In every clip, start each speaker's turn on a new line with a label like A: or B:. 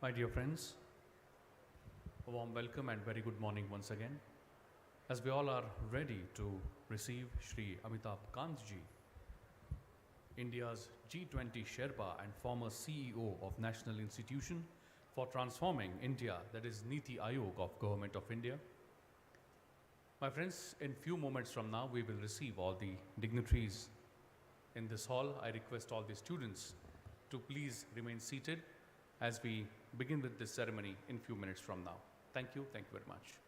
A: My dear friends, a warm welcome and very good morning once again. As we all are ready to receive Shri Amitabh Kant ji, India's G20 Sherpa and former CEO of National Institution for Transforming India, that is Niti Aayog of Government of India. My friends, in few moments from now, we will receive all the dignitaries in this hall. I request all the students to please remain seated as we begin with this ceremony in few minutes from now. Thank you very much.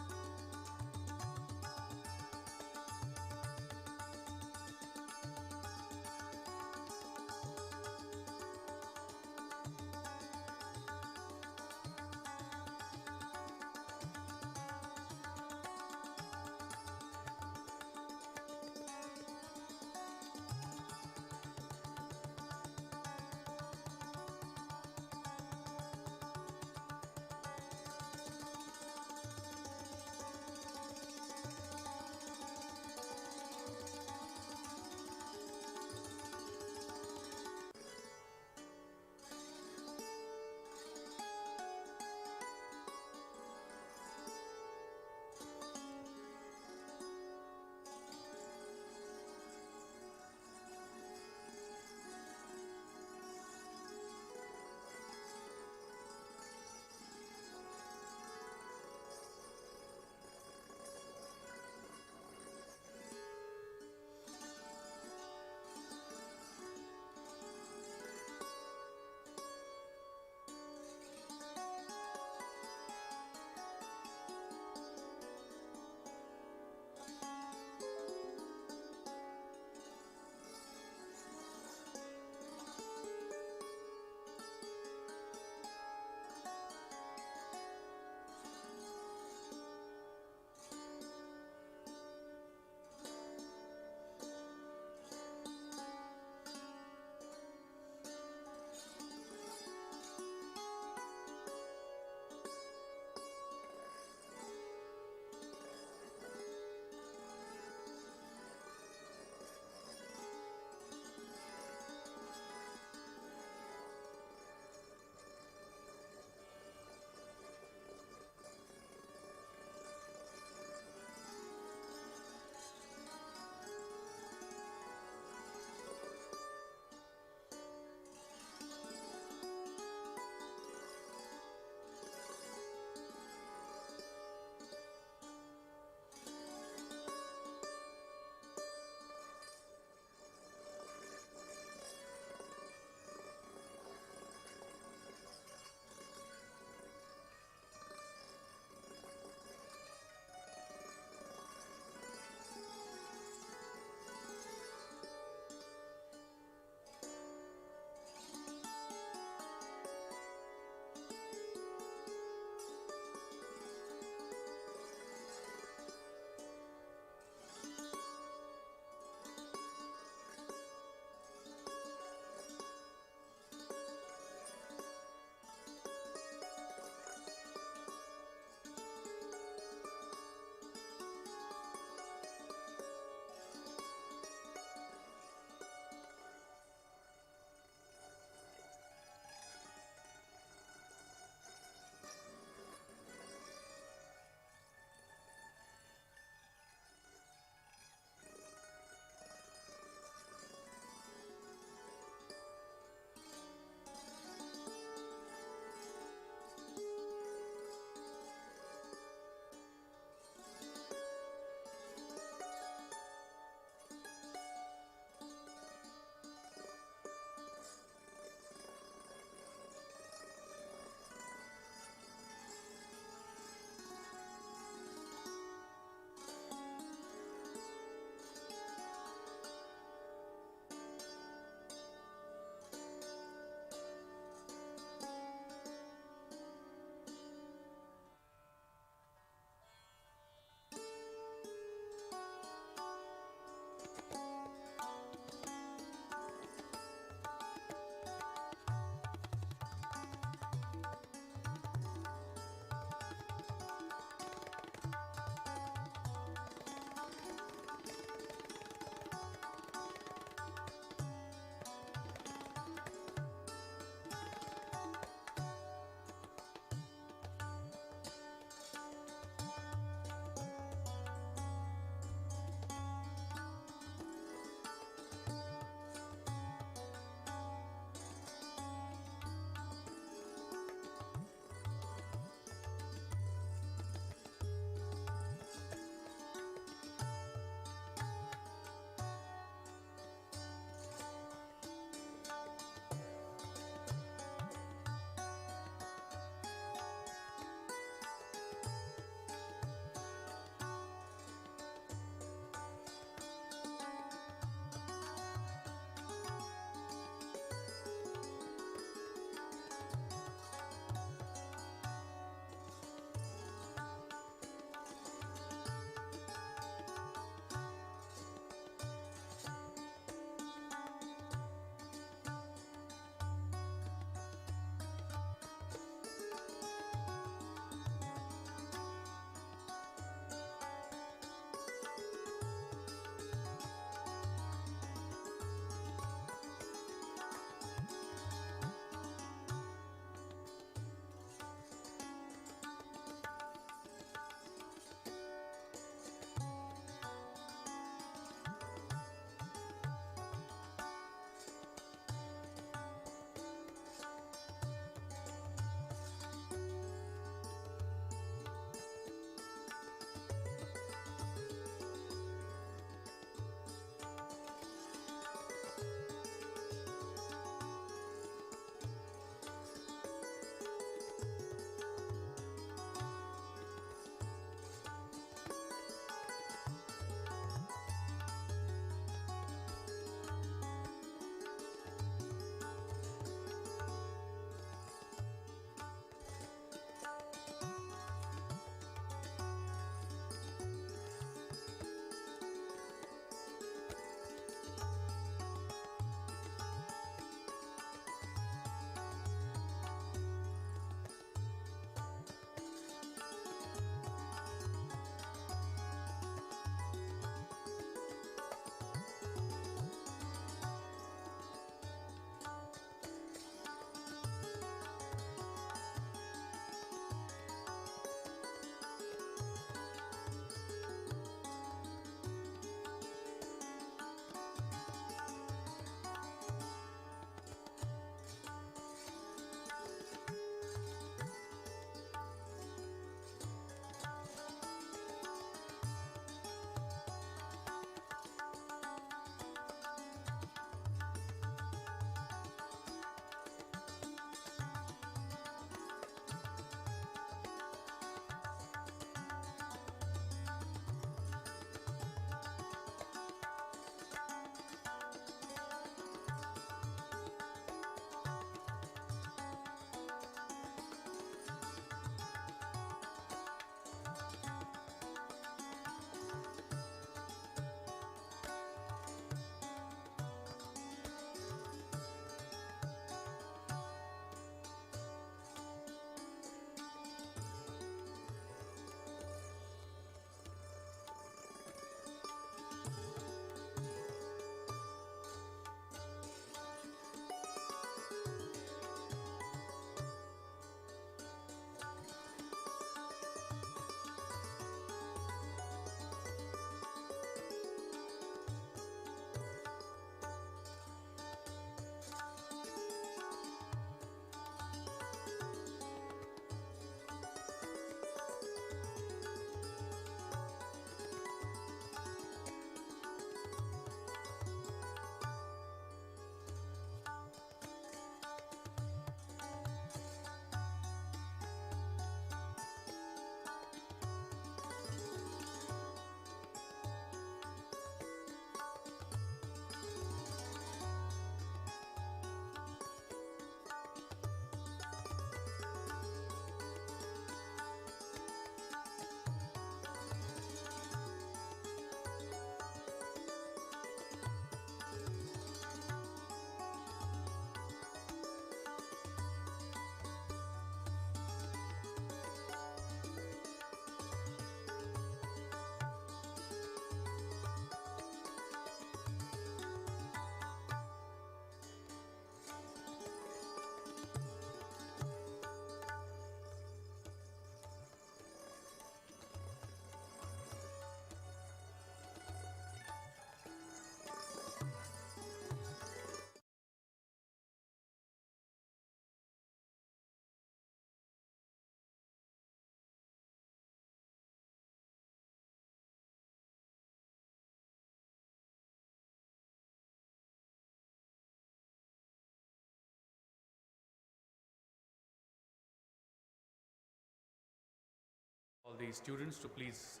A: the students to please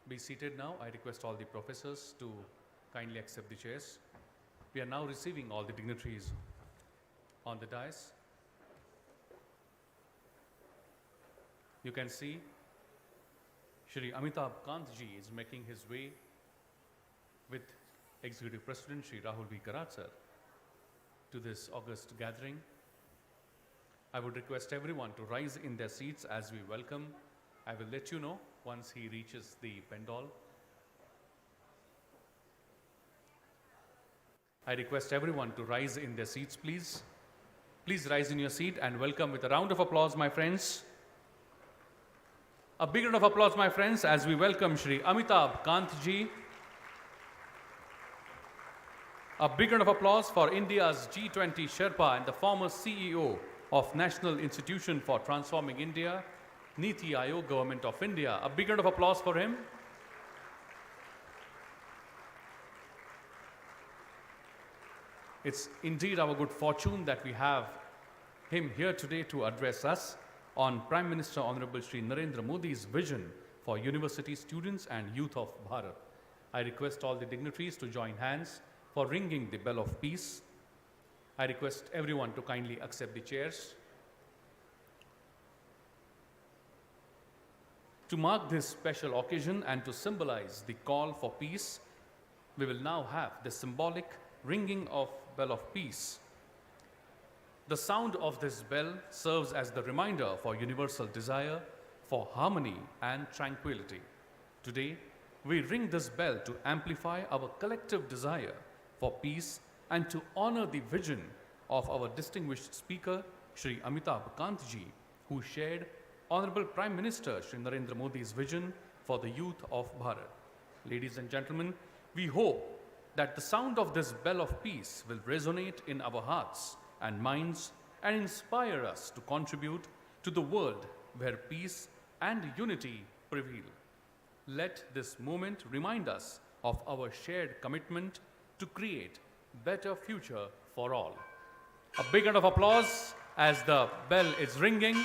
A: be seated now. I request all the professors to kindly accept the chairs. We are now receiving all the dignitaries on the dais. You can see Shri Amitabh Kant ji is making his way with Executive President Shri Rahul V. Karat sir to this august gathering. I would request everyone to rise in their seats as we welcome. I will let you know once he reaches the pendal. I request everyone to rise in their seats, please. Please rise in your seat and welcome with a round of applause, my friends. A big round of applause, my friends, as we welcome Shri Amitabh Kant ji. A big round of applause for India's G20 Sherpa and the former CEO of National Institution for Transforming India, Niti Aayog, Government of India. A big round of applause for him. It's indeed our good fortune that we have him here today to address us on Prime Minister Honorable Shri Narendra Modi's vision for university students and youth of Bharat. I request all the dignitaries to join hands for ringing the bell of peace. I request everyone to kindly accept the chairs. To mark this special occasion and to symbolize the call for peace, we will now have the symbolic ringing of bell of peace. The sound of this bell serves as the reminder for universal desire for harmony and tranquility. Today, we ring this bell to amplify our collective desire for peace and to honor the vision of our distinguished speaker, Shri Amitabh Kant ji, who shared Honorable Prime Minister Shri Narendra Modi's vision for the youth of Bharat. Ladies and gentlemen, we hope that the sound of this bell of peace will resonate in our hearts and minds and inspire us to contribute to the world where peace and unity prevail. Let this moment remind us of our shared commitment to create a better future for all. A big round of applause as the bell is ringing.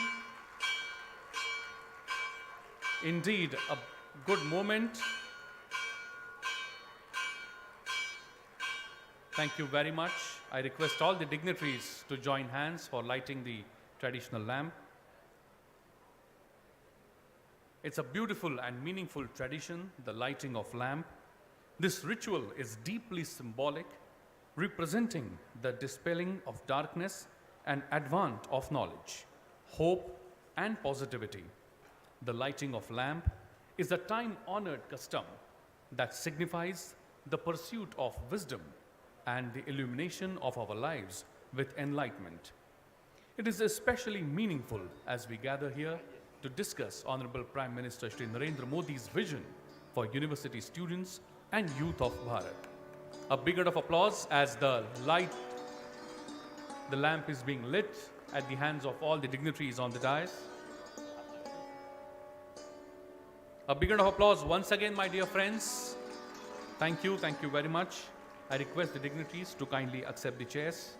A: Indeed, a good moment. Thank you very much. I request all the dignitaries to join hands for lighting the traditional lamp. It's a beautiful and meaningful tradition, the lighting of lamp. This ritual is deeply symbolic, representing the dispelling of darkness and advent of knowledge, hope, and positivity. The lighting of lamp is a time-honored custom that signifies the pursuit of wisdom and the illumination of our lives with enlightenment. It is especially meaningful as we gather here to discuss Honorable Prime Minister Shri Narendra Modi's vision for university students and youth of Bharat. A big round of applause as the lamp is being lit at the hands of all the dignitaries on the dais. A big round of applause once again, my dear friends. Thank you very much. I request the dignitaries to kindly accept the chairs.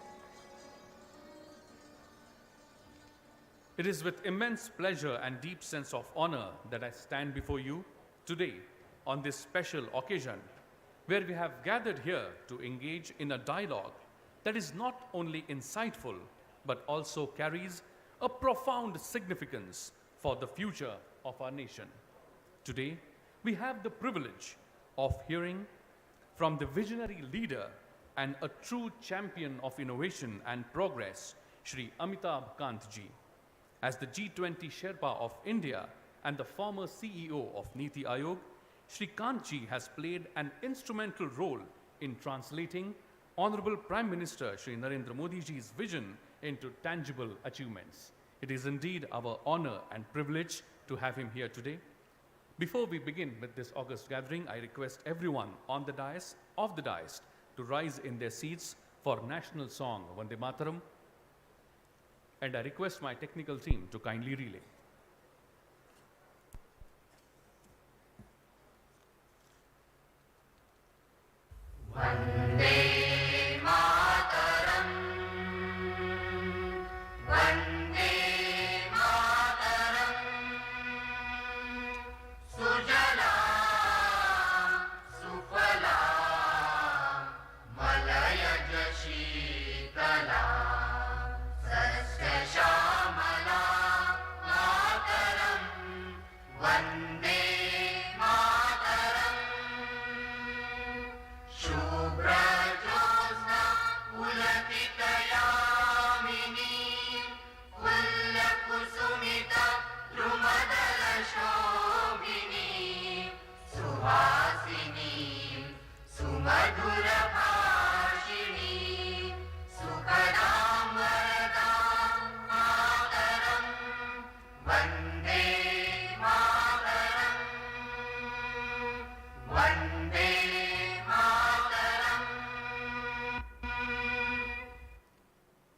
A: It is with immense pleasure and deep sense of honor that I stand before you today on this special occasion where we have gathered here to engage in a dialogue that is not only insightful but also carries a profound significance for the future of our nation. Today, we have the privilege of hearing from the visionary leader and a true champion of innovation and progress, Shri Amitabh Kant ji. As the G20 Sherpa of India and the former CEO of Niti Aayog, Shri Kant ji has played an instrumental role in translating Honorable Prime Minister Shri Narendra Modi ji's vision into tangible achievements. It is indeed our honor and privilege to have him here today. Before we begin with this august gathering, I request everyone on the dais, to rise in their seats for national song Vande Mataram, and I request my technical team to kindly relay.
B: Vande Mataram, Vande Mataram.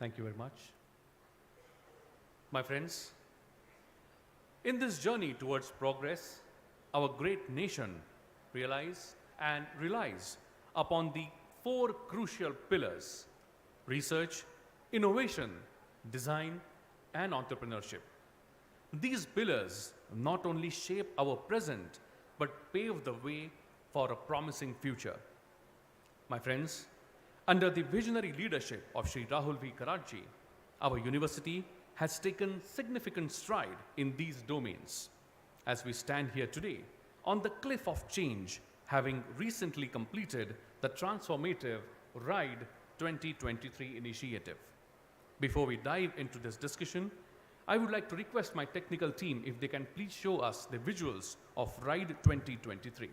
A: Thank you very much. My friends, in this journey towards progress, our great nation relies upon the four crucial pillars: research, innovation, design, and entrepreneurship. These pillars not only shape our present, but pave the way for a promising future. My friends, under the visionary leadership of Sri Rahul V. Karatji, our university has taken significant stride in these domains. As we stand here today, on the cliff of change, having recently completed the transformative RIDE 2023 initiative. Before we dive into this discussion, I would like to request my technical team if they can please show us the visuals of RIDE 2023.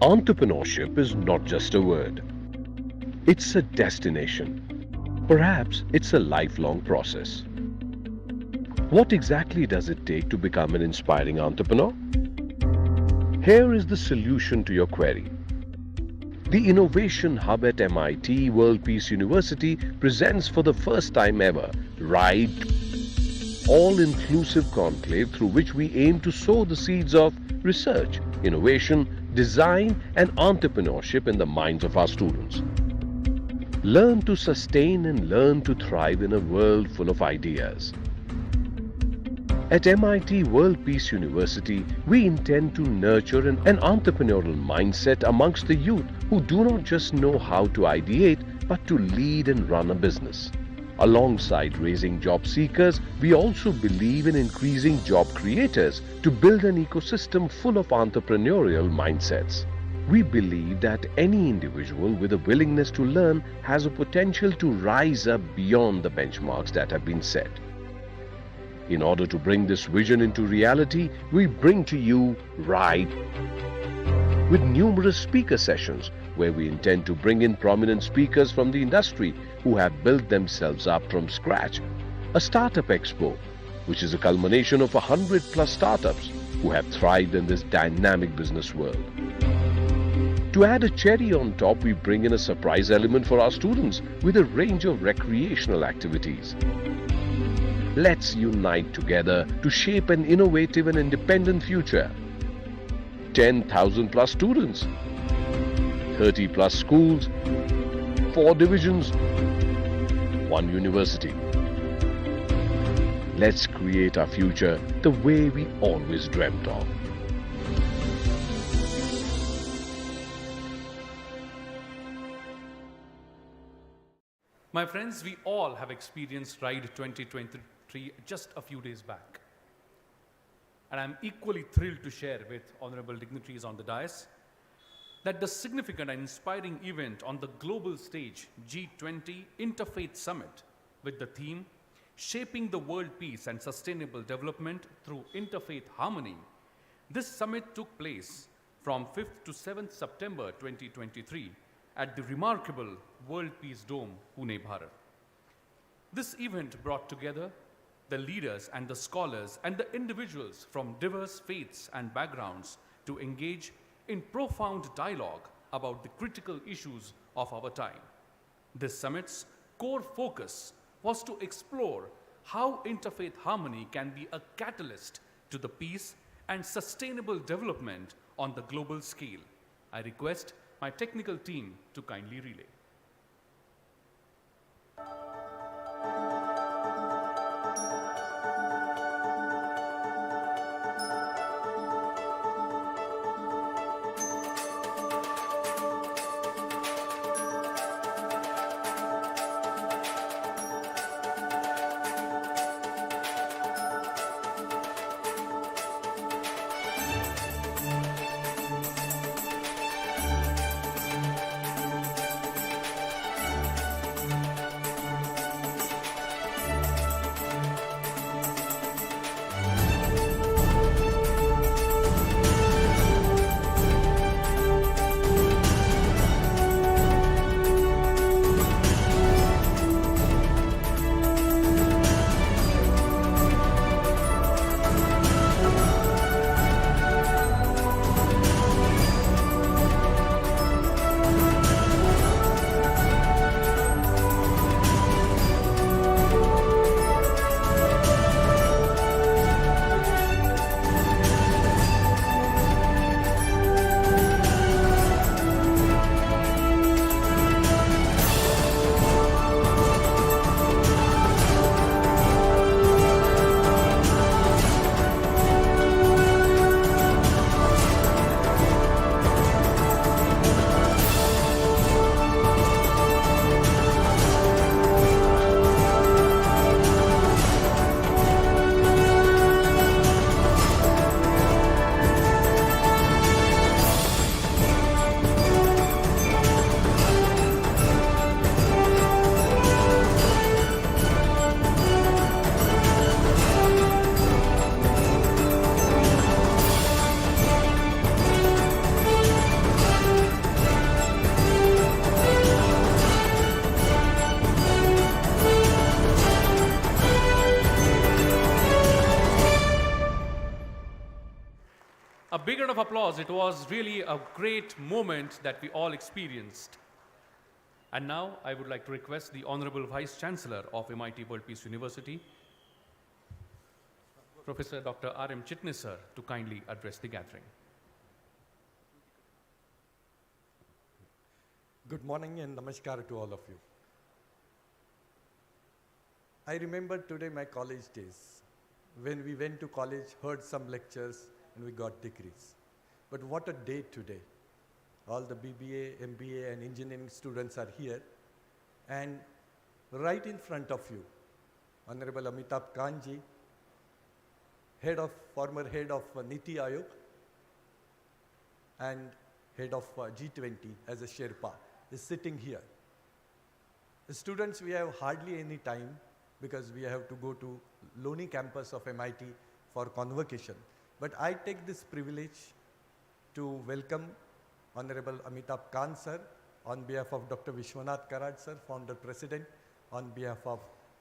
C: Entrepreneurship is not just a word. It's a destination. Perhaps it's a lifelong process. What exactly does it take to become an inspiring entrepreneur? Here is the solution to your query. The Innovation Hub at MIT World Peace University presents for the first time ever RIDE, all-inclusive conclave through which we aim to sow the seeds of research, innovation, design and entrepreneurship in the minds of our students. Learn to sustain and learn to thrive in a world full of ideas. At MIT World Peace University, we intend to nurture an entrepreneurial mindset amongst the youth who do not just know how to ideate, but to lead and run a business. Alongside raising job seekers, we also believe in increasing job creators to build an ecosystem full of entrepreneurial mindsets. We believe that any individual with a willingness to learn has a potential to rise up beyond the benchmarks that have been set. In order to bring this vision into reality, we bring to you RIDE, with numerous speaker sessions where we intend to bring in prominent speakers from the industry who have built themselves up from scratch. A startup expo, which is a culmination of 100+ startups who have thrived in this dynamic business world. To add a cherry on top, we bring in a surprise element for our students with a range of recreational activities. Let's unite together to shape an innovative and independent future. 10,000+ students, 30+ schools, 4 divisions, 1 university. Let's create our future the way we always dreamt of.
A: My friends, we all have experienced RIDE 2023 just a few days back. And I'm equally thrilled to share with honorable dignitaries on the dais that the significant and inspiring event on the global stage, G20 Interfaith Summit, with the theme, Shaping the World Peace and Sustainable Development Through Interfaith Harmony. This summit took place from 5th to 7th September 2023 at the remarkable World Peace Dome, Pune, Bharat. This event brought together the leaders and the scholars and the individuals from diverse faiths and backgrounds to engage in profound dialogue about the critical issues of our time. This summit's core focus was to explore how interfaith harmony can be a catalyst to the peace and sustainable development on the global scale. I request my technical team to kindly relay. A big round of applause. It was really a great moment that we all experienced. And now I would like to request the Honorable Vice Chancellor of MIT World Peace University, Professor Dr. R.M. Chitnis sir, to kindly address the gathering.
D: Good morning and namaskar to all of you. I remember today my college days, when we went to college, heard some lectures, and we got degrees. But what a day today. All the BBA, MBA, and engineering students are here. And right in front of you, Honorable Amitabh Kantji, former head of Niti Aayog, and head of G20 as a Sherpa, is sitting here. The students, we have hardly any time because we have to go to Loni campus of MIT for convocation. But I take this privilege to welcome Honorable Amitabh Kant sir on behalf of Dr. Vishwanath Karad sir, founder president, on behalf of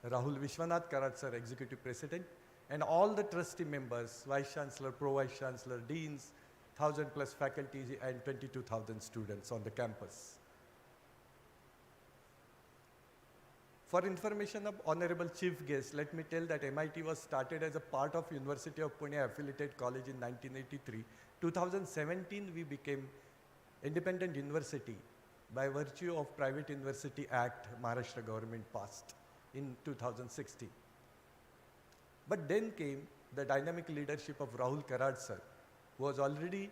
D: Rahul Vishwanath Karad sir, executive president, and all the trustee members, vice chancellor, pro-vice chancellor, deans, 1,000 plus faculty and 22,000 students on the campus. For information of Honorable Chief Guest, let me tell that MIT was started as a part of University of Pune Affiliated College in 1983. 2017, we became independent university by virtue of Private University Act Maharashtra government passed in 2016. But then came the dynamic leadership of Rahul Karad sir, who was already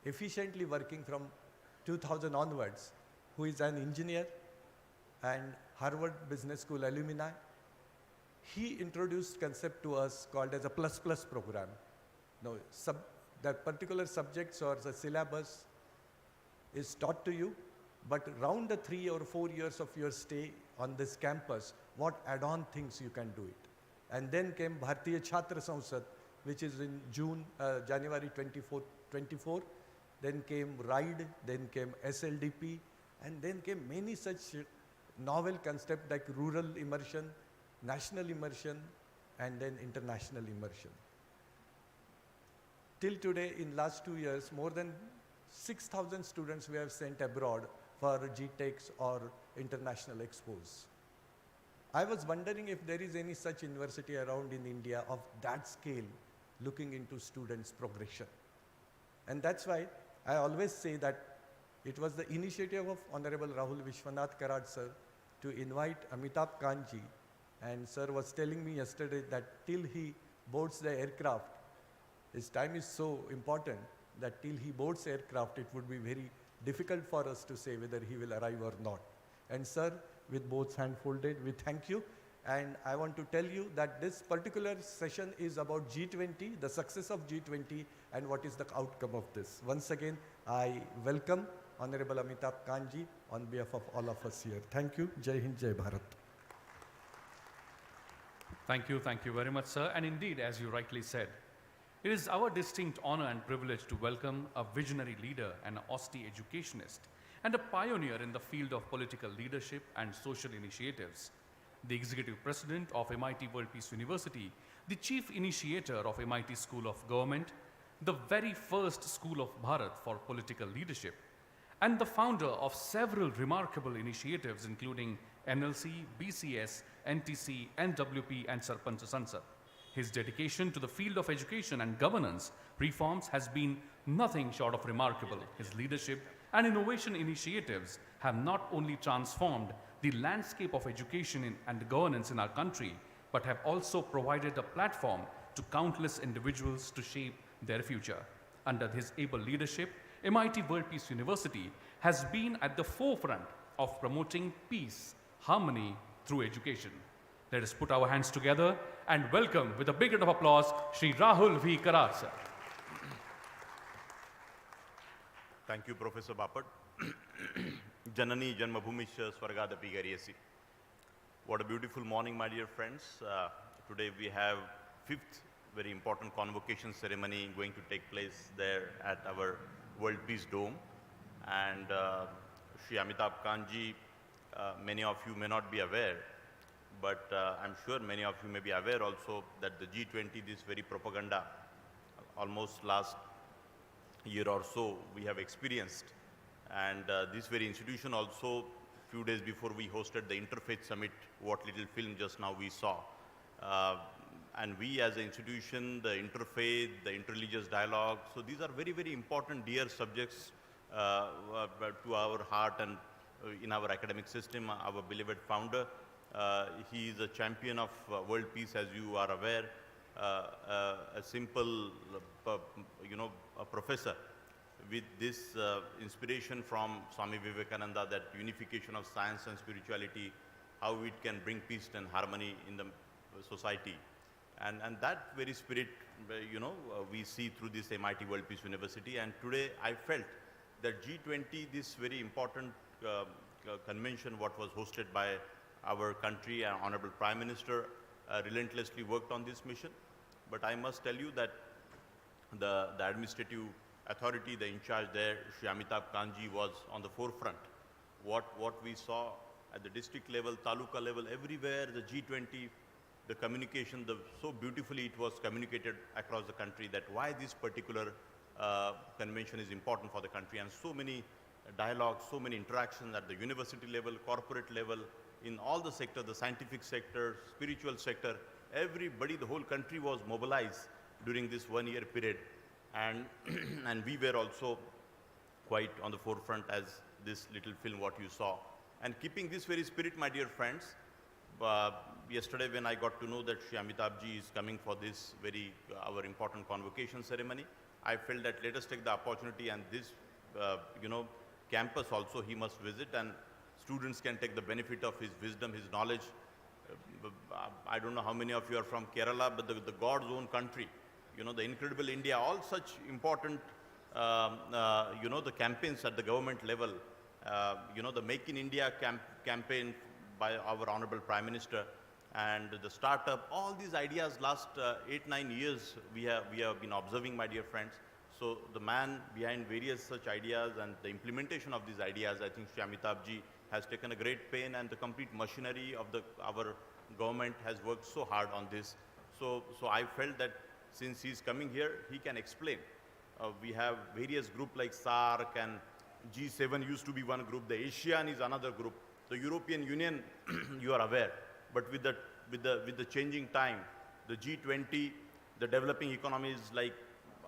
D: efficiently working from 2000 onwards, who is an engineer and Harvard Business School alumni. He introduced concept to us called as a plus program. Now, that particular subjects or the syllabus is taught to you, but around the 3 or 4 years of your stay on this campus, what add-on things you can do it. And then came Bharatiya Chhatra Sansad, which is in January 24. Then came RIDE, then came SLDP, and then came many such novel concepts like rural immersion, national immersion, and then international immersion. Till today, in last 2 years, more than 6,000 students we have sent abroad for GTEX or international expos. I was wondering if there is any such university around in India of that scale looking into students' progression. And that's why I always say that it was the initiative of Honorable Rahul Vishwanath Karad sir to invite Amitabh Kantji, and sir was telling me yesterday that till he boards the aircraft, his time is so important that till he boards aircraft, it would be very difficult for us to say whether he will arrive or not. And sir, with both hands folded, we thank you. And I want to tell you that this particular session is about G20, the success of G20, and what is the outcome of this. Once again, I welcome Honorable Amitabh Kantji on behalf of all of us here. Thank you. Jai Hind, Jai Bharat.
A: Thank you very much, sir. And indeed, as you rightly said, it is our distinct honor and privilege to welcome a visionary leader, an austere educationist, and a pioneer in the field of political leadership and social initiatives. The Executive President of MIT World Peace University, the Chief Initiator of MIT School of Government, the very first school of Bharat for political leadership, and the founder of several remarkable initiatives including NLC, BCS, NTC, NWP, and Sarpanch Sansad. His dedication to the field of education and governance reforms has been nothing short of remarkable. His leadership and innovation initiatives have not only transformed the landscape of education and governance in our country, but have also provided a platform to countless individuals to shape their future. Under his able leadership, MIT World Peace University has been at the forefront of promoting peace, harmony through education. Let us put our hands together and welcome with a big round of applause, Shri Rahul V. Karad sir.
E: Thank you, Professor Bapat. Janani Janmabhumisha Swargadapi Gariyasi. What a beautiful morning, my dear friends. Today we have 5th very important convocation ceremony going to take place there at our World Peace Dome. And Shri Amitabh Kantji, many of you may not be aware, but I'm sure many of you may be aware also that the G20, this very propaganda, almost last year or so we have experienced. And this very institution also, few days before we hosted the Interfaith Summit, what little film just now we saw. And we as an institution, the interfaith, the interreligious dialogue, so these are very, very important, dear subjects to our heart and in our academic system. Our beloved founder, he is a champion of world peace, as you are aware, a simple, a professor with this inspiration from Swami Vivekananda, that unification of science and spirituality, how it can bring peace and harmony in the society. And that very spirit, we see through this MIT World Peace University. And today I felt that G20, this very important convention, what was hosted by our country and Honorable Prime Minister, relentlessly worked on this mission. But I must tell you that the administrative authority, the in charge there, Shri Amitabh Kanji, was on the forefront. What we saw at the district level, taluka level, everywhere, the G20, the communication, so beautifully it was communicated across the country that why this particular convention is important for the country, and so many dialogues, so many interactions at the university level, corporate level, in all the sector, the scientific sector, spiritual sector, everybody, the whole country was mobilized during this 1 year period. And, and we were also quite on the forefront as this little film what you saw. And keeping this very spirit, my dear friends, yesterday when I got to know that Shri Amitabh ji is coming for this very, our important convocation ceremony, I felt that let us take the opportunity, and this, campus also he must visit, and students can take the benefit of his wisdom, his knowledge. I don't know how many of you are from Kerala, but the God's own country, the incredible India, all such important, the campaigns at the government level, the Make in India campaign by our Honorable Prime Minister, and the startup, all these ideas last 8-9 years we have been observing, my dear friends. So the man behind various such ideas and the implementation of these ideas, I think Shri Amitabh ji has taken a great pain, and the complete machinery of our government has worked so hard on this. So I felt that since he is coming here, he can explain. We have various groups like SARC, and G7 used to be one group, the ASEAN is another group, the European Union, you are aware. But with the changing time, the G20, the developing economies like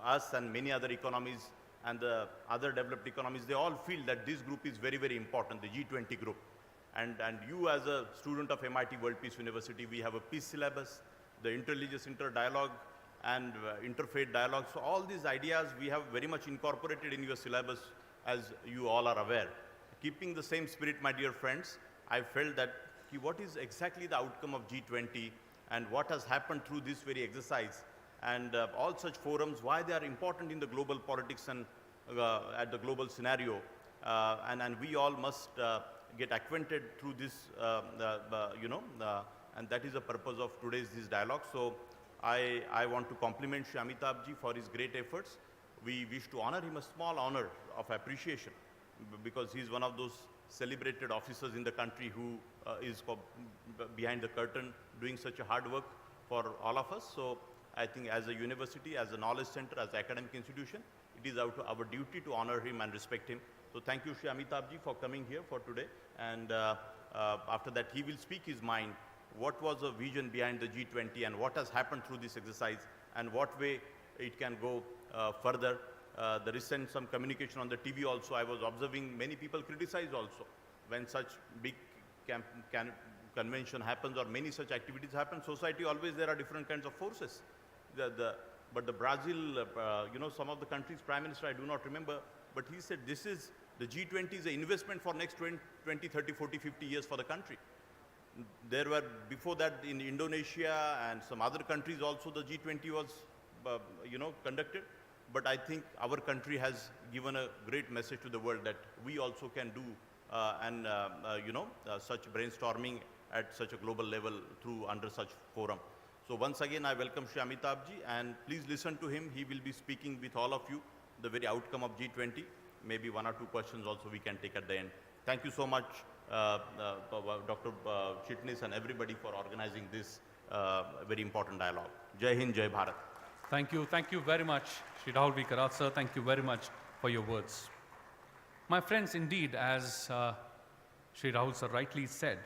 E: us and many other economies and the other developed economies, they all feel that this group is very, very important, the G20 group. And you as a student of MIT World Peace University, we have a peace syllabus, the interreligious interdialogue and interfaith dialogue. So all these ideas we have very much incorporated in your syllabus, as you all are aware. Keeping the same spirit, my dear friends, I felt that what is exactly the outcome of G20 and what has happened through this very exercise, and all such forums, why they are important in the global politics and at the global scenario. And we all must get acquainted through this, and that is the purpose of today's this dialogue. So I want to compliment Shri Amitabh ji for his great efforts. We wish to honor him a small honor of appreciation, because he is one of those celebrated officers in the country who is behind the curtain doing such a hard work for all of us. So I think as a university, as a knowledge center, as an academic institution, it is our duty to honor him and respect him. So thank you, Shri Amitabh ji, for coming here for today. And after that, he will speak his mind. What was the vision behind the G20 and what has happened through this exercise and what way it can go further. There is some communication on the TV also. I was observing many people criticize also when such big convention happens or many such activities happen. Society always there are different kinds of forces. But the Brazil, some of the countries' prime minister, I do not remember, but he said this is, the G20 is an investment for next 20, 30, 40, 50 years for the country. There were, before that, in Indonesia and some other countries also, the G20 was, conducted. But I think our country has given a great message to the world that we also can do such brainstorming at such a global level under such forum. So once again, I welcome Shri Amitabh ji, and please listen to him. He will be speaking with all of you, the very outcome of G20. Maybe one or two questions also we can take at the end. Thank you so much, Dr. Chitnis and everybody for organizing this very important dialogue. Jai Hind, Jai Bharat.
A: Thank you very much, Shri Rahul V. Karat, sir. Thank you very much for your words. My friends, indeed, as Shri Rahul sir rightly said,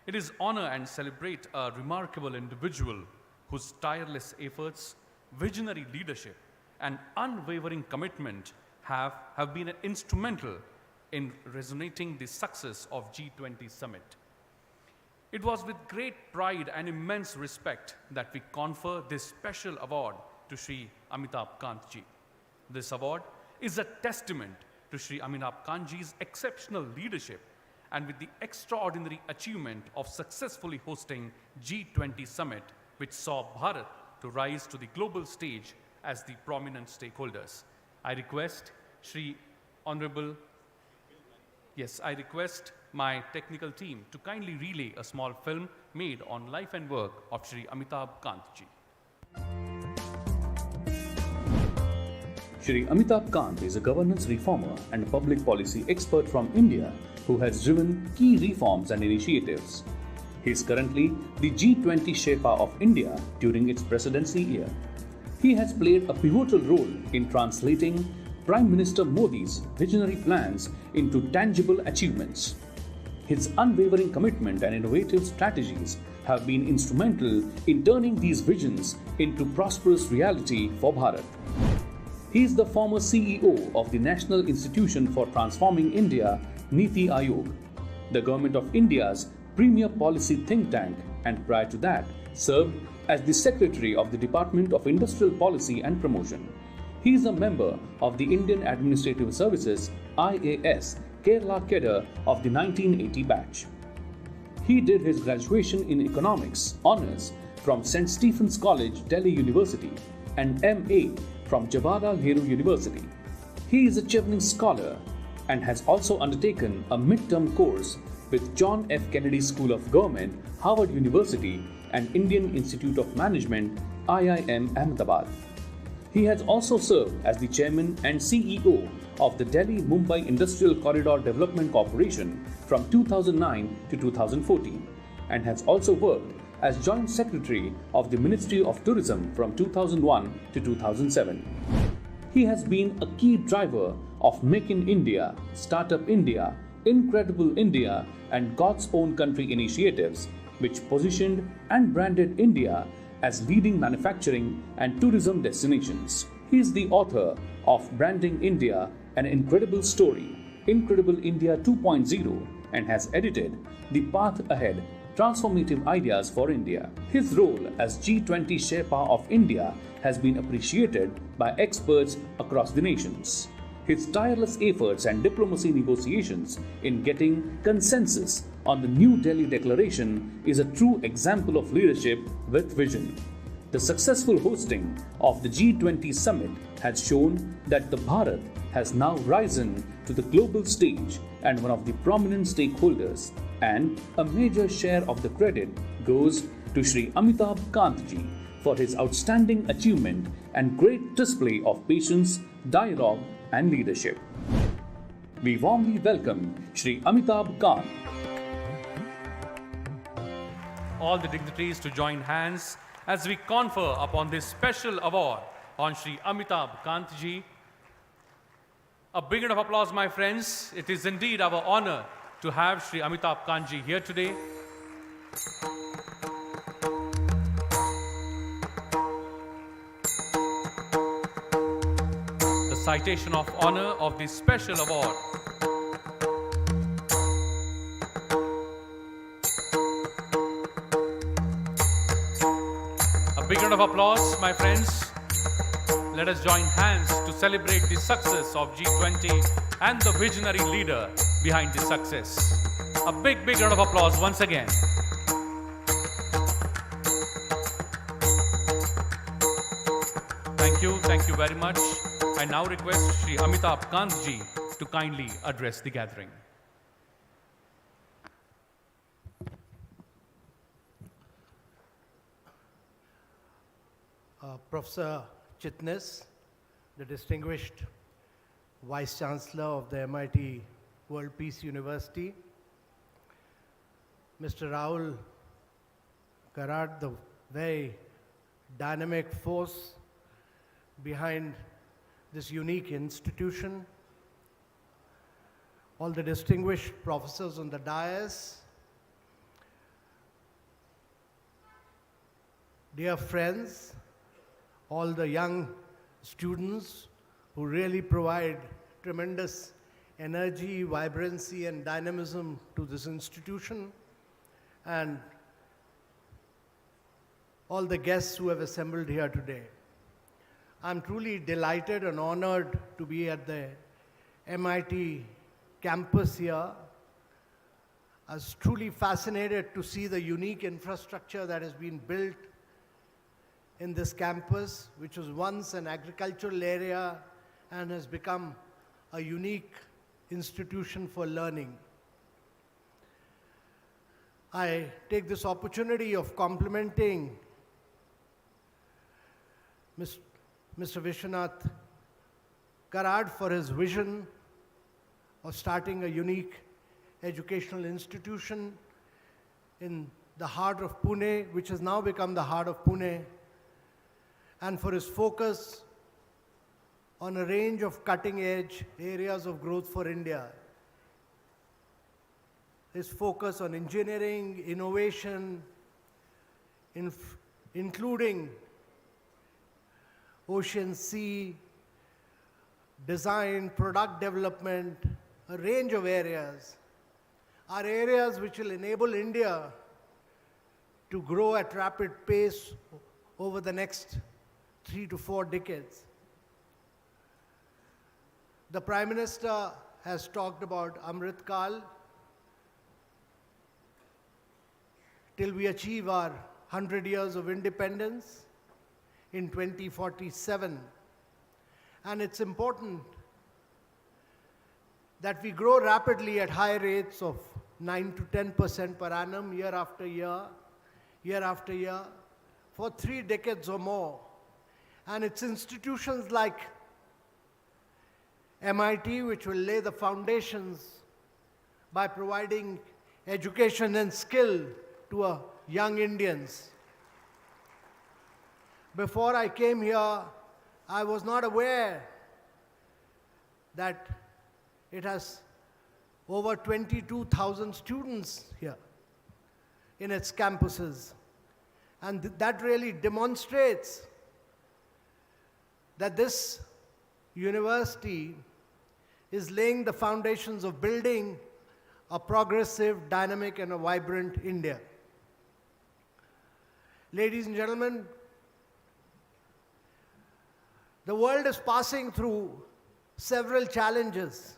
A: it is honor and celebrate a remarkable individual whose tireless efforts, visionary leadership, and unwavering commitment have been instrumental in resonating the success of G20 summit. It was with great pride and immense respect that we confer this special award to Shri Amitabh Kant ji. This award is a testament to Shri Amitabh Kant ji's exceptional leadership and with the extraordinary achievement of successfully hosting G20 summit, which saw Bharat to rise to the global stage as the prominent stakeholders. I request Shri Honorable, I request my technical team to kindly relay a small film made on life and work of Shri Amitabh Kant ji.
F: Shri Amitabh Kant is a governance reformer and public policy expert from India who has driven key reforms and initiatives. He is currently the G20 Sherpa of India during its presidency year. He has played a pivotal role in translating Prime Minister Modi's visionary plans into tangible achievements. His unwavering commitment and innovative strategies have been instrumental in turning these visions into prosperous reality for Bharat. He is the former CEO of the National Institution for Transforming India, Niti Aayog, the Government of India's premier policy think tank, and prior to that, served as the Secretary of the Department of Industrial Policy and Promotion. He is a member of the Indian Administrative Services IAS Kerala cadre of the 1980 batch. He did his graduation in economics honours from St. Stephen's College, Delhi University, and MA from Jawaharlal Nehru University. He is a Chevening Scholar and has also undertaken a midterm course with John F. Kennedy School of Government, Harvard University, and Indian Institute of Management, IIM Ahmedabad. He has also served as the chairman and CEO of the Delhi-Mumbai Industrial Corridor Development Corporation from 2009 to 2014 and has also worked as joint secretary of the Ministry of Tourism from 2001 to 2007. He has been a key driver of Make in India, Startup India, Incredible India, and God's Own Country initiatives, which positioned and branded India as leading manufacturing and tourism destinations. He is the author of Branding India, an Incredible Story, Incredible India 2.0, and has edited The Path Ahead, Transformative Ideas for India. His role as G20 Sherpa of India has been appreciated by experts across the nations. His tireless efforts and diplomacy negotiations in getting consensus on the New Delhi Declaration is a true example of leadership with vision. The successful hosting of the G20 summit has shown that the Bharat has now risen to the global stage and one of the prominent stakeholders, and a major share of the credit goes to Shri Amitabh Kant ji for his outstanding achievement and great display of patience, dialogue, and leadership. We warmly welcome Shri Amitabh Kant.
A: All the dignitaries to join hands as we confer upon this special award on Shri Amitabh Kant ji. A big round of applause, my friends. It is indeed our honor to have Shri Amitabh Kant ji here today. The citation of honor of this special award. A big round of applause, my friends. Let us join hands to celebrate the success of G20 and the visionary leader behind the success. A big round of applause once again. Thank you very much. I now request Shri Amitabh Kant ji to kindly address the gathering.
G: Professor Chitnis, the distinguished Vice Chancellor of the MIT World Peace University, Mr. Rahul Karat, the very dynamic force behind this unique institution, all the distinguished professors on the dais, dear friends, all the young students who really provide tremendous energy, vibrancy, and dynamism to this institution, and all the guests who have assembled here today. I'm truly delighted and honored to be at the MIT campus here. I was truly fascinated to see the unique infrastructure that has been built in this campus, which was once an agricultural area and has become a unique institution for learning. I take this opportunity of complimenting Mr. Vishwanath Karad for his vision of starting a unique educational institution in the heart of Pune, which has now become the heart of Pune, and for his focus on a range of cutting-edge areas of growth for India. His focus on engineering, innovation, including ocean, sea, design, product development, a range of areas, are areas which will enable India to grow at rapid pace over the next 3 to 4 decades. The Prime Minister has talked about Amrit Kal till we achieve our 100 years of independence in 2047. And it's important that we grow rapidly at high rates of 9 to 10% per annum, year after year, for 3 decades or more. And it's institutions like MIT which will lay the foundations by providing education and skill to young Indians. Before I came here, I was not aware that it has over 22,000 students here in its campuses. And that really demonstrates that this university is laying the foundations of building a progressive, dynamic, and a vibrant India. Ladies and gentlemen, the world is passing through several challenges.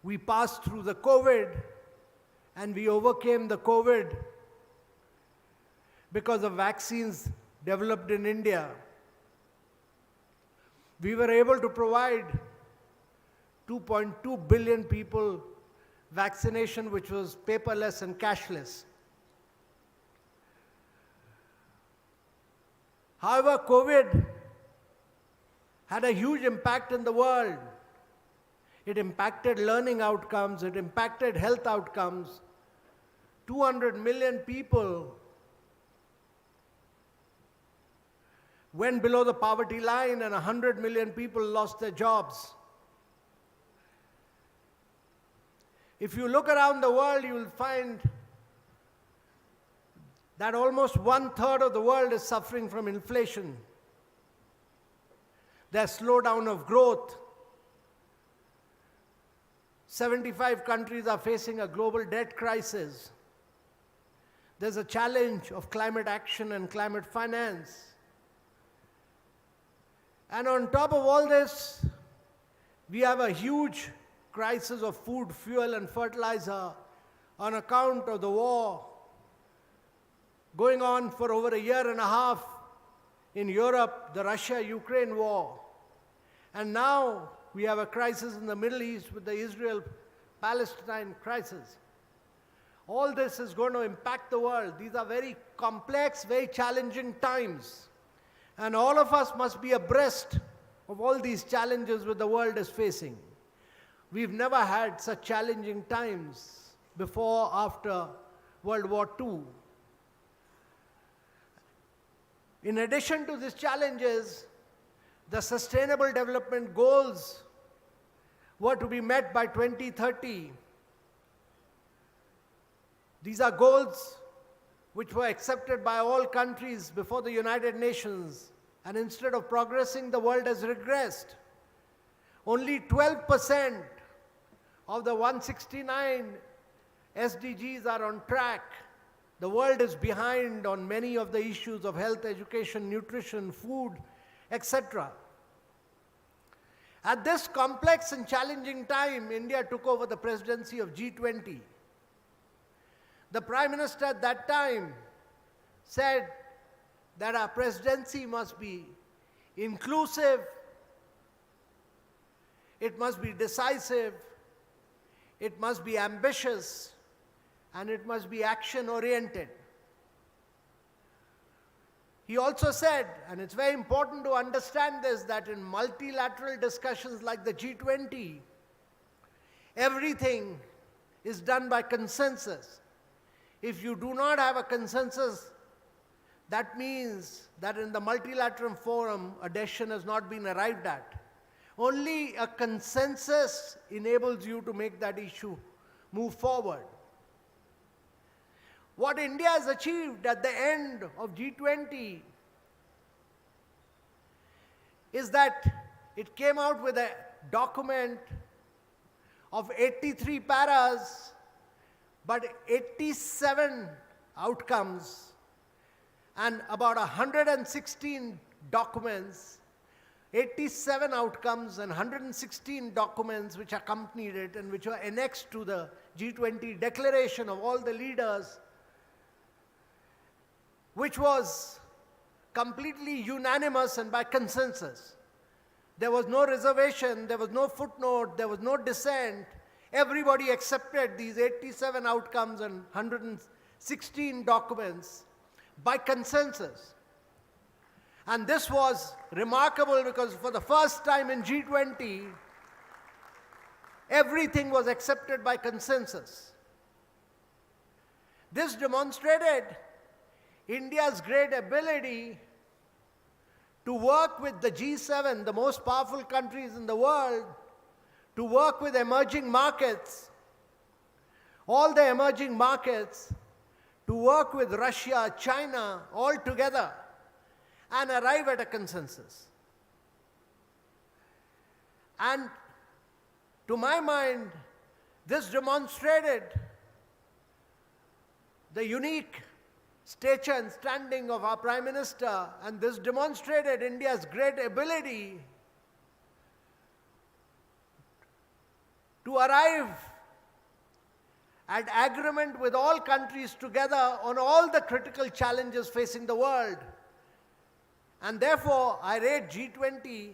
G: We passed through the COVID, and we overcame the COVID because of vaccines developed in India. We were able to provide 2.2 billion people vaccination, which was paperless and cashless. However, COVID had a huge impact in the world. It impacted learning outcomes, it impacted health outcomes. 200 million people went below the poverty line, and 100 million people lost their jobs. If you look around the world, you will find that almost 1/3 of the world is suffering from inflation. There's slowdown of growth. 75 countries are facing a global debt crisis. There's a challenge of climate action and climate finance. And on top of all this, we have a huge crisis of food, fuel, and fertilizer on account of the war going on for over a year and a half in Europe, the Russia-Ukraine war. And now we have a crisis in the Middle East with the Israel-Palestine crisis. All this is going to impact the world. These are very complex, very challenging times. And all of us must be abreast of all these challenges that the world is facing. We've never had such challenging times before, after World War II. In addition to these challenges, the Sustainable Development Goals were to be met by 2030. These are goals which were accepted by all countries before the United Nations, and instead of progressing, the world has regressed. Only 12% of the 169 SDGs are on track. The world is behind on many of the issues of health, education, nutrition, food, etc. At this complex and challenging time, India took over the presidency of G20. The Prime Minister at that time said that our presidency must be inclusive, it must be decisive, it must be ambitious, and it must be action-oriented. He also said, and it's very important to understand this, that in multilateral discussions like the G20, everything is done by consensus. If you do not have a consensus, that means that in the multilateral forum, a decision has not been arrived at. Only a consensus enables you to make that issue move forward. What India has achieved at the end of G20 is that it came out with a document of 83 paras, but 87 outcomes, and about 116 documents, 87 outcomes and 116 documents which accompanied it and which were annexed to the G20 declaration of all the leaders, which was completely unanimous and by consensus. There was no reservation, there was no footnote, there was no dissent. Everybody accepted these 87 outcomes and 116 documents by consensus. And this was remarkable because for the first time in G20, everything was accepted by consensus. This demonstrated India's great ability to work with the G7, the most powerful countries in the world, to work with emerging markets, all the emerging markets, to work with Russia, China, all together, and arrive at a consensus. And to my mind, this demonstrated the unique stature and standing of our Prime Minister, and this demonstrated India's great ability to arrive at agreement with all countries together on all the critical challenges facing the world. And therefore, I rate G20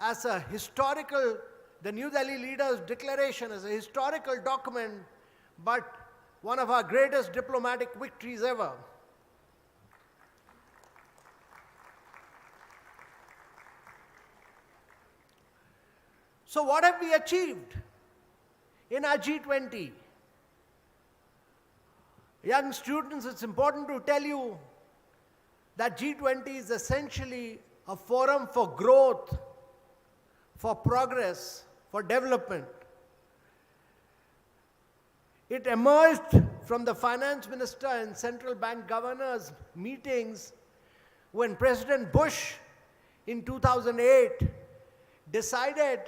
G: as a historical, the New Delhi Leaders' Declaration as a historical document, but one of our greatest diplomatic victories ever. So what have we achieved in our G20? Young students, it's important to tell you that G20 is essentially a forum for growth, for progress, for development. It emerged from the finance minister and central bank governors meetings when President Bush in 2008 decided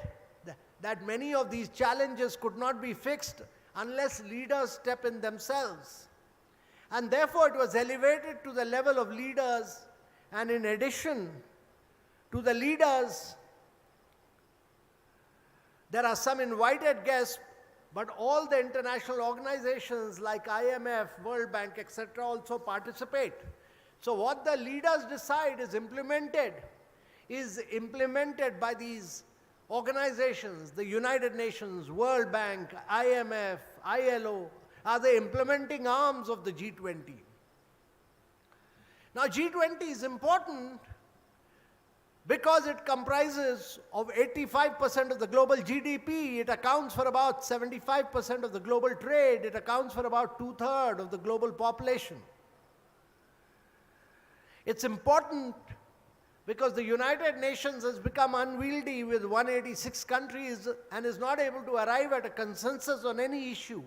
G: that many of these challenges could not be fixed unless leaders step in themselves. And therefore, it was elevated to the level of leaders, and in addition to the leaders, there are some invited guests, but all the international organizations like IMF, World Bank, etc. also participate. So what the leaders decide is implemented by these organizations, the United Nations, World Bank, IMF, ILO, are the implementing arms of the G20. Now G20 is important because it comprises of 85% of the global GDP, it accounts for about 75% of the global trade, it accounts for about 2/3 of the global population. It's important because the United Nations has become unwieldy with 186 countries and is not able to arrive at a consensus on any issue.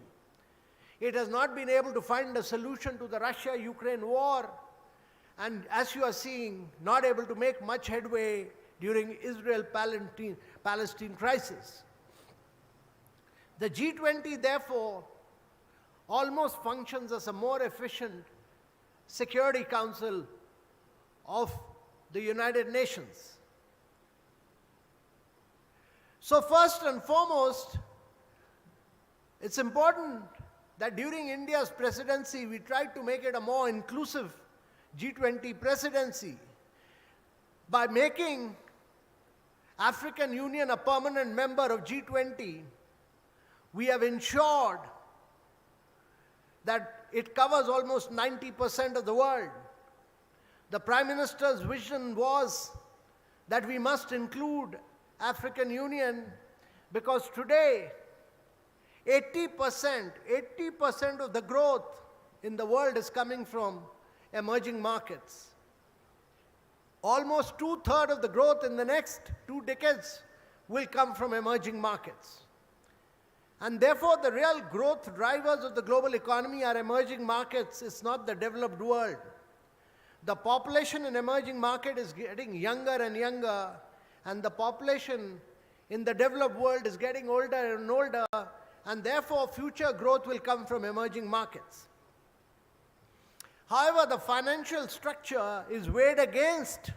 G: It has not been able to find a solution to the Russia-Ukraine war, and as you are seeing, not able to make much headway during Israel-Palestine crisis. The G20, therefore, almost functions as a more efficient Security Council of the United Nations. So first and foremost, it's important that during India's presidency, we tried to make it a more inclusive G20 presidency by making African Union a permanent member of G20. We have ensured that it covers almost 90% of the world. The Prime Minister's vision was that we must include African Union because today 80% of the growth in the world is coming from emerging markets. Almost 2/3 of the growth in the next 2 decades will come from emerging markets. And therefore, the real growth drivers of the global economy are emerging markets. It's not the developed world. The population in emerging market is getting younger and younger, and the population in the developed world is getting older and older, and therefore future growth will come from emerging markets. However, the financial structure is weighed against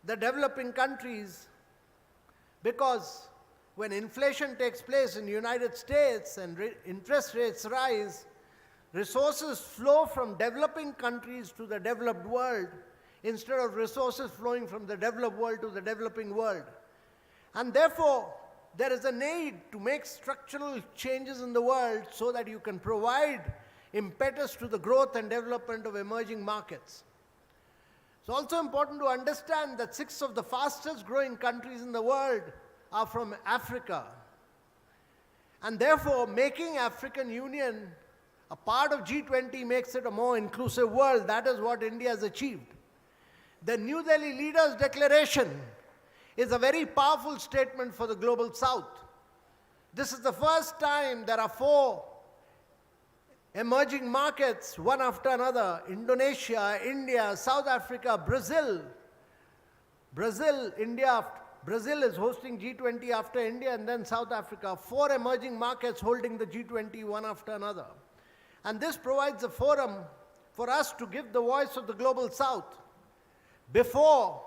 G: the developing countries because when inflation takes place in the United States and interest rates rise, resources flow from developing countries to the developed world instead of resources flowing from the developed world to the developing world. And therefore, there is a need to make structural changes in the world so that you can provide impetus to the growth and development of emerging markets. It's also important to understand that 6 of the fastest growing countries in the world are from Africa. And therefore, making African Union a part of G20 makes it a more inclusive world. That is what India has achieved. The New Delhi Leaders' Declaration is a very powerful statement for the Global South. This is the first time there are 4 emerging markets, one after another: Indonesia, India, South Africa, Brazil. Brazil is hosting G20 after India, and then South Africa. 4 emerging markets holding the G20 one after another. And this provides a forum for us to give the voice of the Global South. Before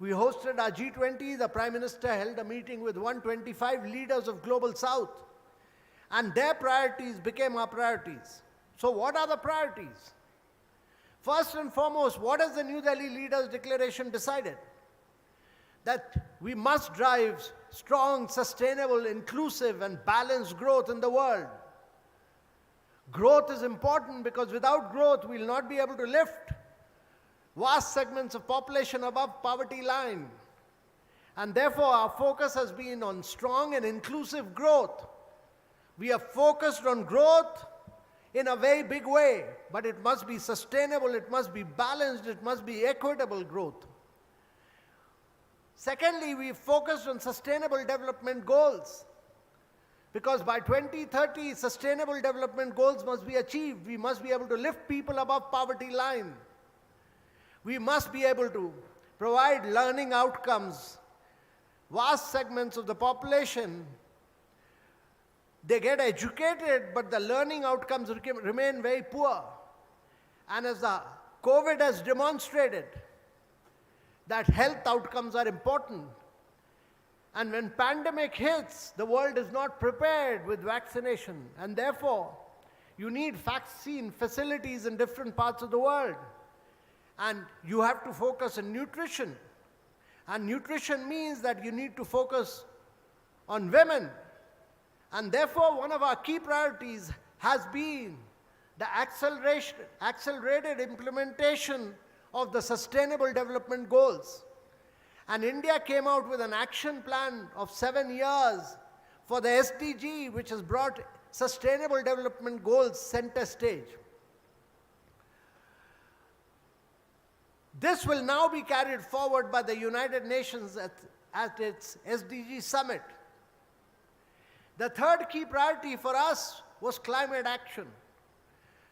G: we hosted our G20, the Prime Minister held a meeting with 125 leaders of Global South, and their priorities became our priorities. So what are the priorities? First and foremost, what has the New Delhi Leaders' Declaration decided? That we must drive strong, sustainable, inclusive, and balanced growth in the world. Growth is important because without growth, we will not be able to lift vast segments of population above poverty line. And therefore, our focus has been on strong and inclusive growth. We are focused on growth in a very big way, but it must be sustainable, it must be balanced, it must be equitable growth. Secondly, we focused on sustainable development goals, because by 2030, sustainable development goals must be achieved. We must be able to lift people above poverty line. We must be able to provide learning outcomes. Vast segments of the population, they get educated, but the learning outcomes remain very poor. And as the COVID has demonstrated, that health outcomes are important. And when pandemic hits, the world is not prepared with vaccination. And therefore, you need vaccine facilities in different parts of the world. And you have to focus on nutrition. And nutrition means that you need to focus on women. And therefore, one of our key priorities has been the accelerated implementation of the Sustainable Development Goals. And India came out with an action plan of 7 years for the SDG, which has brought Sustainable Development Goals center stage. This will now be carried forward by the United Nations at its SDG summit. The third key priority for us was climate action.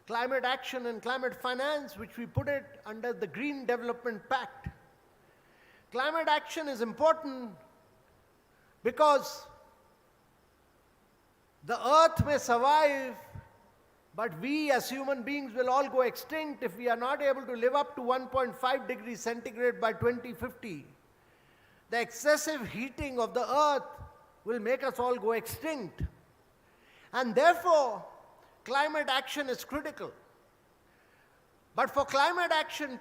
G: Climate action and climate finance, which we put it under the Green Development Pact. Climate action is important because the earth may survive, but we as human beings will all go extinct if we are not able to live up to 1.5 degrees centigrade by 2050. The excessive heating of the earth will make us all go extinct. And therefore, climate action is critical. But for climate action,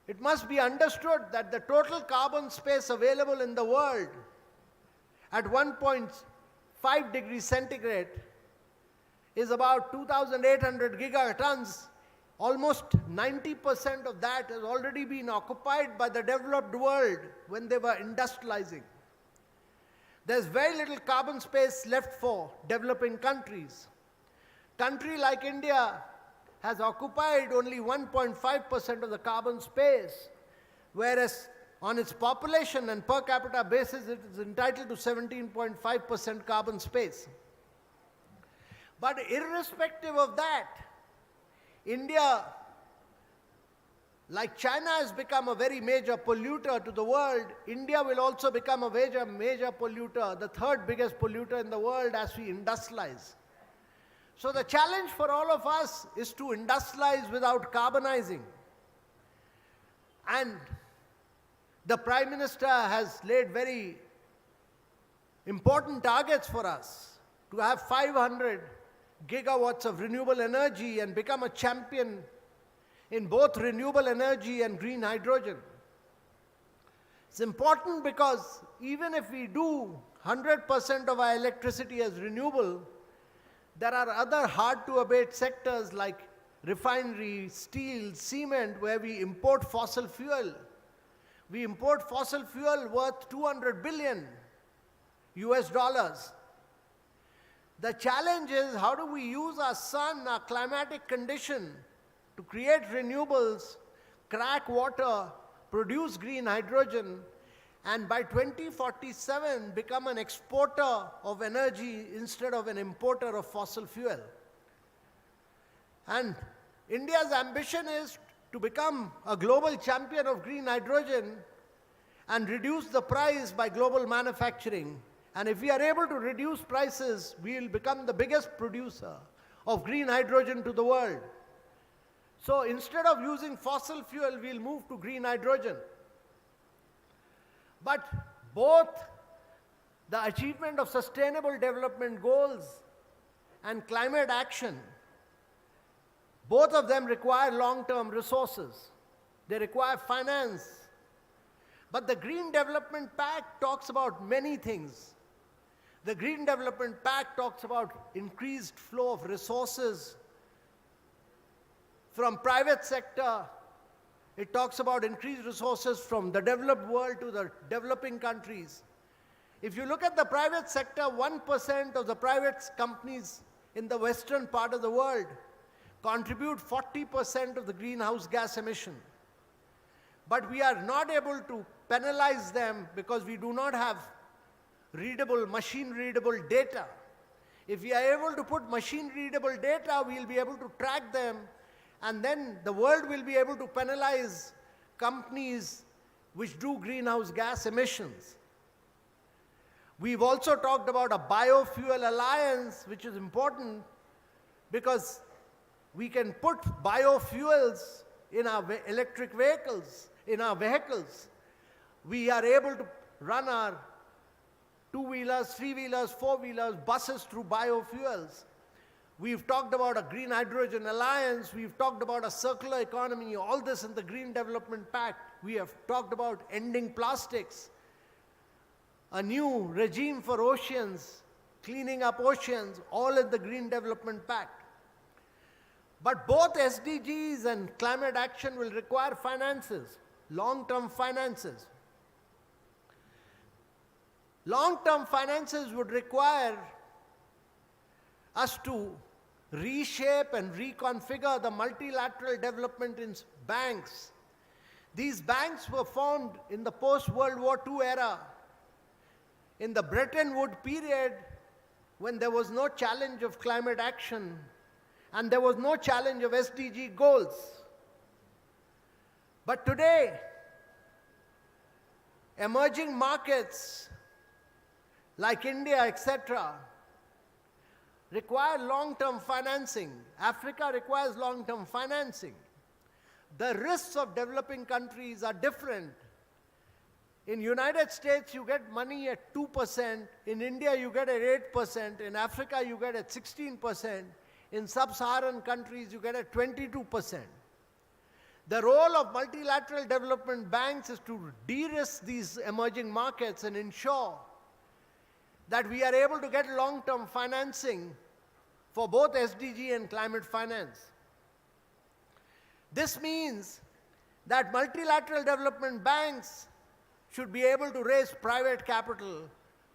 G: it must be understood that the total carbon space available in the world at 1.5 degrees centigrade is about 2,800 gigatons. Almost 90% of that has already been occupied by the developed world when they were industrializing. There's very little carbon space left for developing countries. Country like India has occupied only 1.5% of the carbon space, whereas on its population and per capita basis, it is entitled to 17.5% carbon space. But irrespective of that, India, like China has become a very major polluter to the world, India will also become a major polluter, the third biggest polluter in the world as we industrialize. So the challenge for all of us is to industrialize without carbonizing. And the Prime Minister has laid very important targets for us to have 500 gigawatts of renewable energy and become a champion in both renewable energy and green hydrogen. It's important because even if we do 100% of our electricity as renewable, there are other hard-to-abate sectors like refinery, steel, cement, where we import fossil fuel. We import fossil fuel worth $200 billion US. The challenge is, how do we use our sun, our climatic condition, to create renewables, crack water, produce green hydrogen, and by 2047 become an exporter of energy instead of an importer of fossil fuel. And India's ambition is to become a global champion of green hydrogen and reduce the price by global manufacturing. And if we are able to reduce prices, we will become the biggest producer of green hydrogen to the world. So instead of using fossil fuel, we'll move to green hydrogen. But both the achievement of sustainable development goals and climate action, both of them require long-term resources. They require finance. But the Green Development Pact talks about many things. The Green Development Pact talks about increased flow of resources from private sector. It talks about increased resources from the developed world to the developing countries. If you look at the private sector, 1% of the private companies in the western part of the world contribute 40% of the greenhouse gas emission. But we are not able to penalize them because we do not have machine-readable data. If we are able to put machine-readable data, we'll be able to track them, and then the world will be able to penalize companies which do greenhouse gas emissions. We've also talked about a biofuel alliance, which is important because we can put biofuels in our electric vehicles, in our vehicles. We are able to run our two-wheelers, three-wheelers, four-wheelers, buses through biofuels. We've talked about a green hydrogen alliance. We've talked about a circular economy, all this in the Green Development Pact. We have talked about ending plastics, a new regime for oceans, cleaning up oceans, all in the Green Development Pact. But both SDGs and climate action will require finances, long-term finances. Long-term finances would require us to reshape and reconfigure the multilateral development in banks These banks were formed in the post-World War II era, in the Bretton Woods period, when there was no challenge of climate action and there was no challenge of SDG goals. But today, emerging markets like India, etc., require long-term financing. Africa requires long-term financing. The risks of developing countries are different. In United States, you get money at 2%. In India, you get at 8%. In Africa, you get at 16%. In sub-Saharan countries, you get at 22%. The role of multilateral development banks is to de-risk these emerging markets and ensure that we are able to get long-term financing for both SDG and climate finance. This means that multilateral development banks should be able to raise private capital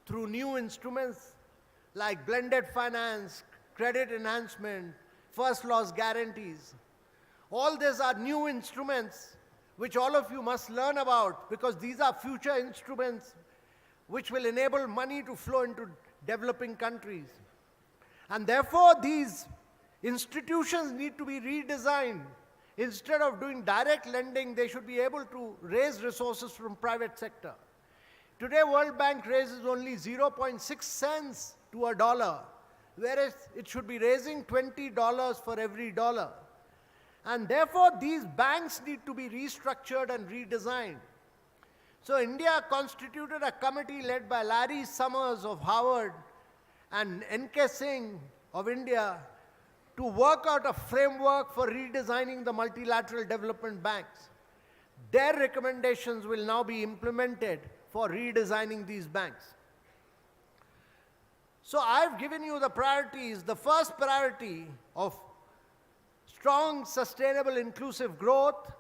G: through new instruments like blended finance, credit enhancement, first loss guarantees. All these are new instruments which all of you must learn about, because these are future instruments which will enable money to flow into developing countries. And therefore, these institutions need to be redesigned. Instead of doing direct lending, they should be able to raise resources from private sector. Today, World Bank raises only 0.6 cents to a dollar, whereas it should be raising $20 for every dollar. And therefore, these banks need to be restructured and redesigned. So India constituted a committee led by Larry Summers of Harvard and N.K. Singh of India to work out a framework for redesigning the multilateral development banks. Their recommendations will now be implemented for redesigning these banks. So I've given you the priorities. The first priority of strong, sustainable, inclusive growth.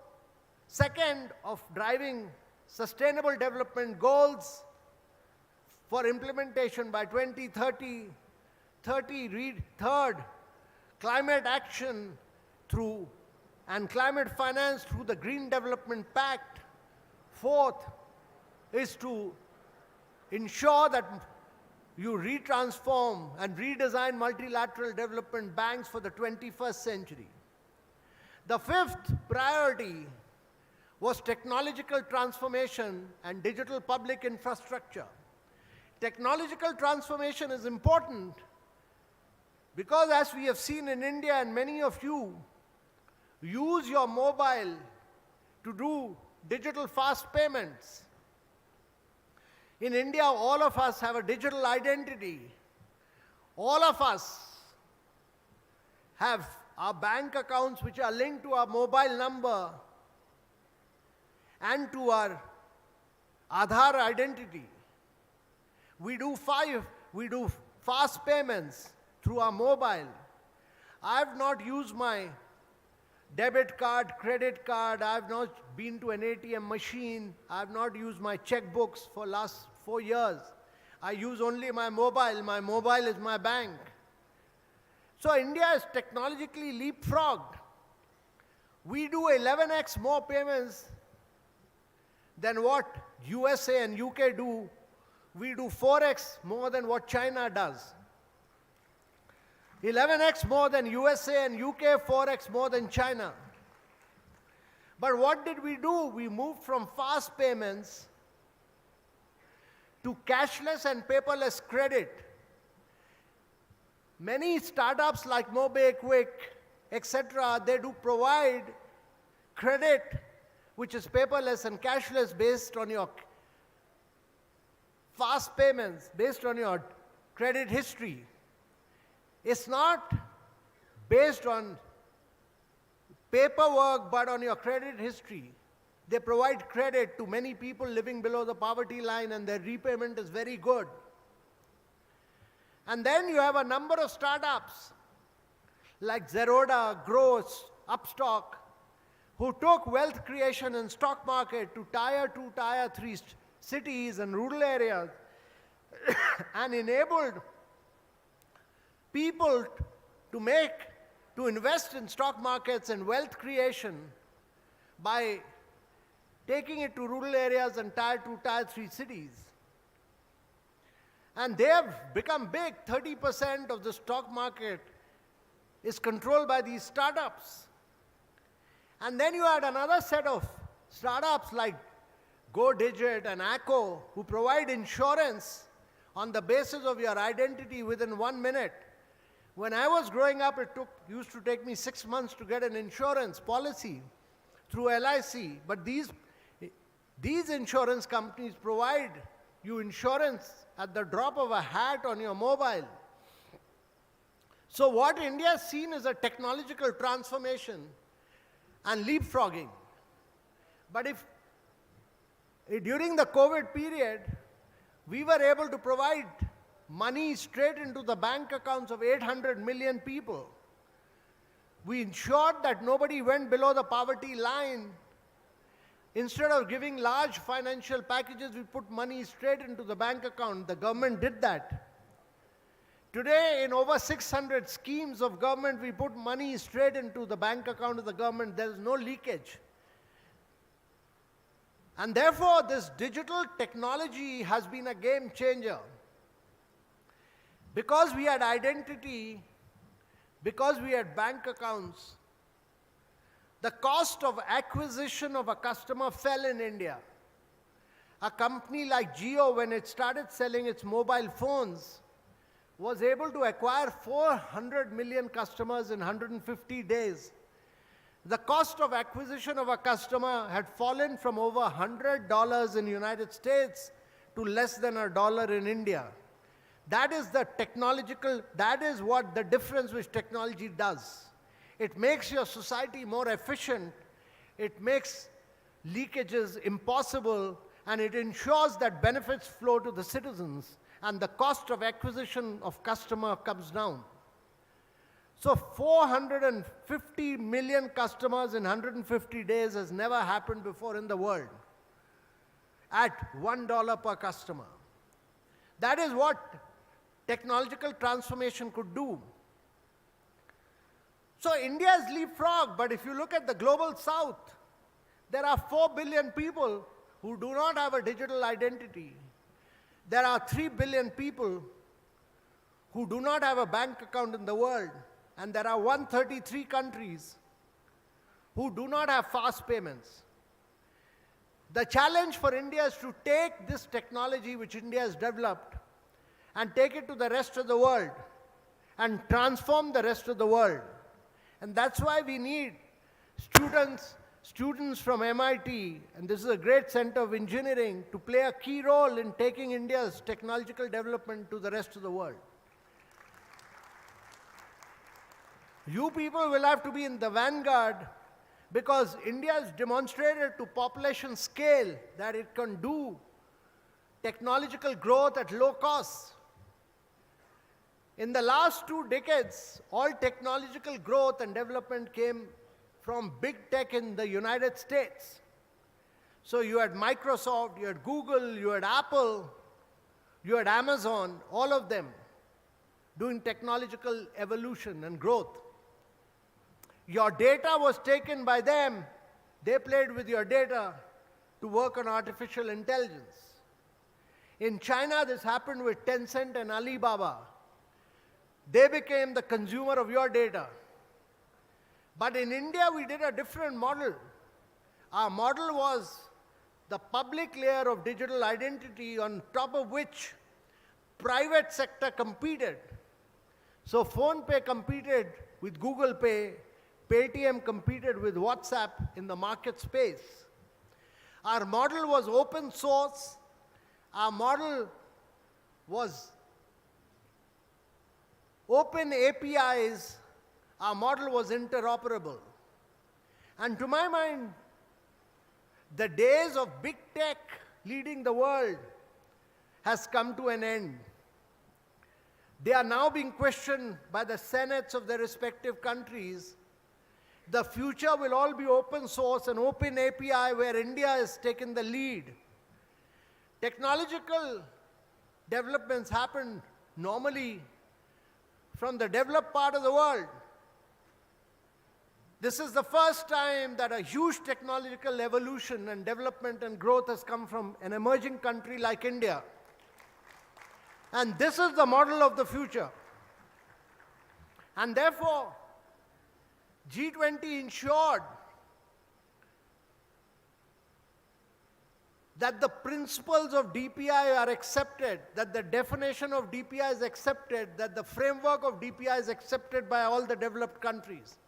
G: Second, of driving sustainable development goals for implementation by 2030. Third, climate action through and climate finance through the Green Development Pact. Fourth is to ensure that you retransform and redesign multilateral development banks for the 21st century. The fifth priority was technological transformation and digital public infrastructure. Technological transformation is important because, as we have seen in India, and many of you use your mobile to do digital fast payments. In India, all of us have a digital identity. All of us have our bank accounts which are linked to our mobile number and to our Aadhaar identity. We do fast payments through our mobile. I have not used my debit card, credit card. I have not been to an ATM machine. I have not used my checkbooks for last 4 years. I use only my mobile. My mobile is my bank. So India is technologically leapfrogged. We do 11x more payments than what USA and UK do. We do 4x more than what China does. 11x more than USA and UK, 4x more than China. But what did we do? We moved from fast payments to cashless and paperless credit. Many startups like MobiKwik, etc., they do provide credit which is paperless and cashless based on your fast payments, based on your credit history. It's not based on paperwork, but on your credit history. They provide credit to many people living below the poverty line, and their repayment is very good. And then you have a number of startups like Zerodha, Gross, Upstock, who took wealth creation and stock market to Tier 2, Tier 3 cities and rural areas and enabled people to invest in stock markets and wealth creation by taking it to rural areas and tier 2, tier 3 cities. And they have become big. 30% of the stock market is controlled by these startups. And then you had another set of startups like GoDigit and Acco, who provide insurance on the basis of your identity within 1 minute. When I was growing up, it used to take me 6 months to get an insurance policy through LIC. But these insurance companies provide you insurance at the drop of a hat on your mobile. So what India has seen is a technological transformation and leapfrogging. But if during the COVID period, we were able to provide money straight into the bank accounts of 800 million people. We ensured that nobody went below the poverty line. Instead of giving large financial packages, we put money straight into the bank account. The government did that. Today, in over 600 schemes of government, we put money straight into the bank account of the government. There is no leakage. And therefore, this digital technology has been a game changer. Because we had identity, because we had bank accounts, the cost of acquisition of a customer fell in India. A company like Jio, when it started selling its mobile phones, was able to acquire 400 million customers in 150 days. The cost of acquisition of a customer had fallen from over $100 in the United States to less than $1 in India. That is that is what the difference which technology does. It makes your society more efficient, it makes leakages impossible, and it ensures that benefits flow to the citizens, and the cost of acquisition of customer comes down. So 450 million customers in 150 days has never happened before in the world at $1 per customer. That is what technological transformation could do. So India is leapfrog, but if you look at the global south, there are 4 billion people who do not have a digital identity. There are 3 billion people who do not have a bank account in the world. And there are 133 countries who do not have fast payments. The challenge for India is to take this technology which India has developed and take it to the rest of the world and transform the rest of the world. And that's why we need students from MIT, and this is a great center of engineering, to play a key role in taking India's technological development to the rest of the world. You people will have to be in the vanguard, because India has demonstrated to population scale that it can do technological growth at low cost. In the last 2 decades, all technological growth and development came from big tech in the United States. So you had Microsoft, you had Google, you had Apple, you had Amazon, all of them doing technological evolution and growth. Your data was taken by them. They played with your data to work on artificial intelligence. In China, this happened with Tencent and Alibaba. They became the consumer of your data. But in India, we did a different model. Our model was the public layer of digital identity, on top of which private sector competed. So PhonePe competed with Google Pay, Paytm competed with WhatsApp in the market space. Our model was open source. Our model was open APIs. Our model was interoperable. And to my mind, the days of big tech leading the world has come to an end. They are now being questioned by the senates of their respective countries. The future will all be open source and open API, where India has taken the lead. Technological developments happen normally from the developed part of the world. This is the first time that a huge technological evolution and development and growth has come from an emerging country like India. And this is the model of the future. And therefore, G20 ensured that the principles of DPI are accepted, that the definition of DPI is accepted, that the framework of DPI is accepted by all the developed countries.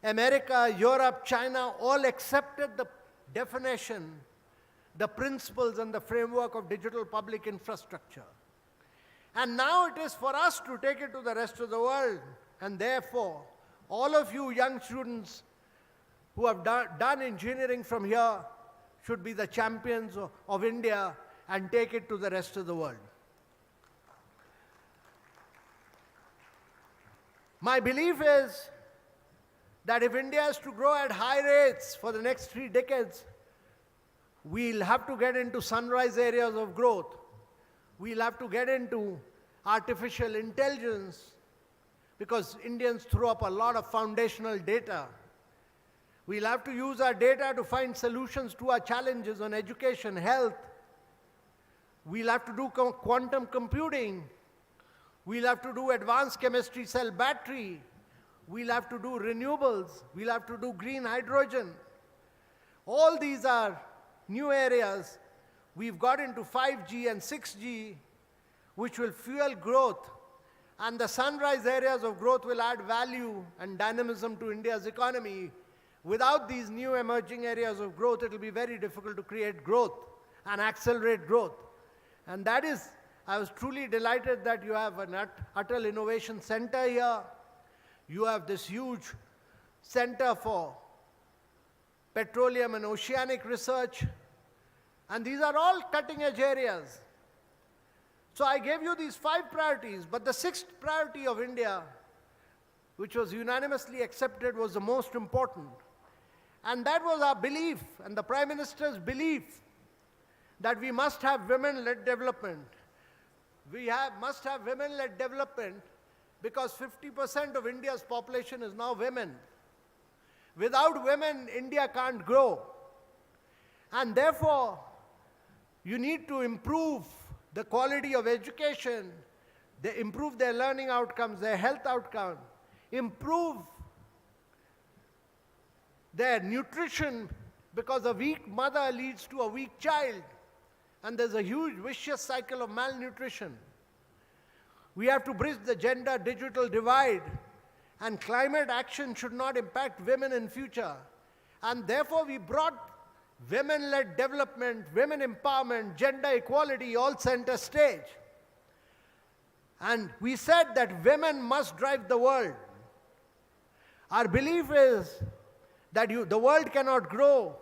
G: America, Europe, China all accepted the definition, the principles and the framework of digital public infrastructure. And now it is for us to take it to the rest of the world. And therefore, all of you young students who have done engineering from here should be the champions of India and take it to the rest of the world. My belief is that if India is to grow at high rates for the next 3 decades, we'll have to get into sunrise areas of growth. We'll have to get into artificial intelligence because Indians throw up a lot of foundational data. We'll have to use our data to find solutions to our challenges on education, health. We'll have to do quantum computing. We'll have to do advanced chemistry, cell battery. We'll have to do renewables. We'll have to do green hydrogen. All these are new areas. We've got into 5G and 6G, which will fuel growth. And the sunrise areas of growth will add value and dynamism to India's economy. Without these new emerging areas of growth, it will be very difficult to create growth and accelerate growth. And that is, I was truly delighted that you have an Atal Innovation Center here. You have this huge center for petroleum and oceanic research. And these are all cutting-edge areas. So I gave you these 5 priorities, but the 6th priority of India, which was unanimously accepted, was the most important. And that was our belief, and the Prime Minister's belief, that we must have women-led development. We must have women-led development because 50% of India's population is now women. Without women, India can't grow. And therefore, you need to improve the quality of education, improve their learning outcomes, their health outcomes, improve their nutrition, because a weak mother leads to a weak child. And there's a huge vicious cycle of malnutrition. We have to bridge the gender-digital divide, and climate action should not impact women in future. And therefore, we brought women-led development, women empowerment, gender equality all center stage. And we said that women must drive the world. Our belief is that the world cannot grow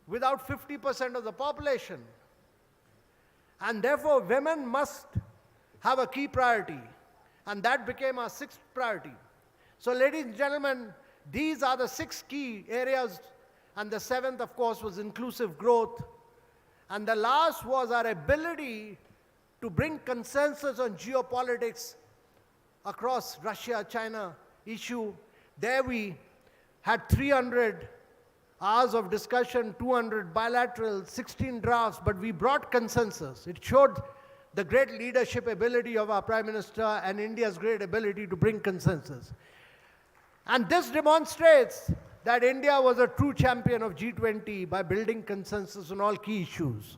G: without 50% of the population. And therefore, women must have a key priority. And that became our 6th priority. So ladies and gentlemen, these are the 6 key areas. And the 7th, of course, was inclusive growth. And the last was our ability to bring consensus on geopolitics across Russia-China issue. There we had 300 hours of discussion, 200 bilateral, 16 drafts, but we brought consensus. It showed the great leadership ability of our Prime Minister and India's great ability to bring consensus. And this demonstrates that India was a true champion of G20 by building consensus on all key issues.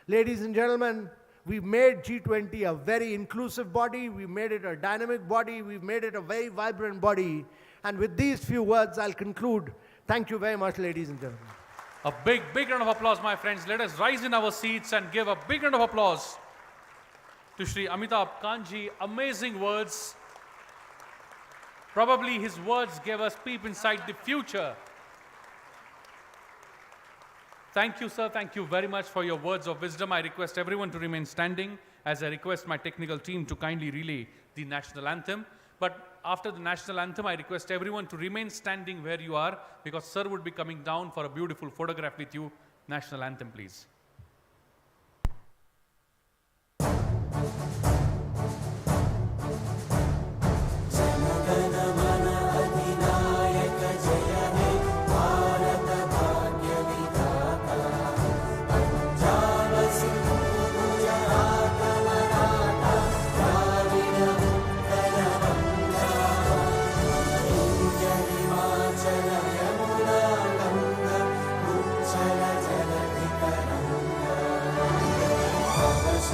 G: Ladies and gentlemen, we've made G20 a very inclusive body, we've made it a dynamic body, we've made it a very vibrant body. And with these few words, I'll conclude. Thank you very much, ladies and gentlemen.
A: A big, big round of applause, my friends. Let us rise in our seats and give a big round of applause to Shri Amitabh Kantji. Amazing words. Probably his words gave us peep inside the future. Thank you, sir. Thank you very much for your words of wisdom. I request everyone to remain standing as I request my technical team to kindly relay the national anthem. But after the national anthem, I request everyone to remain standing where you are because sir would be coming down for a beautiful photograph with you. National anthem, please.
B: जनगण मन अधिनायक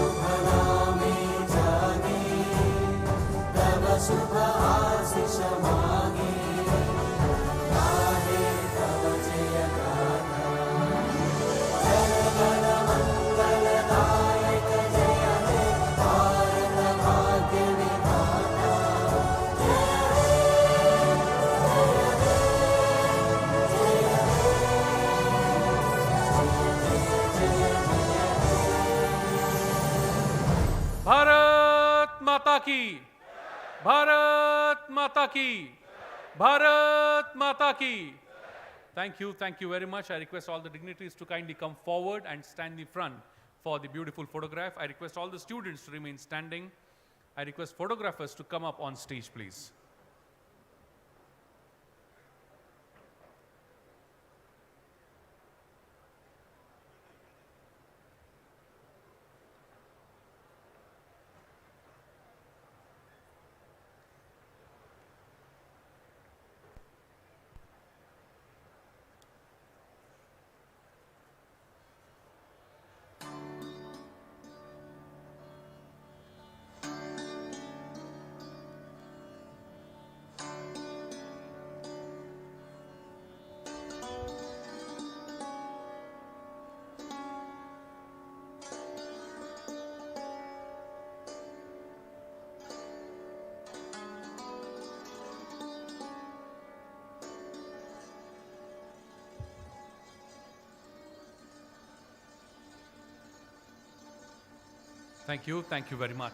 B: शुभनामे जागे तव शुभ आशिष मागे गाहे तव जय गाथा जनगण मंगलदायक जय हे भारत भाग्य विधाता
A: भारत माता की, भारत माता की, भारत माता की. Thank you very much. I request all the dignitaries to kindly come forward and stand in front for the beautiful photograph. I request all the students to remain standing. I request photographers to come up on stage, please. Thank you very much.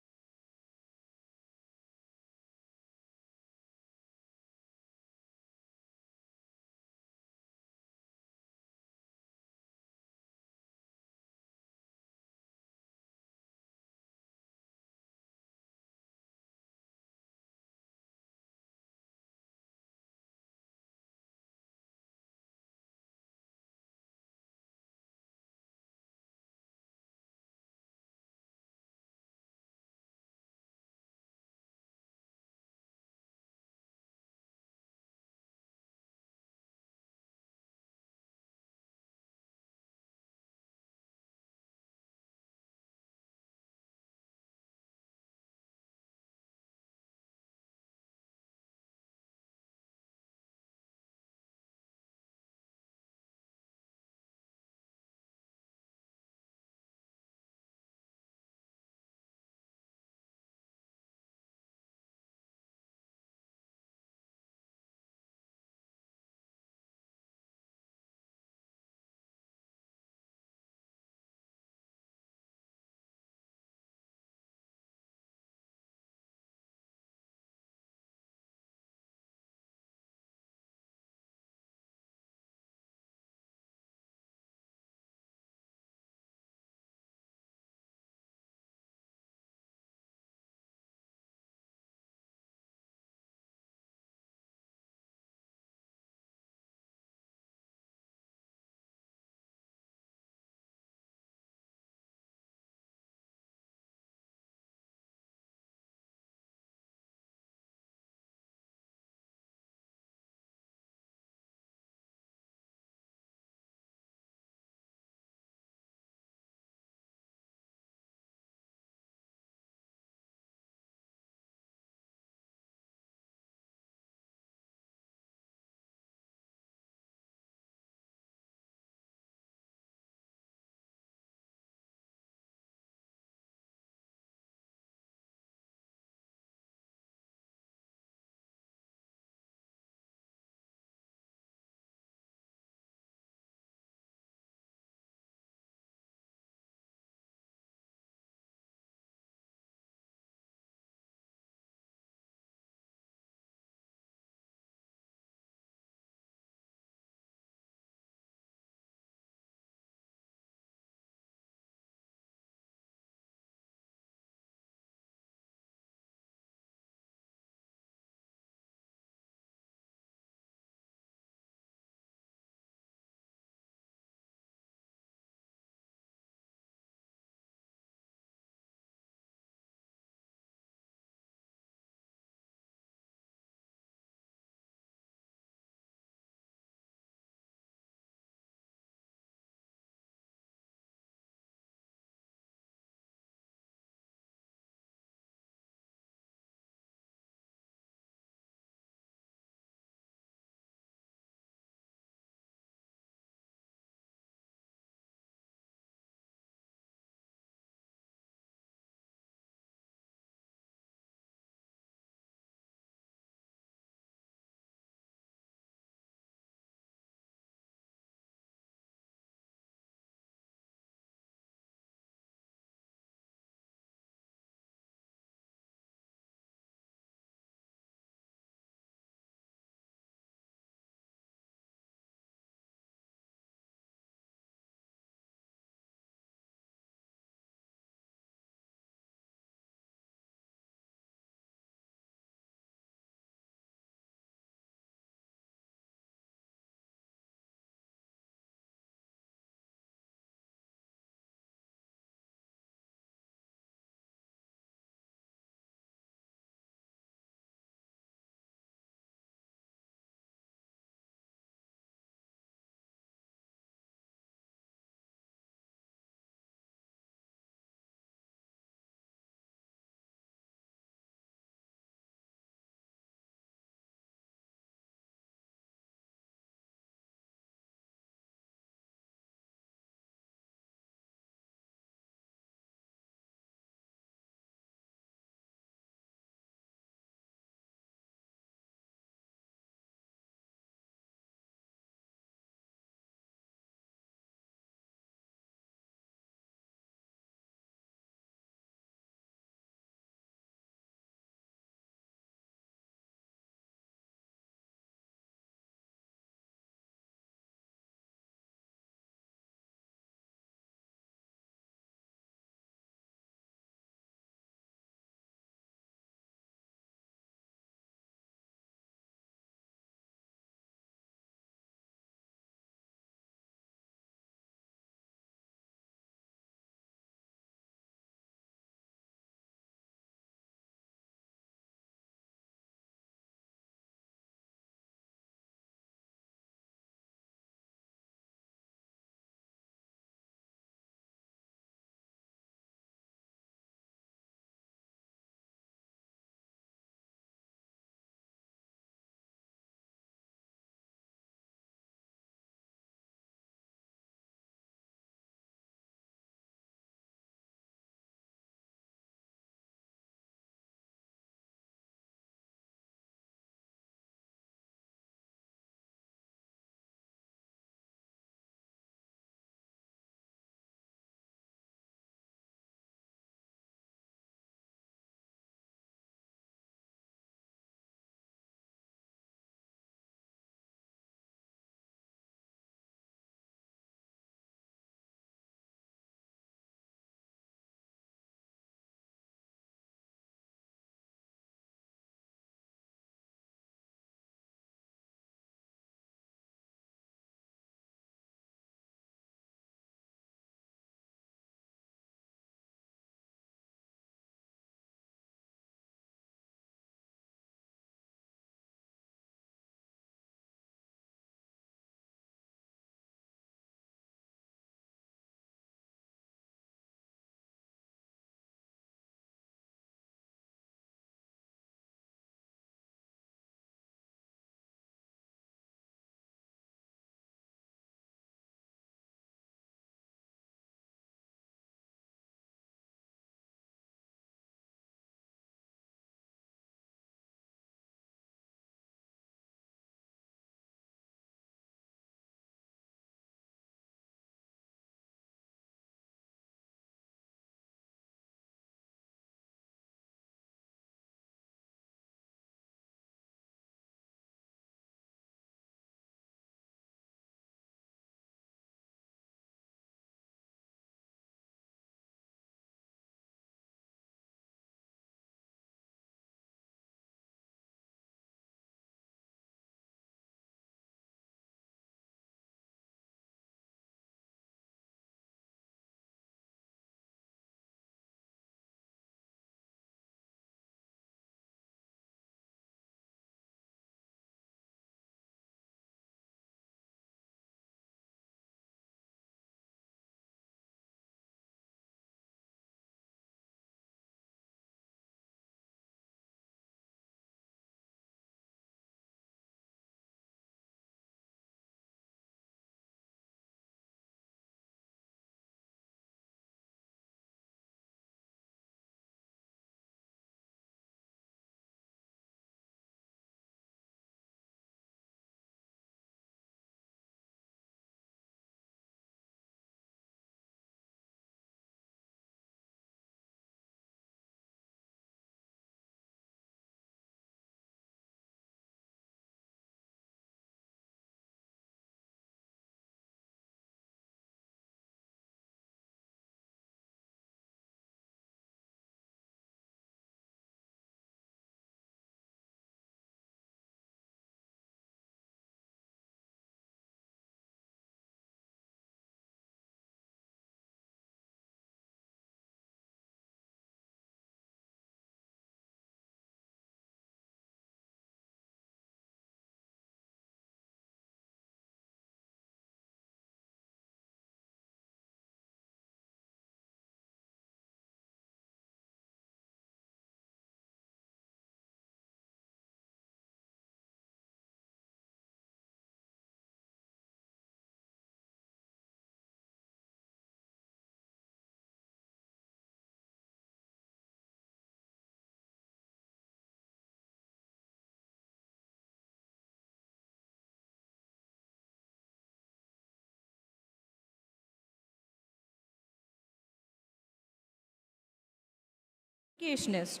H: Convocationist,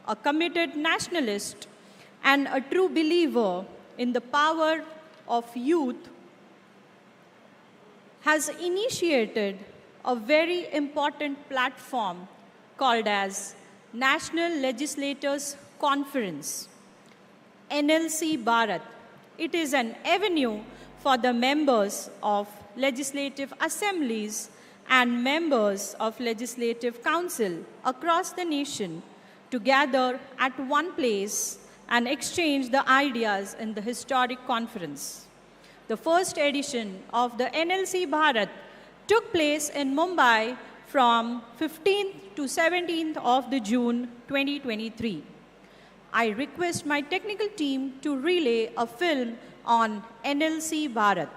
H: a committed nationalist, and a true believer in the power of youth, has initiated a very important platform called as National Legislators Conference, NLC Bharat. It is an avenue for the members of legislative assemblies and members of legislative council across the nation to gather at one place and exchange the ideas in the historic conference. The first edition of the NLC Bharat took place in Mumbai from 15th to 17th of the June 2023. I request my technical team to relay a film on NLC Bharat.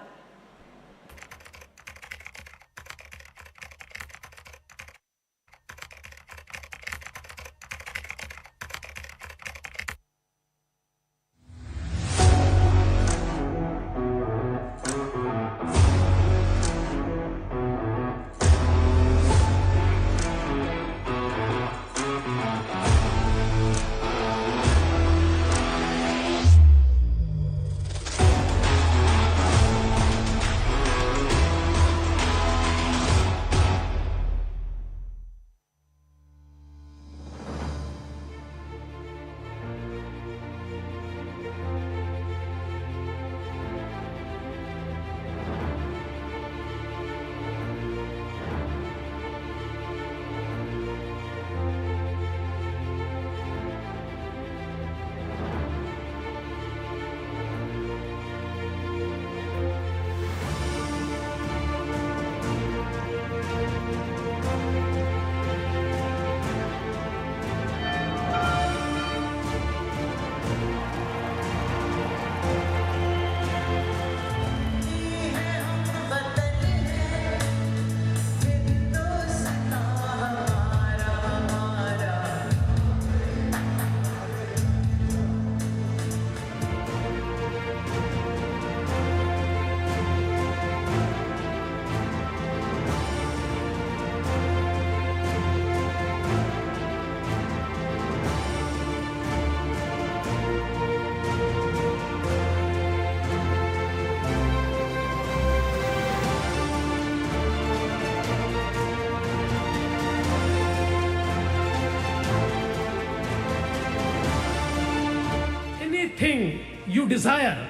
I: Anything you desire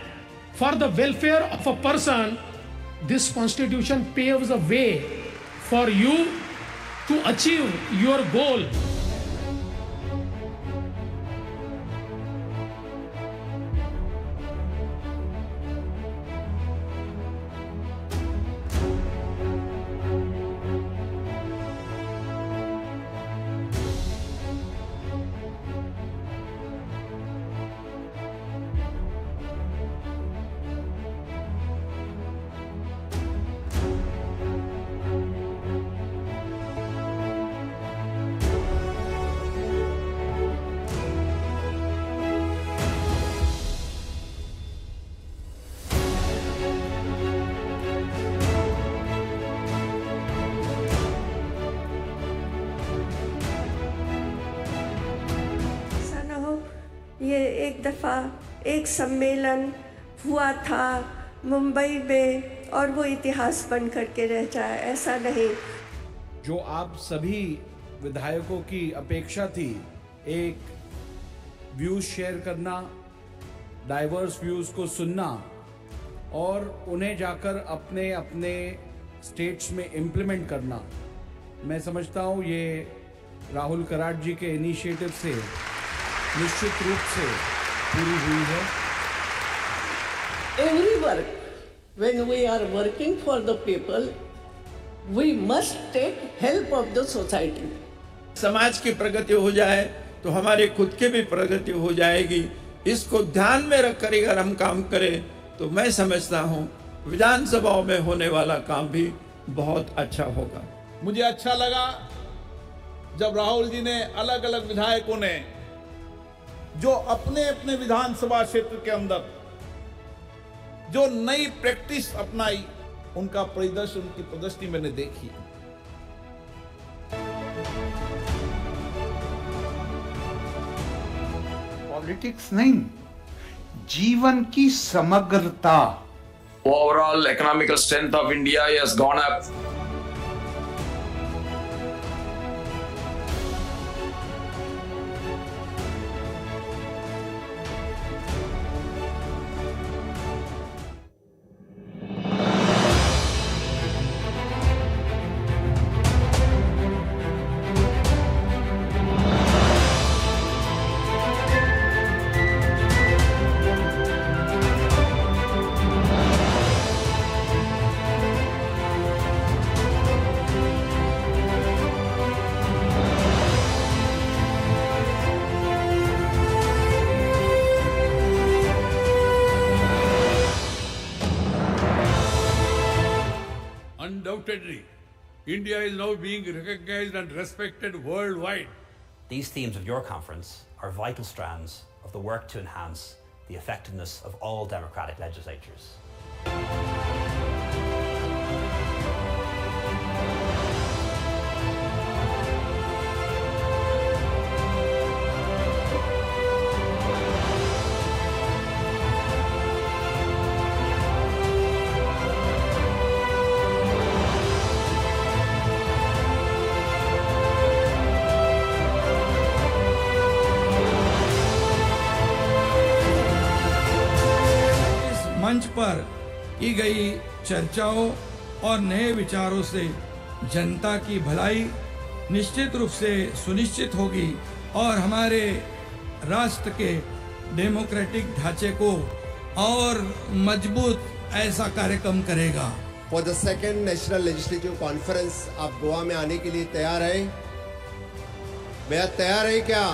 I: for the welfare of a person, this constitution paves a way for you to achieve your goal.
J: ये एक दफ़ा एक सम्मेलन हुआ था मुंबई में और वो इतिहास बन करके रह जाए, ऐसा नहीं।
G: जो आप सभी विधायकों की अपेक्षा थी, एक व्यूज़ शेयर करना, डाइवर्स व्यूज़ को सुनना और उन्हें जाकर अपने अपने स्टेट्स में इम्प्लीमेंट करना, मैं समझता हूँ ये राहुल कराट जी के इनिशिएटिव से निश्चित रूप से पूरी हुई है।
K: Every work, when we are working for the people, we must take help of the society.
L: समाज की प्रगति हो जाए तो हमारे खुद के भी प्रगति हो जाएगी। इसको ध्यान में रखकर अगर हम काम करें तो मैं समझता हूँ विधानसभाओं में होने वाला काम भी बहुत अच्छा होगा।
M: मुझे अच्छा लगा जब राहुल जी ने अलग अलग विधायकों ने जो अपने अपने विधानसभा क्षेत्र के अंदर जो नई प्रैक्टिस अपनाई, उनका परिदृश्य, उनकी प्रदर्शनी मैंने देखी।
N: पॉलिटिक्स नहीं, जीवन की समग्रता।
O: Overall economical strength of India has gone up.
P: Undoubtedly, India is now being recognized and respected worldwide.
Q: These themes of your conference are vital strands of the work to enhance the effectiveness of all democratic legislatures.
L: मंच पर की गई चर्चाओं और नए विचारों से जनता की भलाई निश्चित रूप से सुनिश्चित होगी और हमारे राष्ट्र के डेमोक्रेटिक ढांचे को और मजबूत ऐसा कार्यक्रम करेगा।
R: For the second national legislative conference आप गोवा में आने के लिए तैयार हैं? मैं तैयार है क्या?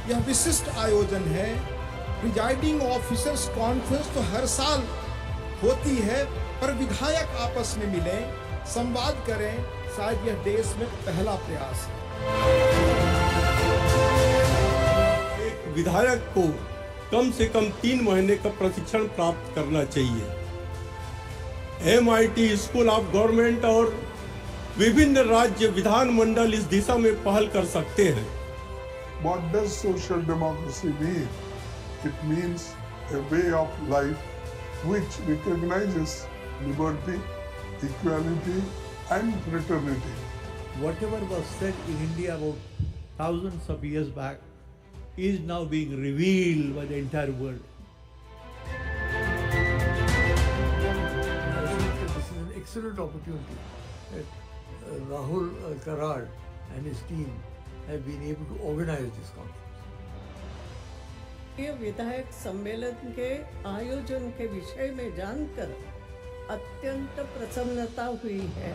S: यह विशिष्ट आयोजन है। प्रिजाइडिंग ऑफिसर्स कॉन्फ्रेंस तो हर साल होती है, पर विधायक आपस में मिलें, संवाद करें, शायद यह देश में पहला प्रयास है।
T: एक विधायक को कम से कम 3 महीने का प्रशिक्षण प्राप्त करना चाहिए। MIT स्कूल ऑफ गवर्नमेंट और विभिन्न राज्य विधानमंडल इस दिशा में पहल कर सकते हैं।
U: What does social democracy mean? It means a way of life which recognizes liberty, equality, and fraternity.
V: Whatever was said in India about thousands of years back is now being revealed by the entire world. I think that this is an excellent opportunity that Rahul Karad and his team have been able to organize this conference.
K: ये विधायक सम्मेलन के आयोजन के विषय में जानकर अत्यंत प्रसन्नता हुई है।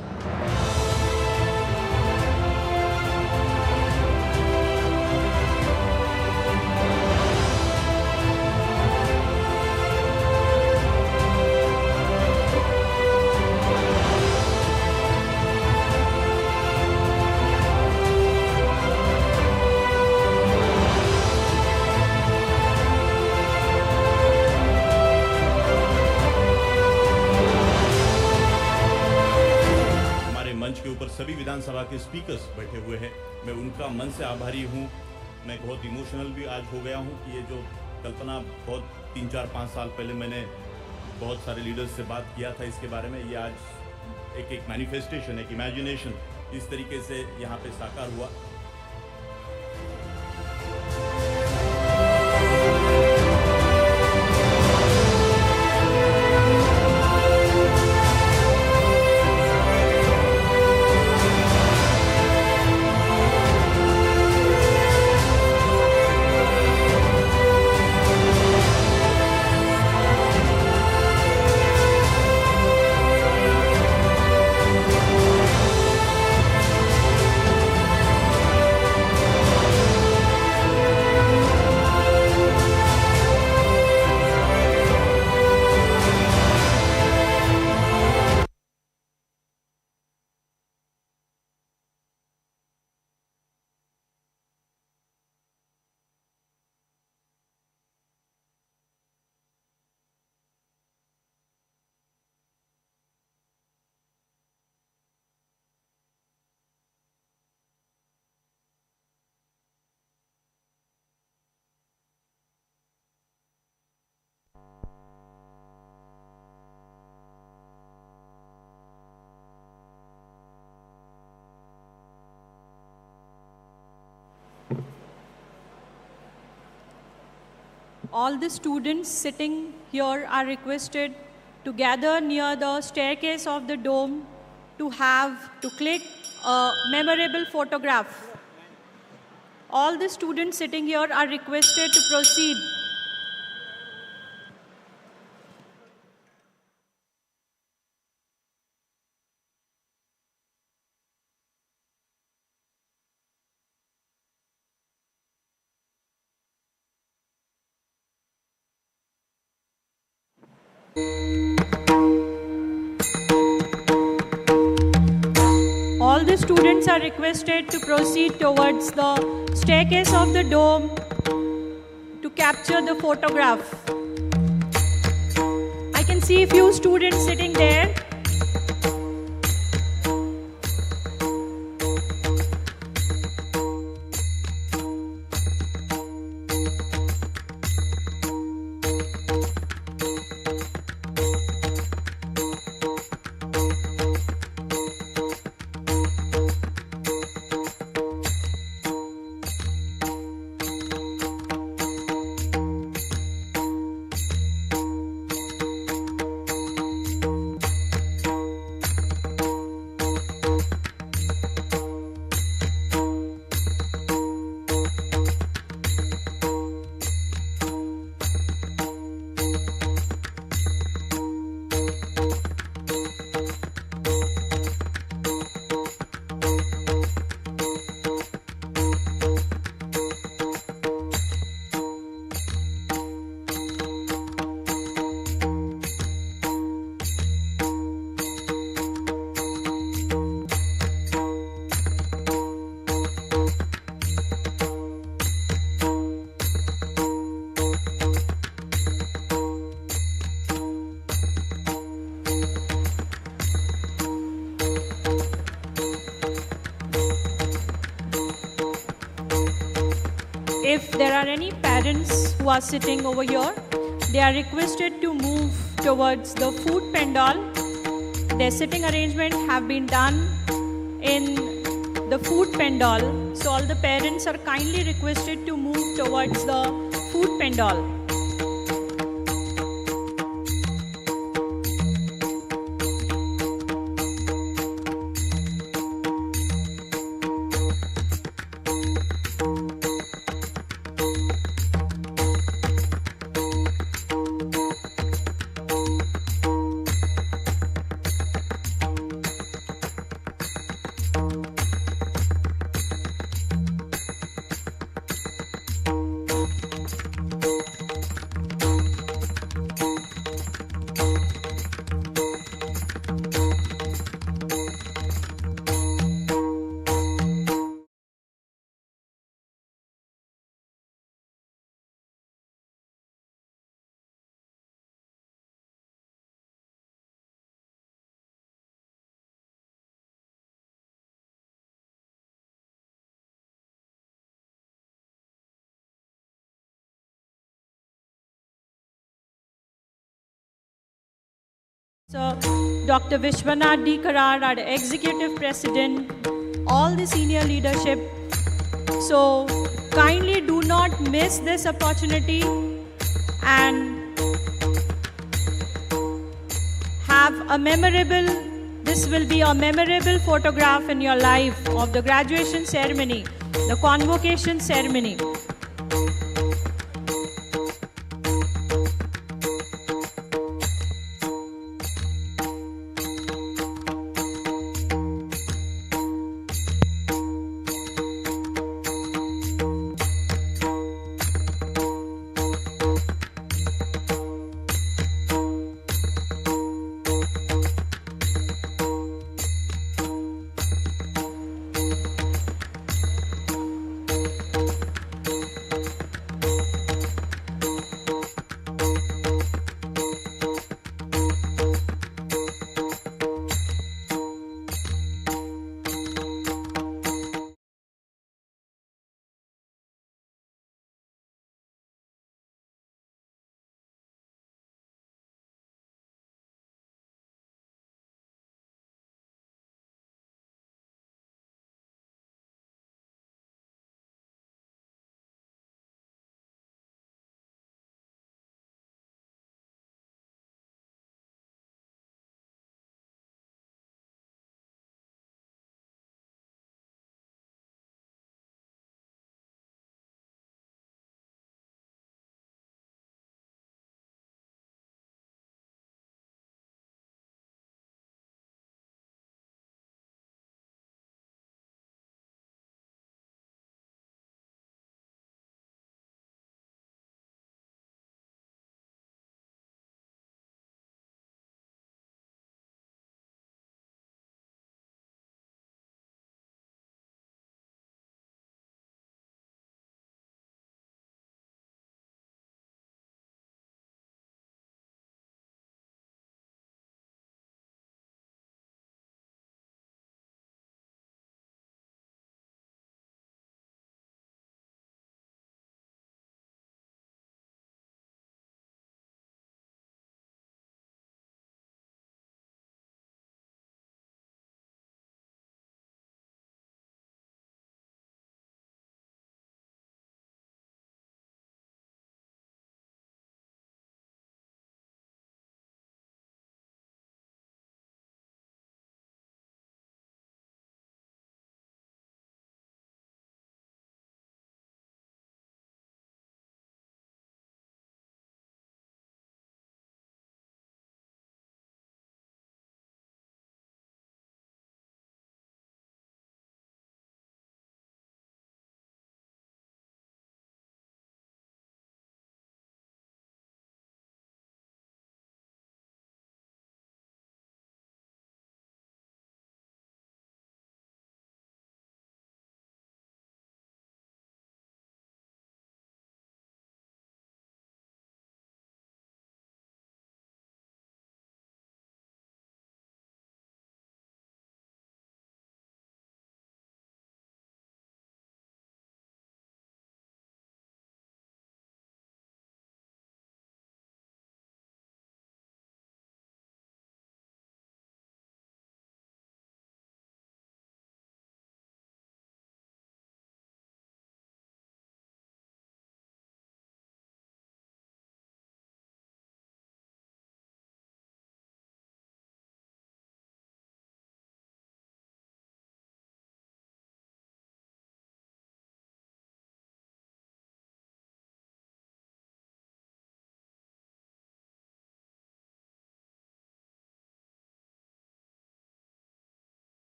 E: सभी विधानसभा के स्पीकर्स बैठे हुए हैं, मैं उनका मन से आभारी हूं। मैं बहुत इमोशनल भी आज हो गया हूं कि ये जो कल्पना बहुत 3, 4, 5 साल पहले मैंने बहुत सारे लीडर्स से बात किया था इसके बारे में, ये आज एक मैनिफेस्टेशन, एक इमेजिनेशन इस तरीके से यहाँ पे साकार हुआ।
H: all the students sitting here are requested to gather near the staircase of the dome to click a memorable photograph. All the students sitting here are requested to proceed. All the students are requested to proceed towards the staircase of the dome to capture the photograph. I can see a few students sitting there. If there are any parents who are sitting over here, they are requested to move towards the food pandal. Their sitting arrangement have been done in the food pandal. So all the parents are kindly requested to move towards the food pandal. So, Dr. Vishwanath D. Karar, our Executive President, all the senior leadership. So, kindly do not miss this opportunity and have a this will be a memorable photograph in your life of the graduation ceremony, the convocation ceremony.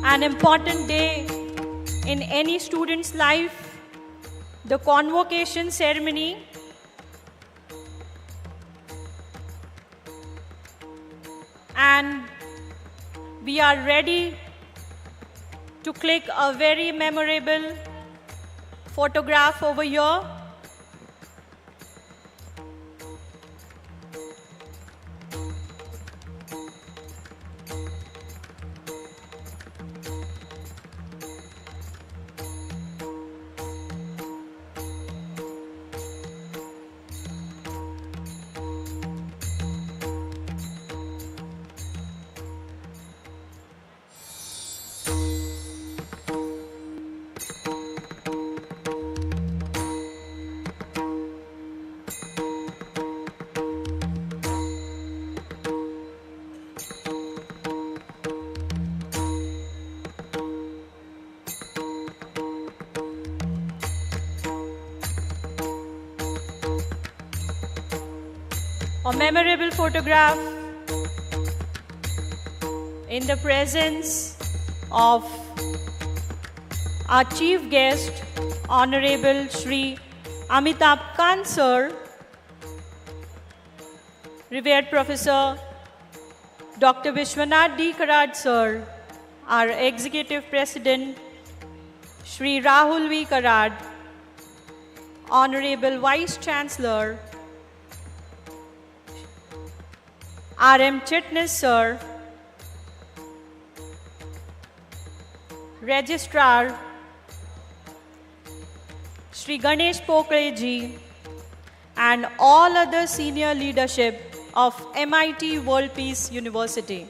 H: an important day in any student's life, the convocation ceremony. And we are ready to click a very memorable photograph over here. A memorable photograph in the presence of our chief guest, Honorable Shri Amitabh Kant sir, revered Professor Dr. Vishwanath D. Karad sir, our Executive President, Shri Rahul V. Karad, Honorable Vice Chancellor, R.M. Chitnis sir, Registrar Shri Ganesh Pokre ji, and all other senior leadership of MIT World Peace University.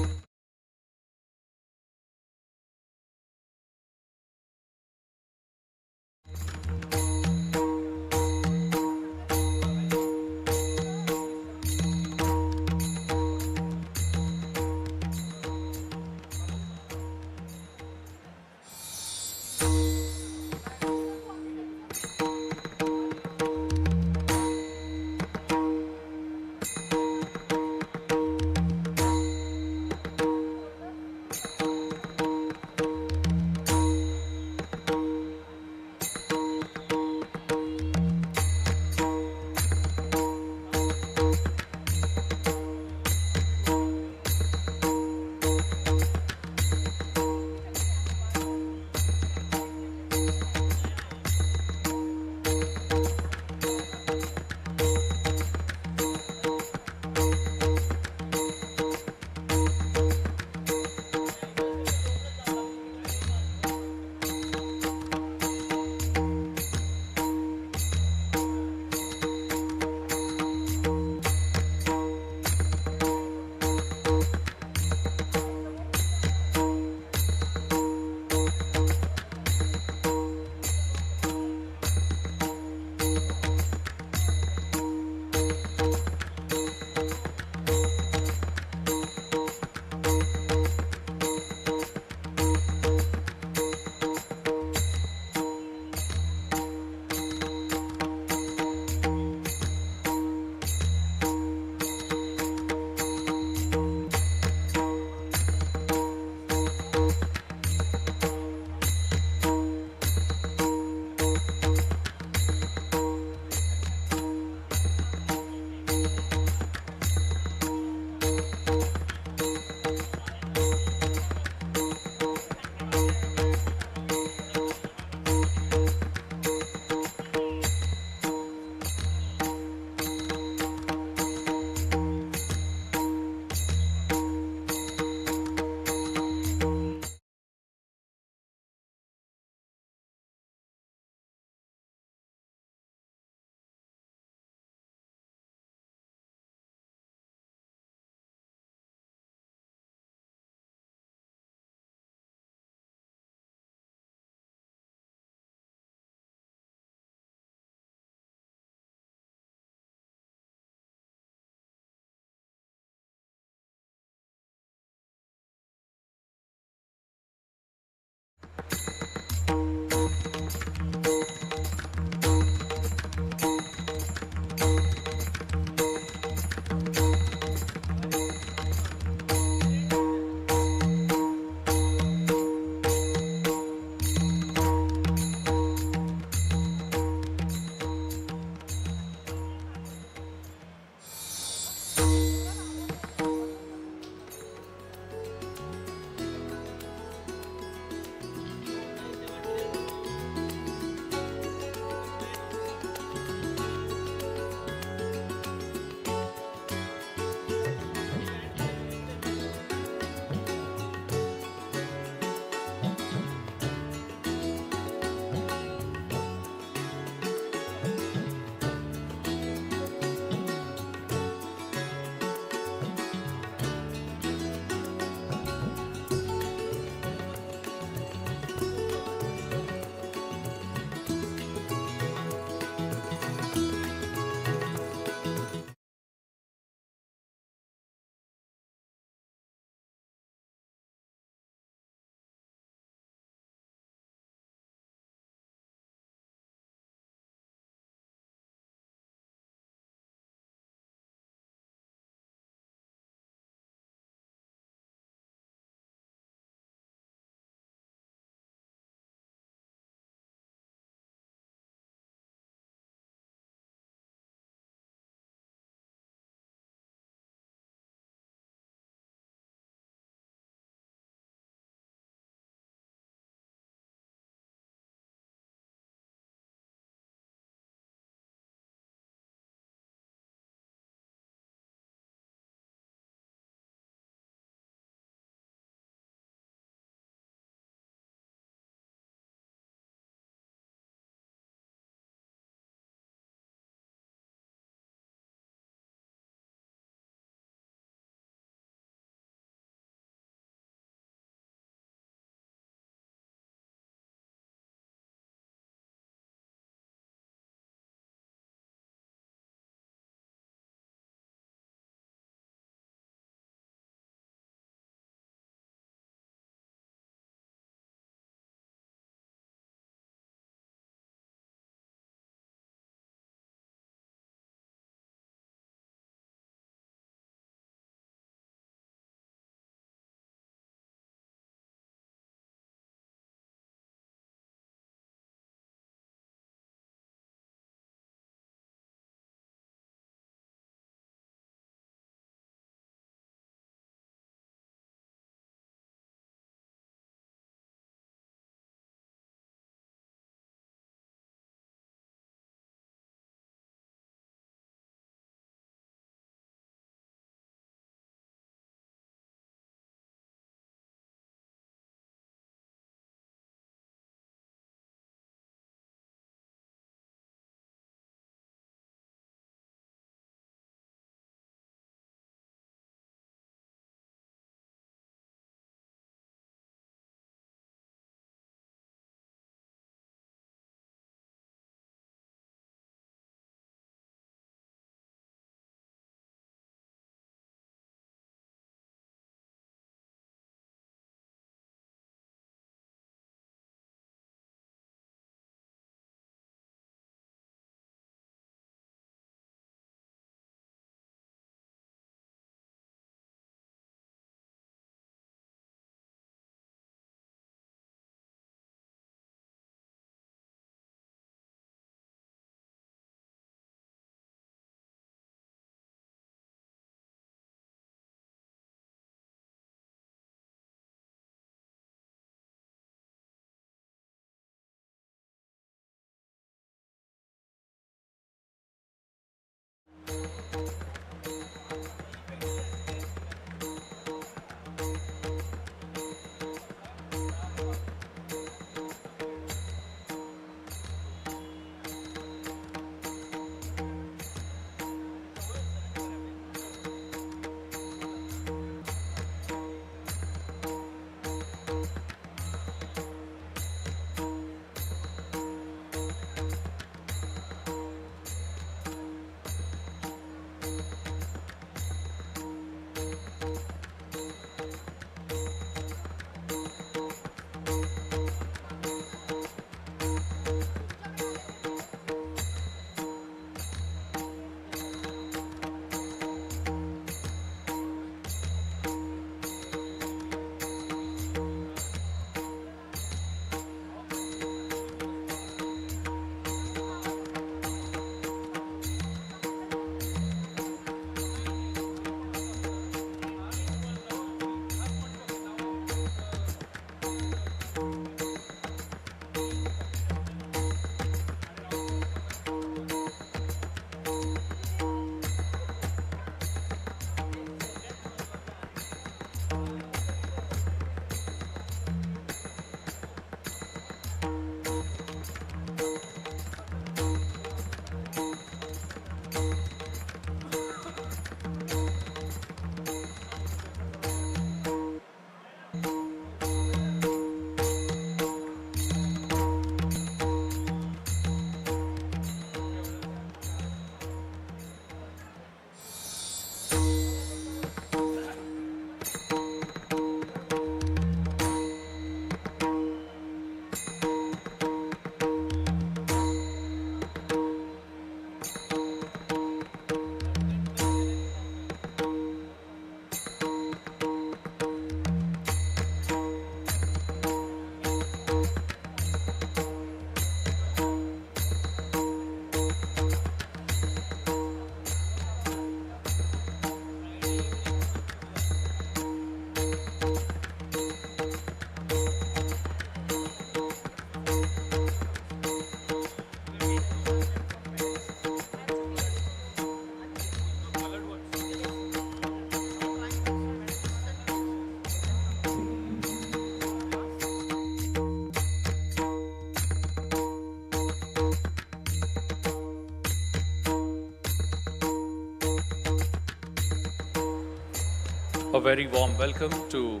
A: A very warm welcome to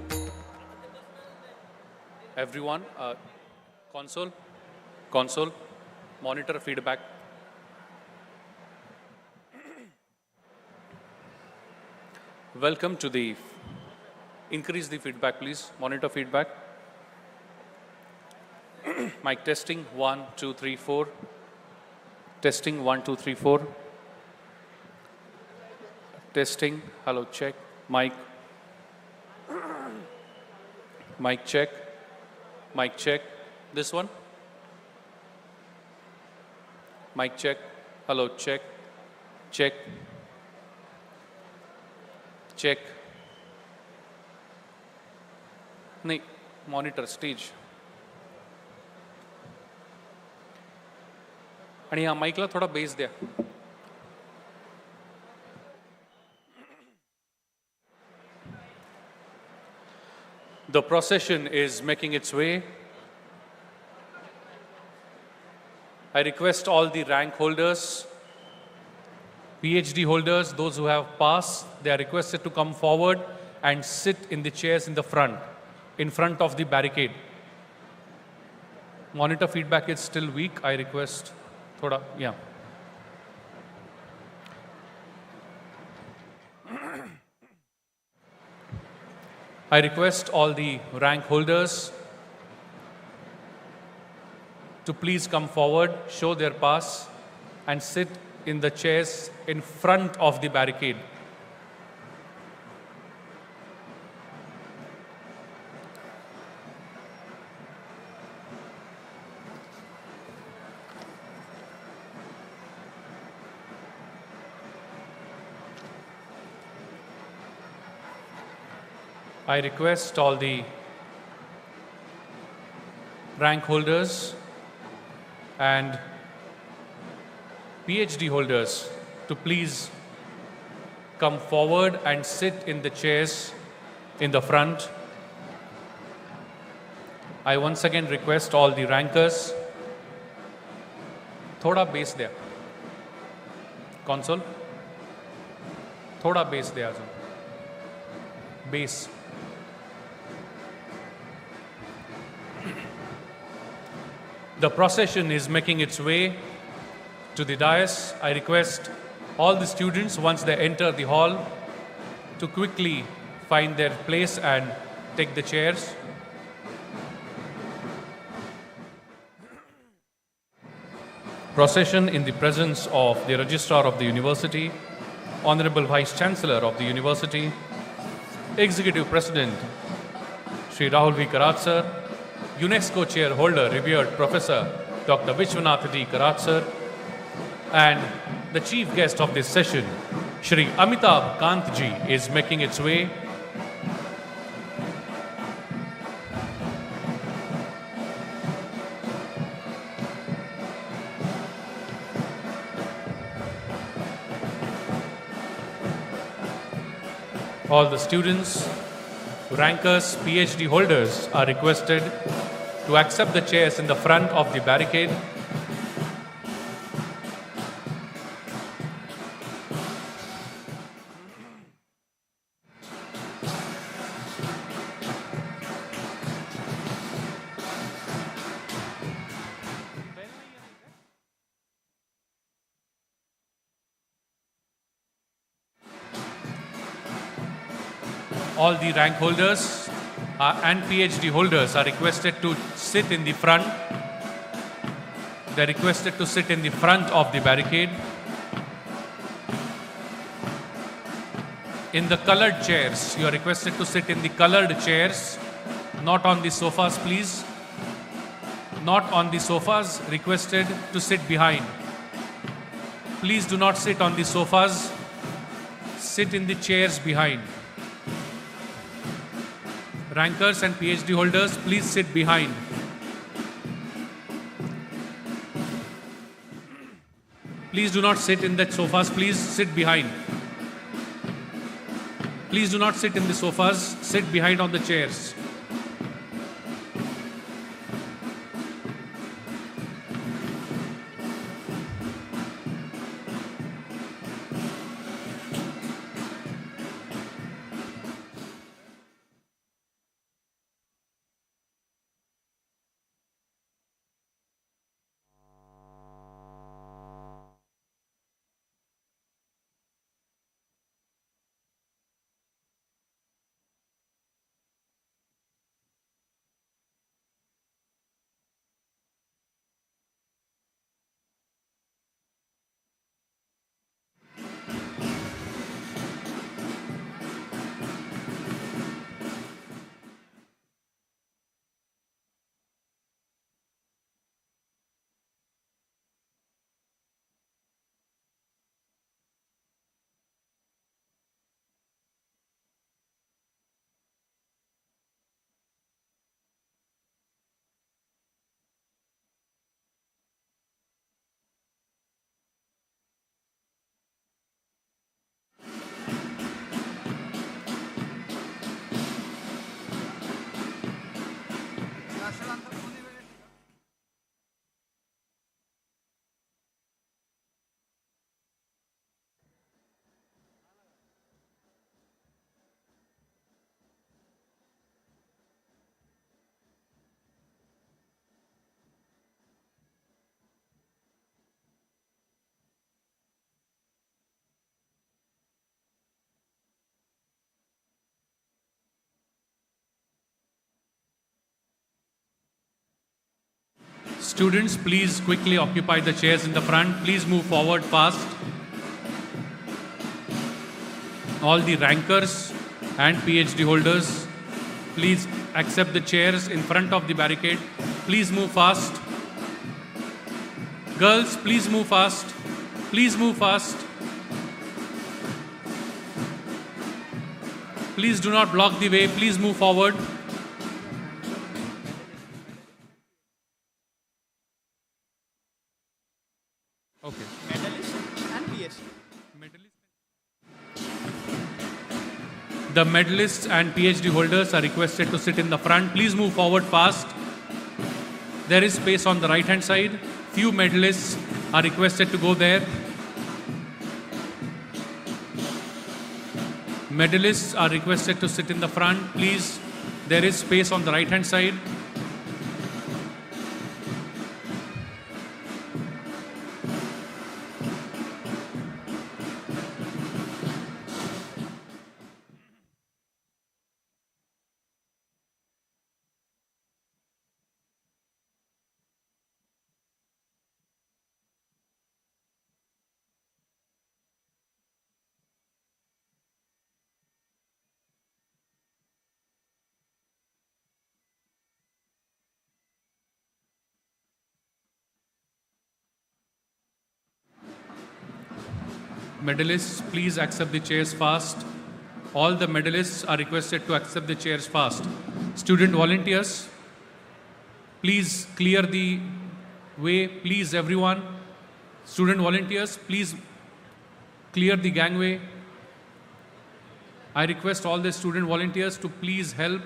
A: everyone. Console, monitor feedback. Welcome to the, increase the feedback please, monitor feedback. Mic testing, 1, 2, 3, 4. Testing, 1, 2, 3, 4. Testing, hello, check, mic. Mic check, this one. Mic check, hello, check, check, check. नहीं, monitor, stage. आणि ह्या माईकला थोडा base द्या. The procession is making its way. I request all the rank holders, PhD holders, those who have passed, they are requested to come forward and sit in the chairs in the front, in front of the barricade. Monitor feedback is still weak. I request, thoda, yeah. I request all the rank holders to please come forward, show their pass, and sit in the chairs in front of the barricade. I request all the rank holders and PhD holders to please come forward and sit in the chairs in the front. I once again request all the rankers. Thoda base there. Console. Thoda base there. Base. The procession is making its way to the dais. I request all the students, once they enter the hall, to quickly find their place and take the chairs. Procession in the presence of the Registrar of the University, Honorable Vice Chancellor of the University, Executive President, Shri Rahul V. Karat sir, UNESCO Chair Holder, revered Professor Dr. Vishwanath D. Karat sir, and the chief guest of this session, Shri Amitabh Kant ji, is making its way. All the students, rankers, PhD holders are requested to accept the chairs in the front of the barricade. All the rank holders and PhD holders are requested to sit in the front. They are requested to sit in the front of the barricade. In the colored chairs, you are requested to sit in the colored chairs, not on the sofas, please. Not on the sofas, requested to sit behind. Please do not sit on the sofas, sit in the chairs behind. Rankers and PhD holders, please sit behind. Please do not sit in the sofas, please sit behind. Please do not sit in the sofas, sit behind on the chairs. Students, please quickly occupy the chairs in the front. Please move forward fast. All the rankers and PhD holders, please accept the chairs in front of the barricade. Please move fast. Girls, please move fast. Please move fast. Please do not block the way. Please move forward. Okay.
C: Medalist and PhD.
A: The medalists and PhD holders are requested to sit in the front. Please move forward fast. There is space on the right hand side. Few medalists are requested to go there. Medalists are requested to sit in the front. Please, there is space on the right hand side. Medalists, please accept the chairs fast. All the medalists are requested to accept the chairs fast. Student volunteers, please clear the way. Please, everyone. Student volunteers, please clear the gangway. I request all the student volunteers to please help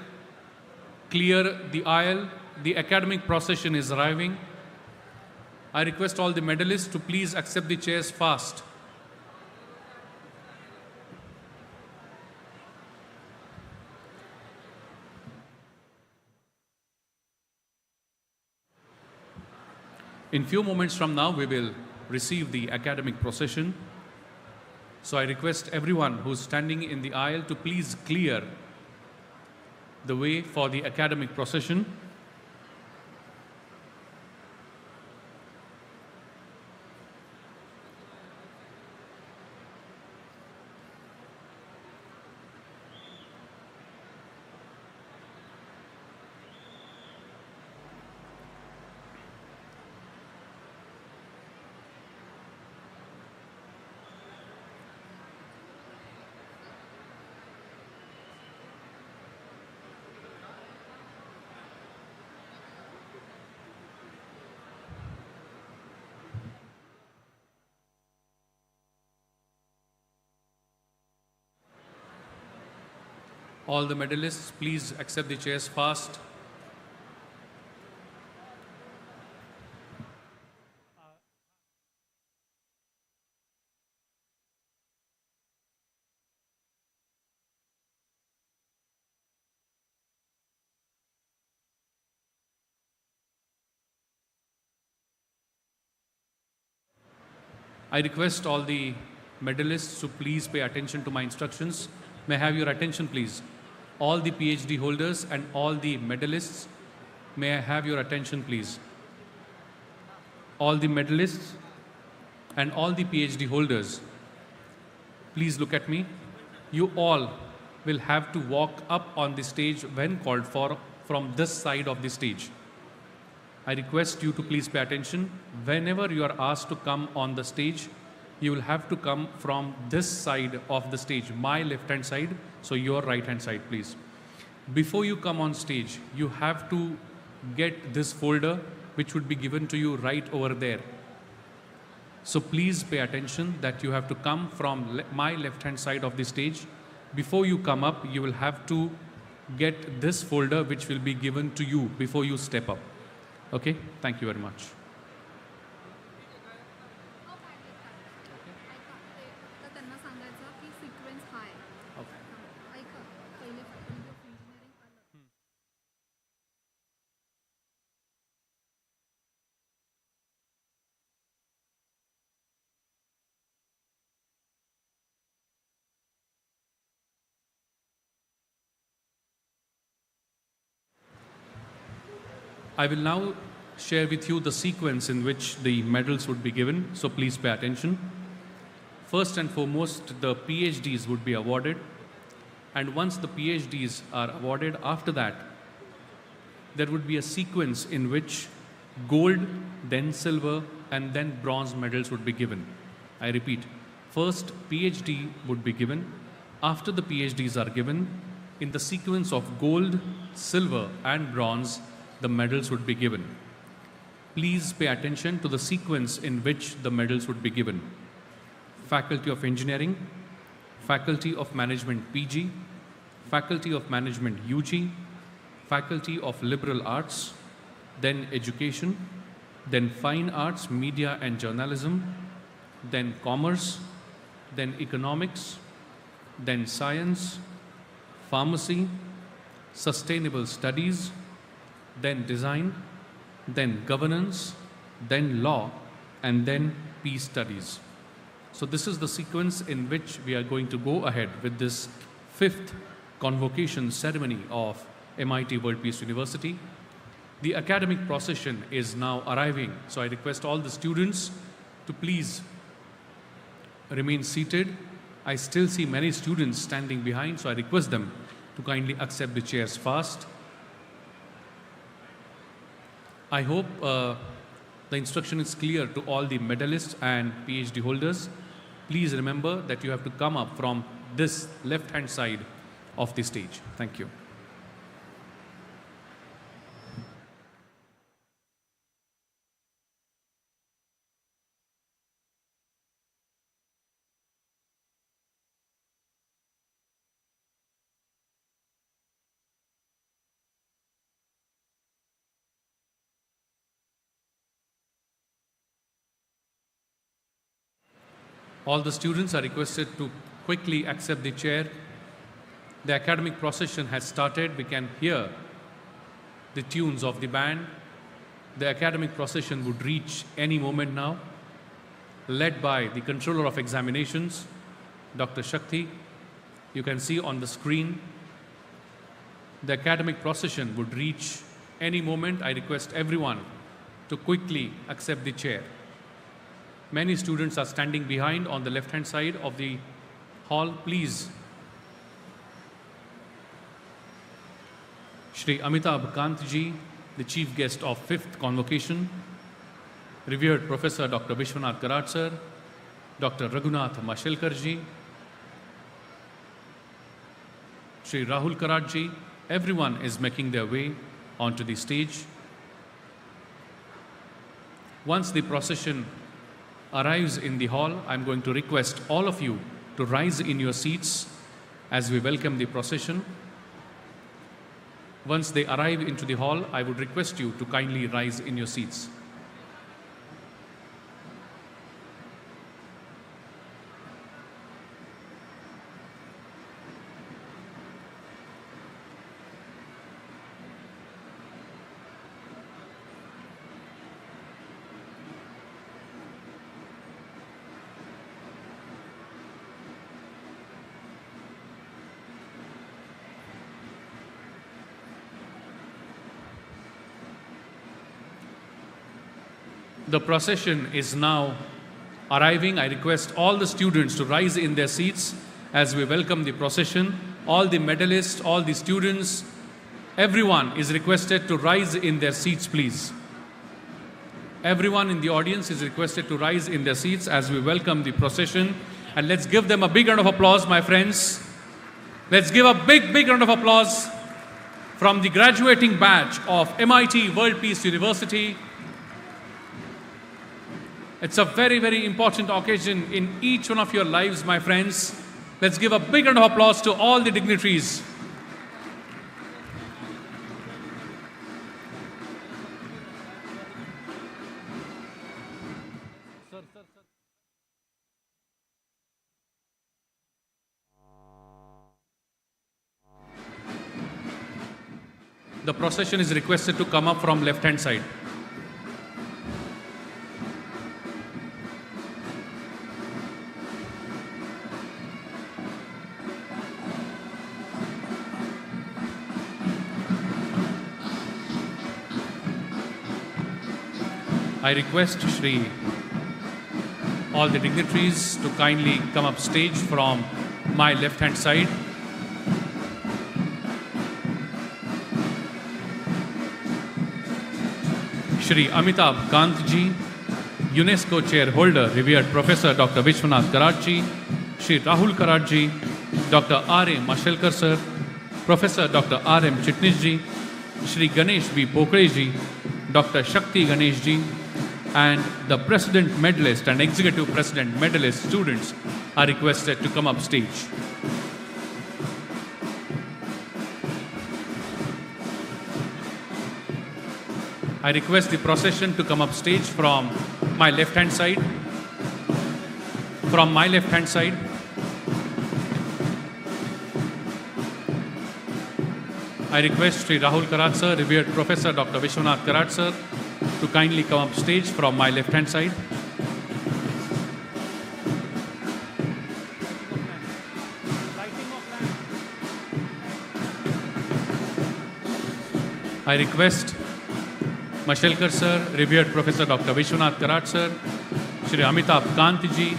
A: clear the aisle. The academic procession is arriving. I request all the medalists to please accept the chairs fast. In few moments from now, we will receive the academic procession. So I request everyone who's standing in the aisle to please clear the way for the academic procession. All the medalists, please accept the chairs fast. I request all the medalists to please pay attention to my instructions. May I have your attention, please? All the PhD holders and all the medalists, may I have your attention, please? All the medalists and all the PhD holders, please look at me. You all will have to walk up on the stage when called for from this side of the stage. I request you to please pay attention. Whenever you are asked to come on the stage, you will have to come from this side of the stage, my left-hand side, so your right-hand side, please. Before you come on stage, you have to get this folder, which would be given to you right over there. So please pay attention that you have to come from my left-hand side of the stage. Before you come up, you will have to get this folder, which will be given to you before you step up. Okay? Thank you very much. I will now share with you the sequence in which the medals would be given, so please pay attention. First and foremost, the PhDs would be awarded, and once the PhDs are awarded, after that, there would be a sequence in which gold, then silver, and then bronze medals would be given. I repeat, first PhD would be given. After the PhDs are given, in the sequence of gold, silver, and bronze, the medals would be given. Please pay attention to the sequence in which the medals would be given. Faculty of Engineering, Faculty of Management PG, Faculty of Management UG, Faculty of Liberal Arts, then Education, then Fine Arts, Media and Journalism, then Commerce, then Economics, then Science, Pharmacy, Sustainable Studies, then Design, then Governance, then Law, and then Peace Studies. So this is the sequence in which we are going to go ahead with this 5th convocation ceremony of MIT World Peace University. The academic procession is now arriving, so I request all the students to please remain seated. I still see many students standing behind, so I request them to kindly accept the chairs fast. I hope the instruction is clear to all the medalists and PhD holders. Please remember that you have to come up from this left-hand side of the stage. Thank you. All the students are requested to quickly accept the chair. The academic procession has started. We can hear the tunes of the band. The academic procession would reach any moment now, led by the Controller of Examinations, Dr. Shakti. You can see on the screen. The academic procession would reach any moment. I request everyone to quickly accept the chair. Many students are standing behind on the left-hand side of the hall. Please. Shri Amitabh Kant ji, the chief guest of 5th convocation. Revered Professor Dr. Vishwanath Karad sir, Dr. Raghunath Mashelkar ji, Shri Rahul Karad ji. Everyone is making their way onto the stage. Once the procession arrives in the hall, I'm going to request all of you to rise in your seats as we welcome the procession. Once they arrive into the hall, I would request you to kindly rise in your seats. The procession is now arriving. I request all the students to rise in their seats as we welcome the procession. All the medalists, all the students, everyone is requested to rise in their seats, please. Everyone in the audience is requested to rise in their seats as we welcome the procession. And let's give them a big round of applause, my friends. Let's give a big round of applause from the graduating batch of MIT World Peace University. It's a very important occasion in each one of your lives, my friends. Let's give a big round of applause to all the dignitaries. The procession is requested to come up from left-hand side. I request Shri all the dignitaries to kindly come up stage from my left hand side. Shri Amitabh Kant ji, UNESCO Chair Holder, revered Professor Dr. Vishwanath Karad ji, Shri Rahul Karad ji, Dr. R.A. Mashelkar sir, Professor Dr. R.M. Chitnis ji, Shri Ganesh B. Pokre ji, Dr. Shakti Ganesh ji, and the President Medalist and Executive President Medalist students are requested to come up stage. I request the procession to come up stage from my left hand side. From my left hand side. I request Sri Rahul Karad sir, revered Professor Dr. Vishwanath Karad sir, to kindly come up stage from my left hand side. I request Mashelkar sir, revered Professor Dr. Vishwanath Karad sir, Shri Amitabh Kant ji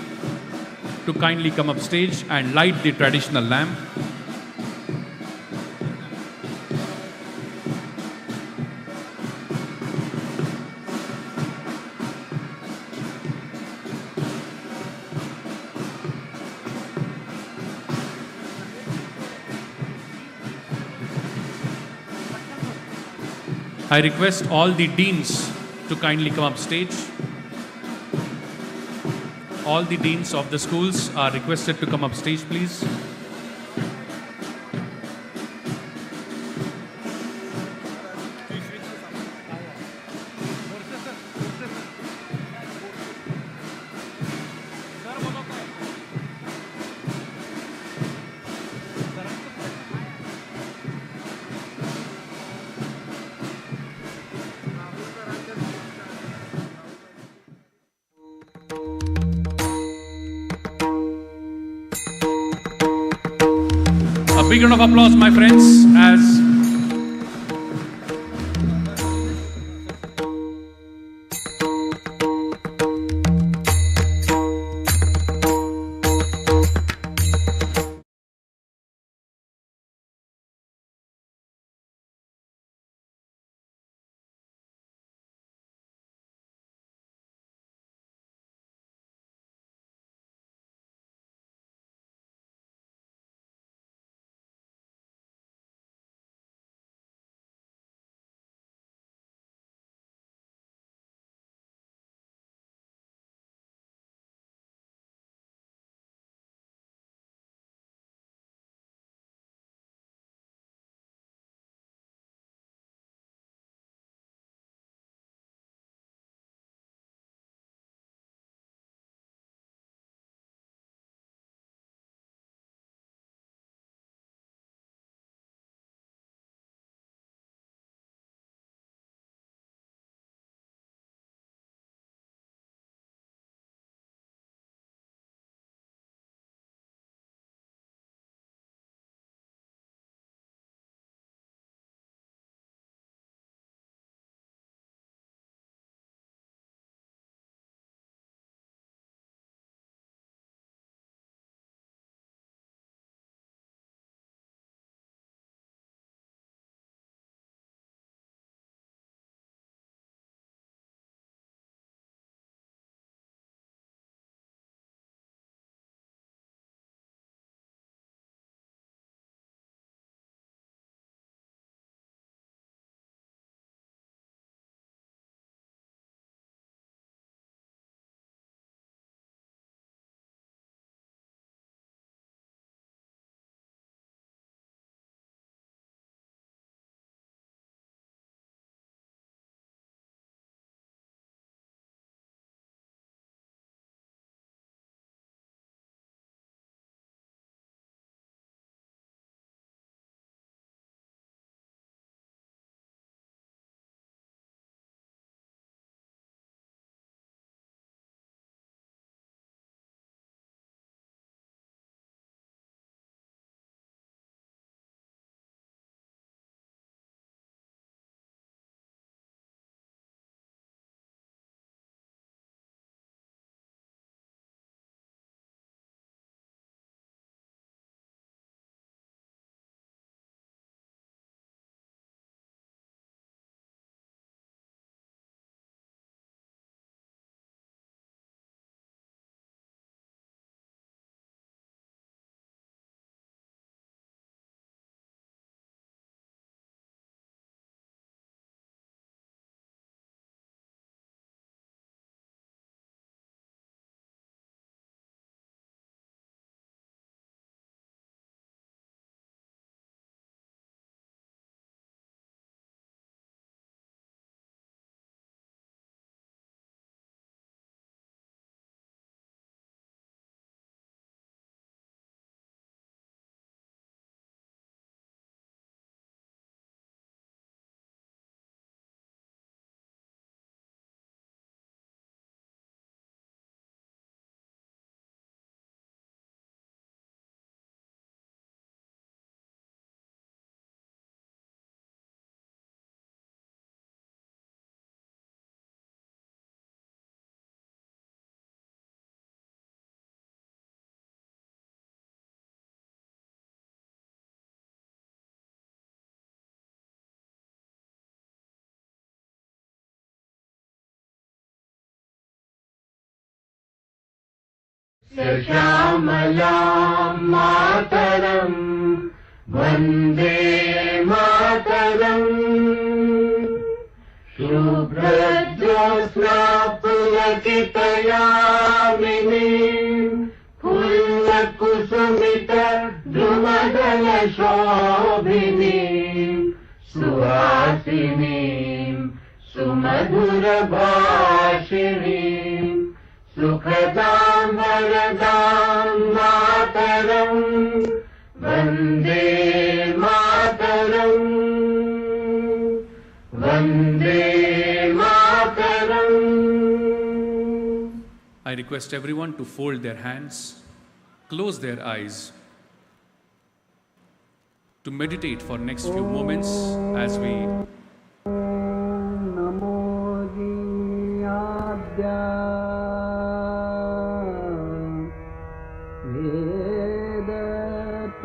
A: to kindly come up stage and light the traditional lamp. I request all the deans to kindly come up stage. All the deans of the schools are requested to come up stage, please. A big round of applause, my friends, as
B: श्यामलां मातरं वन्दे मातरम् शुभ्रज्योत्स्ना पुलकितयामिनीं फुल्लकुसुमित द्रुमदलशोभिनीं सुहासिनीं सुमधुरभाषिणीं सुखदां वरदां मातरं Vande Mataram Vande Mataram
A: I request everyone to fold their hands, close their eyes, to meditate for next few moments as we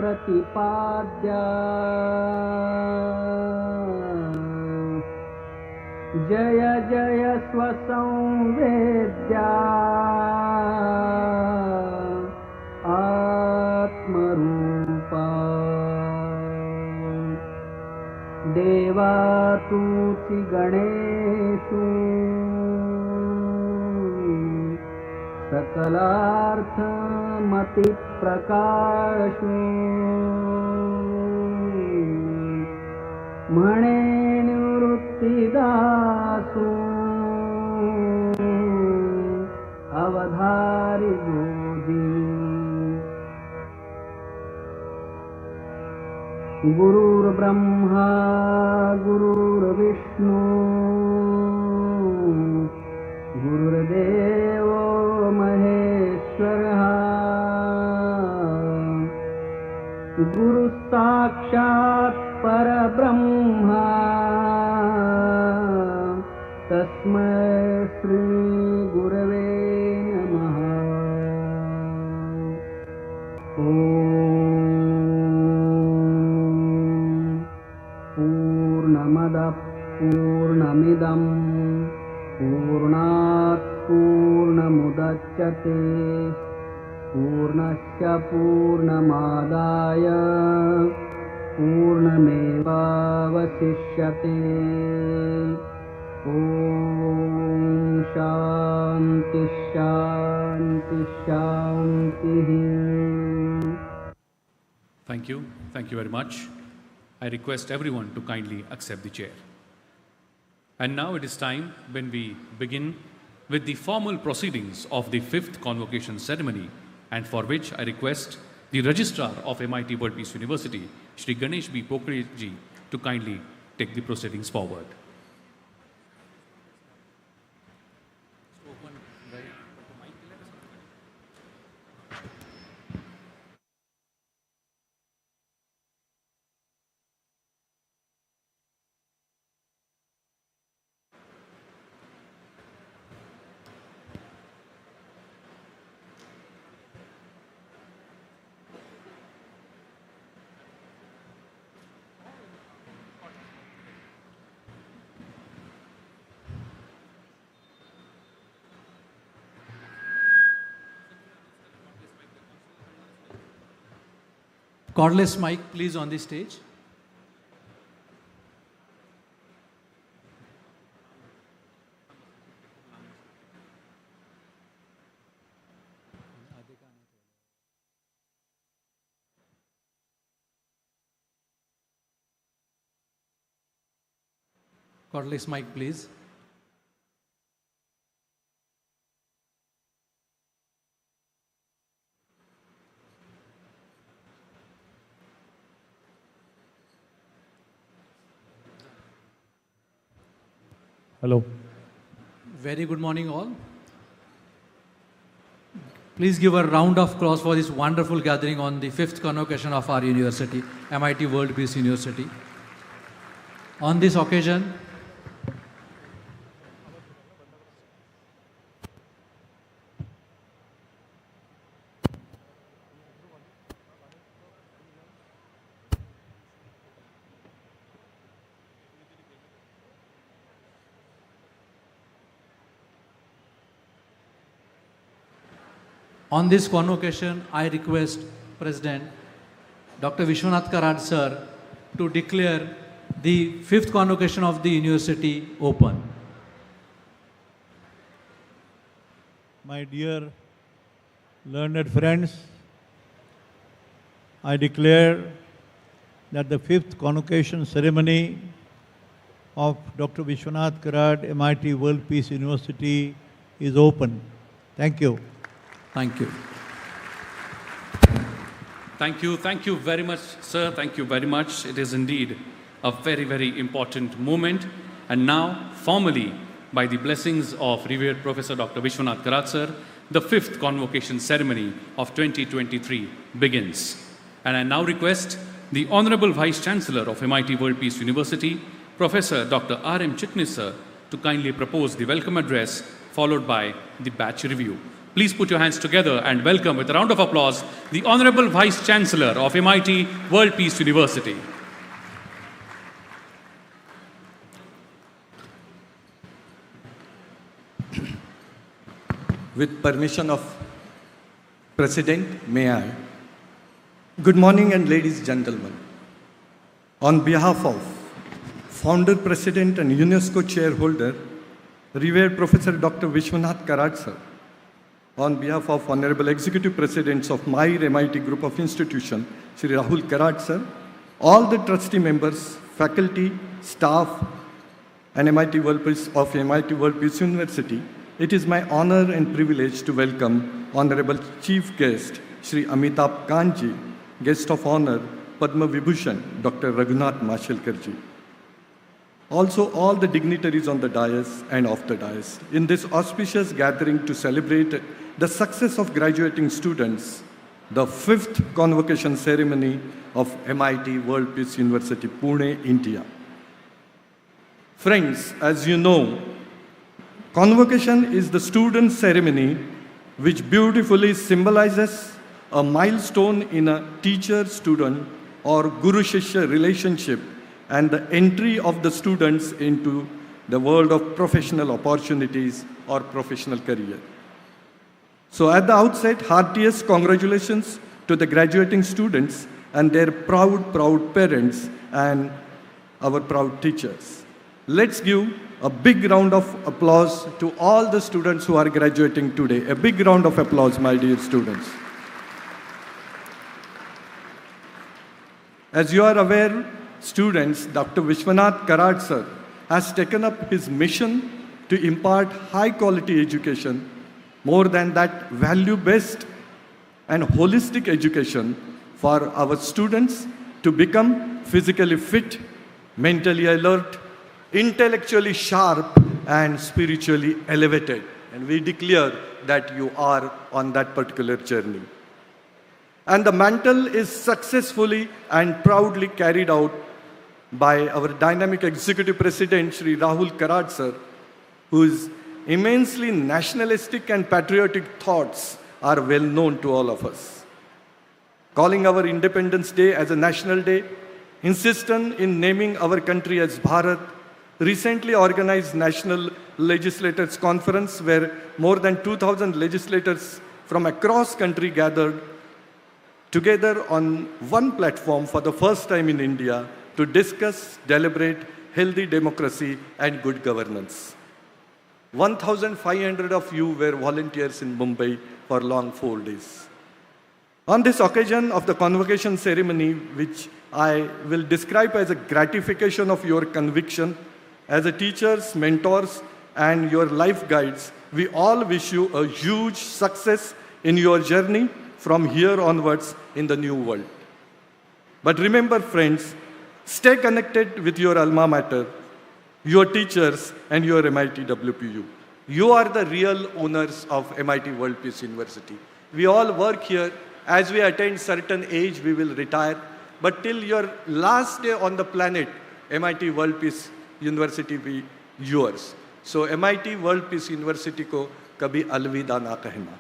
B: प्रतिपाद्या जय जय स्वसंवेद्या आत्मरूपा देवा तूति गणेषु सकलार्थमति प्रकाशु म्हणे निवृत्तिदासु अवधारि बोधि गुरुर्ब्रह्मा गुरुर्विष्णु गुरुर्देवो महेश्वरः गुरु साक्षात् परब्रह्मा तस्मै श्री गुरवे नमः पूर्णमदः पूर्णमिदं पूर्णात् पूर्णमुदच्यते पूर्णस्य पूर्णमादाय पूर्णमेवावशिष्यते ॐ शान्ति शान्ति शान्तिः
A: Thank you very much. I request everyone to kindly accept the chair. And now it is time when we begin with the formal proceedings of the 5th convocation ceremony, and for which I request the Registrar of MIT World Peace University, Shri Ganesh B. Pokhriji, to kindly take the proceedings forward.
D: Cordless mic, please, on the stage. Cordless mic, please.
F: Hello.
D: Very good morning, all. Please give a round of applause for this wonderful gathering on the 5th convocation of our university, MIT World Peace University. On this occasion, On this convocation, I request President Dr. Vishwanath Karad sir to declare the 5th convocation of the university open.
F: My dear learned friends, I declare that the 5th convocation ceremony of Dr. Vishwanath Karad, MIT World Peace University is open. Thank you.
D: Thank you.
A: Thank you very much, sir. Thank you very much. It is indeed a very, very important moment. And now, formally, by the blessings of revered Professor Dr. Vishwanath Karad, sir, the 5th convocation ceremony of 2023 begins. And I now request the Honorable Vice Chancellor of MIT World Peace University, Professor Dr. R.M. Chitnis, sir, to kindly propose the welcome address, followed by the batch review. Please put your hands together and welcome with a round of applause the Honorable Vice Chancellor of MIT World Peace University.
I: With permission of President, may I? Good morning and ladies and gentlemen. On behalf of Founder, President and UNESCO Chairholder, revered Professor Dr. Vishwanath Karad sir, on behalf of Honorable Executive Presidents of my MIT Group of Institutions, Shri Rahul Karad sir, all the trustee members, faculty, staff, and MIT World Peace University, it is my honor and privilege to welcome Honorable Chief Guest, Shri Amitabh Kantji, Guest of Honor, Padma Vibhushan, Dr. Raghunath Mashelkar ji. Also, all the dignitaries on the dais and off the dais, in this auspicious gathering to celebrate the success of graduating students, the 5th convocation ceremony of MIT World Peace University, Pune, India. Friends, as you know, convocation is the student ceremony which beautifully symbolizes a milestone in a teacher-student or guru-shishya relationship and the entry of the students into the world of professional opportunities or professional career. So at the outset, heartiest congratulations to the graduating students and their proud parents and our proud teachers. Let's give a big round of applause to all the students who are graduating today. A big round of applause, my dear students. As you are aware, students, Dr. Vishwanath Karad sir has taken up his mission to impart high-quality education, more than that, value-based and holistic education for our students to become physically fit, mentally alert, intellectually sharp, and spiritually elevated. And we declare that you are on that particular journey. And the mantle is successfully and proudly carried out by our dynamic executive president, Shri Rahul Karad sir, whose immensely nationalistic and patriotic thoughts are well known to all of us. Calling our Independence Day as a national day, insistent in naming our country as Bharat, recently organized National Legislators Conference where more than 2,000 legislators from across country gathered together on one platform for the first time in India to discuss, deliberate healthy democracy and good governance. 1,500 of you were volunteers in Mumbai for long 4 days. On this occasion of the convocation ceremony, which I will describe as a gratification of your conviction, as a teachers, mentors, and your life guides, we all wish you a huge success in your journey from here onwards in the new world. But remember, friends, stay connected with your alma mater, your teachers, and your MITWPU. You are the real owners of MIT World Peace University. We all work here. As we attain certain age, we will retire. But till your last day on the planet, MIT World Peace University be yours. So MIT World Peace University ko kabhi alvida na कहना.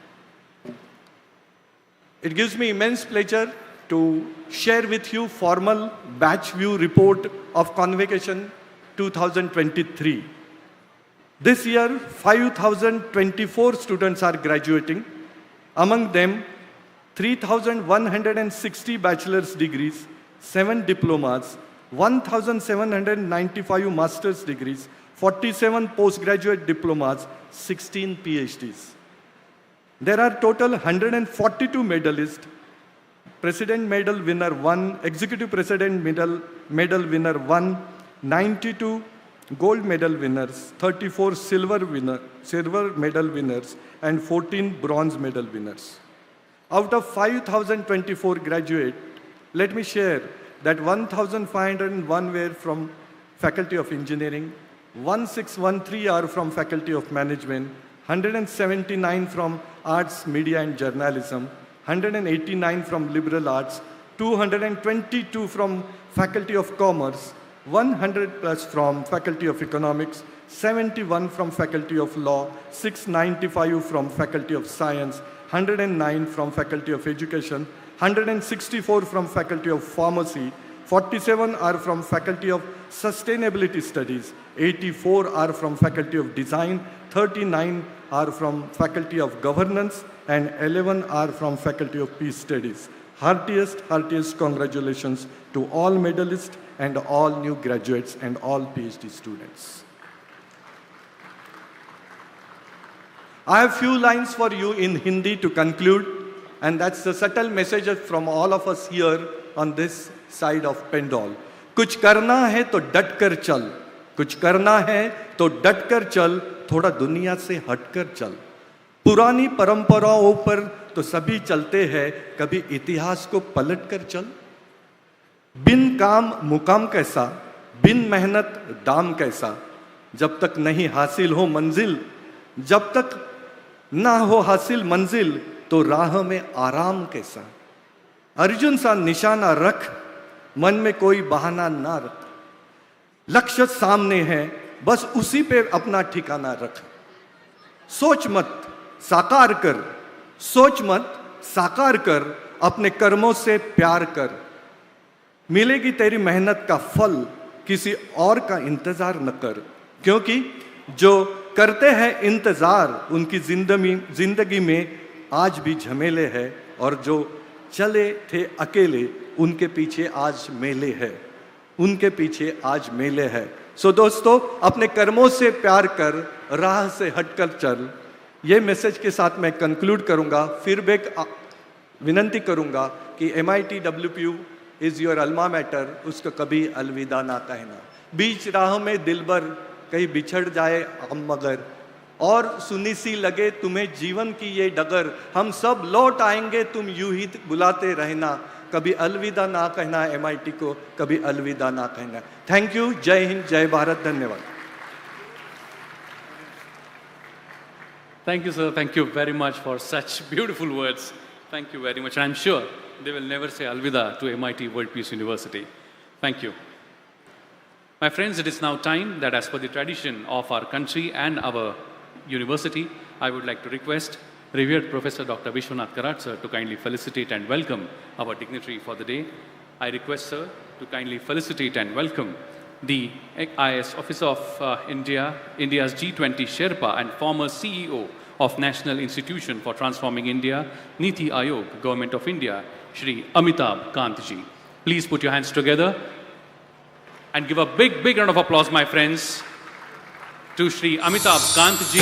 I: It gives me immense pleasure to share with you formal batch view report of Convocation 2023. This year, 5,024 students are graduating. Among them, 3,160 bachelor's degrees, 7 diplomas, 1,795 master's degrees, 47 postgraduate diplomas, 16 PhDs. There are total 142 medalists, President Medal winner 1, Executive President Medal winner 1, 92 gold medal winners, 34 silver medal winners, and 14 bronze medal winners. Out of 5,024 graduates, let me share that 1,501 were from Faculty of Engineering, 1,613 are from Faculty of Management, 179 from Arts, Media and Journalism, 189 from Liberal Arts, 222 from Faculty of Commerce, 100 plus from Faculty of Economics, 71 from Faculty of Law, 695 from Faculty of Science, 109 from Faculty of Education, 164 from Faculty of Pharmacy, 47 are from Faculty of Sustainability Studies, 84 are from Faculty of Design, 39 are from Faculty of Governance, and 11 are from Faculty of Peace Studies. Heartiest congratulations to all medalists and all new graduates and all PhD students. I have few lines for you in Hindi to conclude, and that's the subtle message from all of us here on this side of Pendol. कुछ करना है तो डट कर चल, कुछ करना है तो डट कर चल, थोड़ा दुनिया से हटकर चल. पुरानी परंपराओं पर तो सभी चलते हैं, कभी इतिहास को पलट कर चल. बिन काम मुकाम कैसा, बिन मेहनत दाम कैसा, जब तक नहीं हासिल हो मंजिल, जब तक ना हो हासिल मंजिल, तो राह में आराम कैसा. अर्जुन सा निशाना रख, मन में कोई बहाना ना रख. लक्ष्य सामने है, बस उसी पे अपना ठिकाना रख. सोच मत साकार कर, सोच मत साकार कर, अपने कर्मों से प्यार कर. मिलेगी तेरी मेहनत का फल, किसी और का इंतजार न कर. क्योंकि जो करते हैं इंतजार, उनकी जिंदगी में आज भी झमेले हैं, और जो चले थे अकेले, उनके पीछे आज मेले है, उनके पीछे आज मेले है. सो दोस्तों, अपने कर्मों से प्यार कर, राह से हटकर चल. ये मैसेज के साथ मैं कंक्लूड करूंगा. फिर भी विनंती करूंगा कि MITWPU is your alma mater, उसको कभी अलविदा ना कहना. बीच राह में दिलबर कहीं बिछड़ जाए हम मगर, और सुनी सी लगे तुम्हें जीवन की ये डगर, हम सब लौट आएंगे, तुम यूं ही बुलाते रहना. कभी अलविदा ना कहना MIT को, कभी अलविदा ना कहना. Thank you. जय हिंद, जय भारत. धन्यवाद.
A: Thank you, sir. Thank you very much for such beautiful words. Thank you very much. And I'm sure they will never say alvida to MIT World Peace University. Thank you. My friends, it is now time that as per the tradition of our country and our university, I would like to request revered Professor Dr. Vishwanath Karad, sir, to kindly felicitate and welcome our dignitary for the day. I request, sir, to kindly felicitate and welcome the IAS Officer of India's G20 Sherpa and former CEO of National Institution for Transforming India, Niti Aayog, Government of India, Shri Amitabh Kant ji. Please put your hands together and give a big, big round of applause, my friends, to Shri Amitabh Kant ji,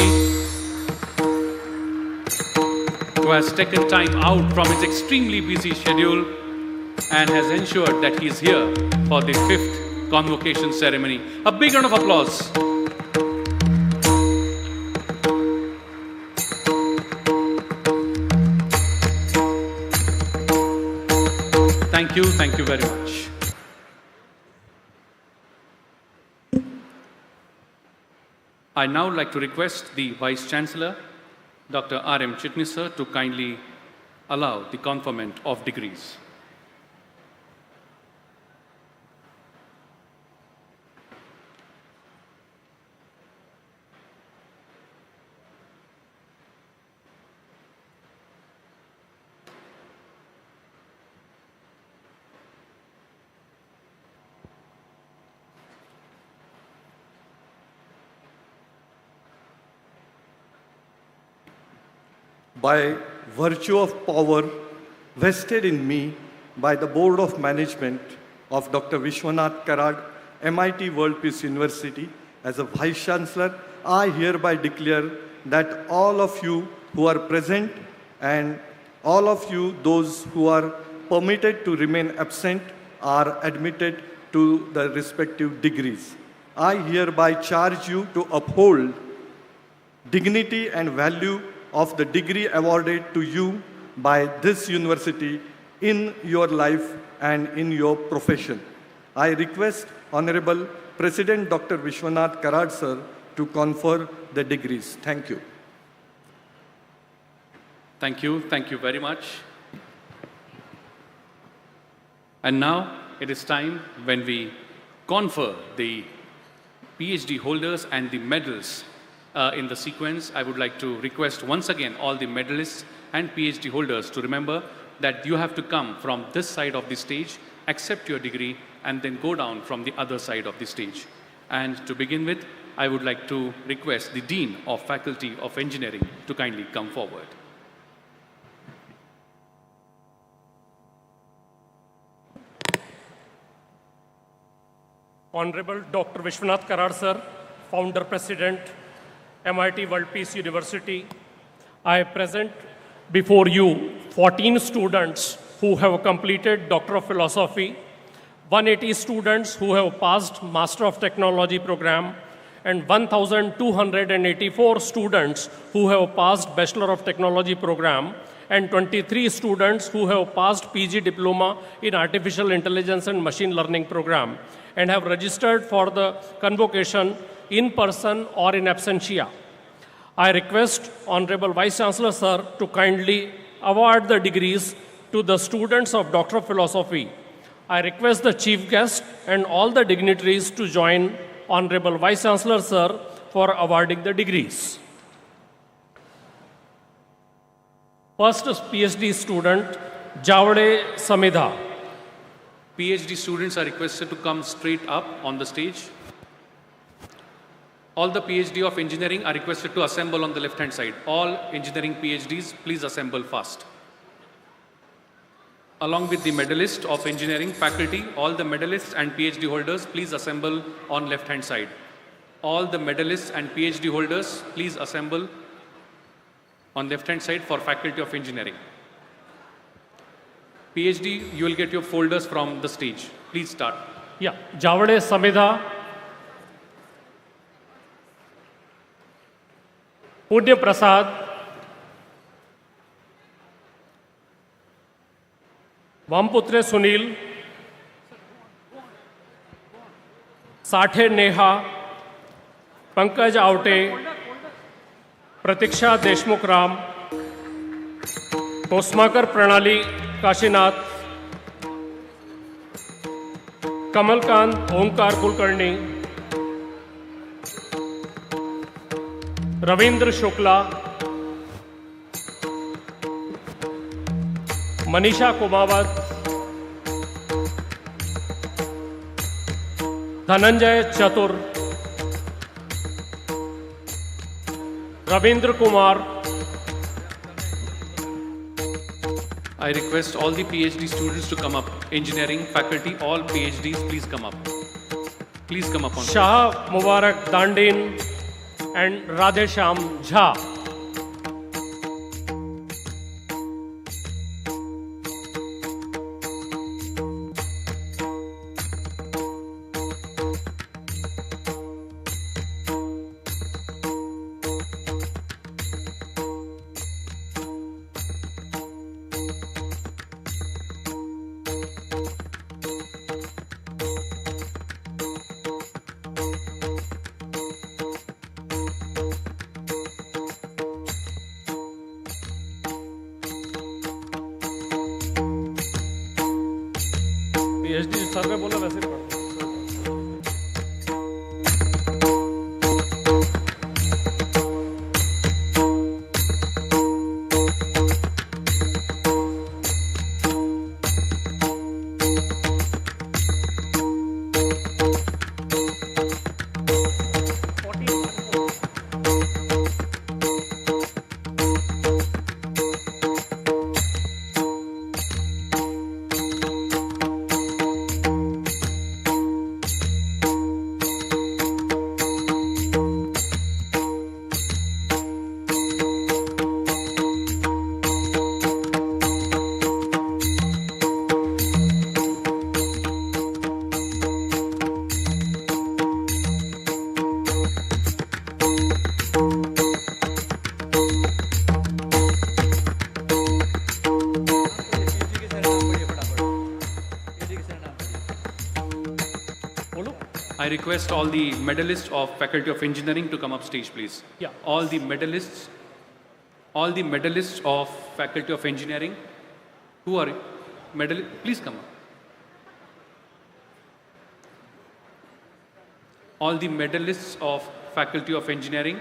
A: who has taken time out from his extremely busy schedule and has ensured that he is here for the 5th Convocation ceremony. A big round of applause. Thank you very much. I now like to request the Vice Chancellor, Dr. R.M. Chitnis, sir, to kindly allow the conferment of degrees.
I: By virtue of power vested in me by the Board of Management of Dr. Vishwanath Karad, MIT World Peace University, as a Vice Chancellor, I hereby declare that all of you who are present and all of you, those who are permitted to remain absent, are admitted to the respective degrees. I hereby charge you to uphold dignity and value of the degree awarded to you by this university in your life and in your profession. I request Honorable President Dr. Vishwanath Karad sir to confer the degrees. Thank you.
A: Thank you very much. And now it is time when we confer the PhD holders and the medals in the sequence. I would like to request once again all the medalists and PhD holders to remember that you have to come from this side of the stage, accept your degree, and then go down from the other side of the stage. And to begin with, I would like to request the Dean of Faculty of Engineering to kindly come forward.
G: Honorable Dr. Vishwanath Karad sir, Founder President, MIT World Peace University, I present before you 14 students who have completed Doctor of Philosophy, 180 students who have passed Master of Technology program, and 1,284 students who have passed Bachelor of Technology program, and 23 students who have passed PG Diploma in Artificial Intelligence and Machine Learning program, and have registered for the convocation in person or in absentia. I request Honorable Vice Chancellor sir to kindly award the degrees to the students of Doctor of Philosophy. I request the Chief Guest and all the dignitaries to join Honorable Vice Chancellor sir for awarding the degrees. First is PhD student, Javade Samidha.
A: PhD students are requested to come straight up on the stage. All the PhD of Engineering are requested to assemble on the left-hand side. All engineering PhDs, please assemble fast. Along with the medalist of engineering faculty, all the medalists and PhD holders, please assemble on left-hand side. All the medalists and PhD holders, please assemble on left-hand side for Faculty of Engineering. PhD, you will get your folders from the stage. Please start.
G: Yeah, Javade Samidha, Pune Prasad, Vamputre Sunil, Sathe Neha, Pankaj Aute, Pratiksha Deshmukh Ram, Kosmakar Pranali Kashinath, Kamal Kant Omkar Kulkarni, Ravindra Shukla, Manisha Kumawat, Dhananjay Chatur, Ravindra Kumar.
A: I request all the PhD students to come up. Engineering faculty, all PhDs, please come up. Please come up on
G: Shah Mubarak Dandin and Radhesham Jha. PhD sir ने बोला वैसे ही
A: I request all the medalists of Faculty of Engineering to come up stage, please.
G: Yeah.
A: All the medalists of Faculty of Engineering, who are medalists, please come up. All the medalists of Faculty of Engineering.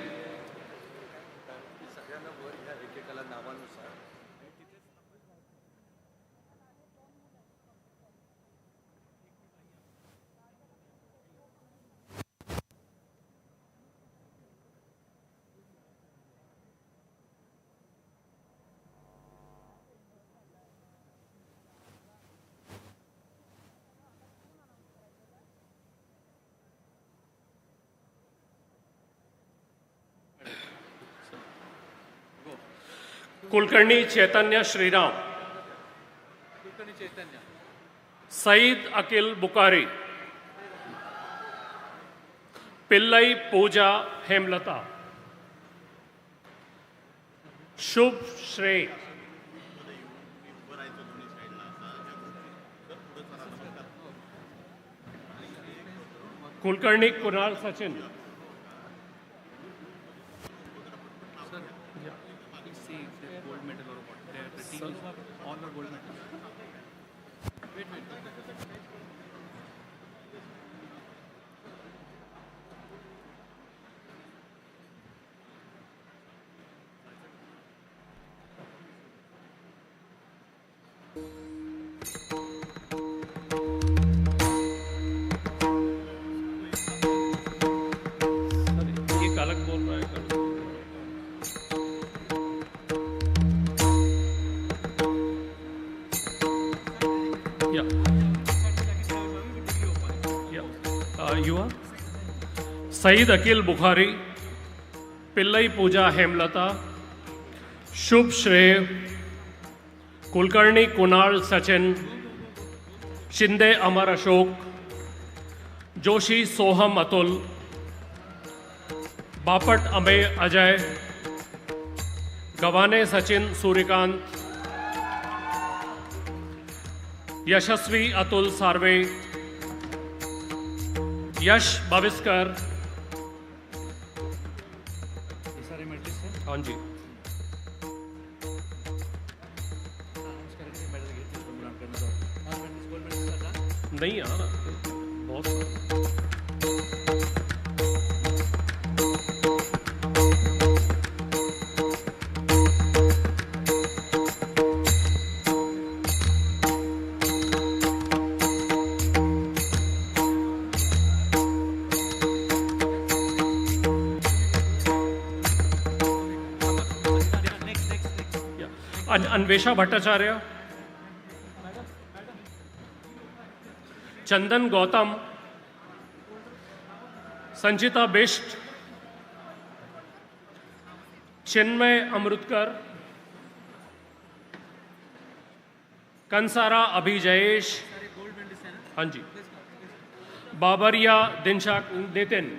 G: Kulkarni चैतन्य श्रीराम, सईद अकिल बुकारी, पिल्लई पूजा हेमलता, शुभ श्रेय, कुलकर्णी कुणाल सचिन, एक अलग बोल रहा है। You are Saeed Akil Bukhari, Pillai पूजा हेमलता, शुभ श्रेय, कुलकर्णी कुणाल सचिन, शिंदे अमर अशोक, जोशी सोहम अतुल, बापट अमेय अजय, गवाने सचिन सूर्यकांत, यशस्वी अतुल सार्वे, यश भविष्कर, हाँ जी, नहीं आ रहा बहुत अन्वेषा भट्टाचार्य, चंदन गौतम, संचिता बिष्ट, चिन्मय अमृतकर, कंसारा अभिजयेश, हाँ जी, Babariya दिनशाक Nitin,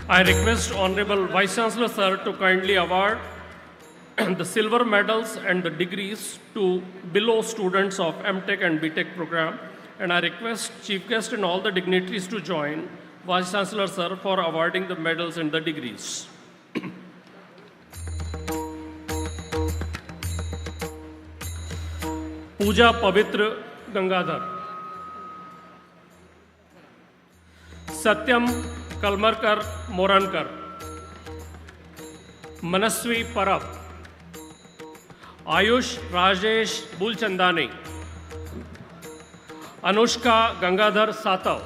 G: I request Honorable Vice Chancellor Sir to kindly award the silver medals and the degrees to below students of MTech and BTech program, and I request Chief Guest and all the dignitaries to join Vice Chancellor Sir for awarding the medals and the degrees. पूजा पवित्र गंगाधर, सत्यम Kalmarkar Morankar, Manasvi Parab, Ayush Rajesh Bulchandani, Anushka Gangadhar Satav,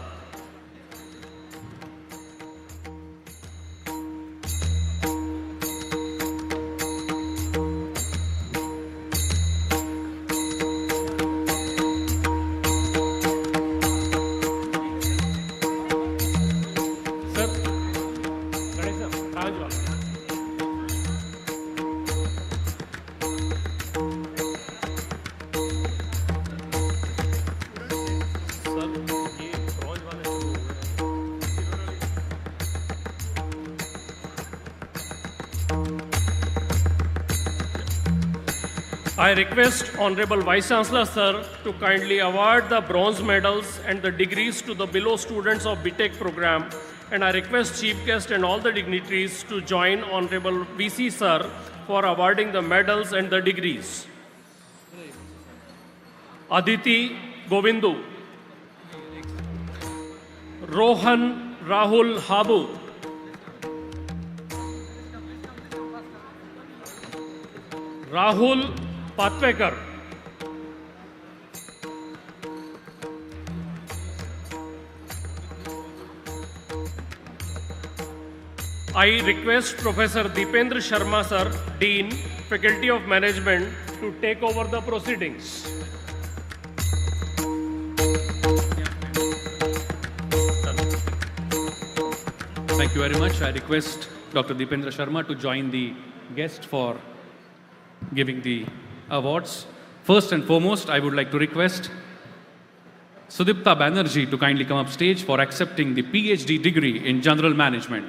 G: I request Honorable Vice Chancellor Sir to kindly award the bronze medals and the degrees to the below students of B.Tech program, and I request Chief Guest and all the dignitaries to join Honorable VC Sir for awarding the medals and the degrees. Aditi Govindu, Rohan Rahul Habu, Rahul Patvekar, I request Professor Deependra Sharma Sir, Dean, Faculty of Management, to take over the proceedings.
A: Thank you very much. I request Dr. Deependra Sharma to join the guest for giving the awards. First and foremost, I would like to request Sudipta Banerjee to kindly come up stage for accepting the PhD degree in General Management.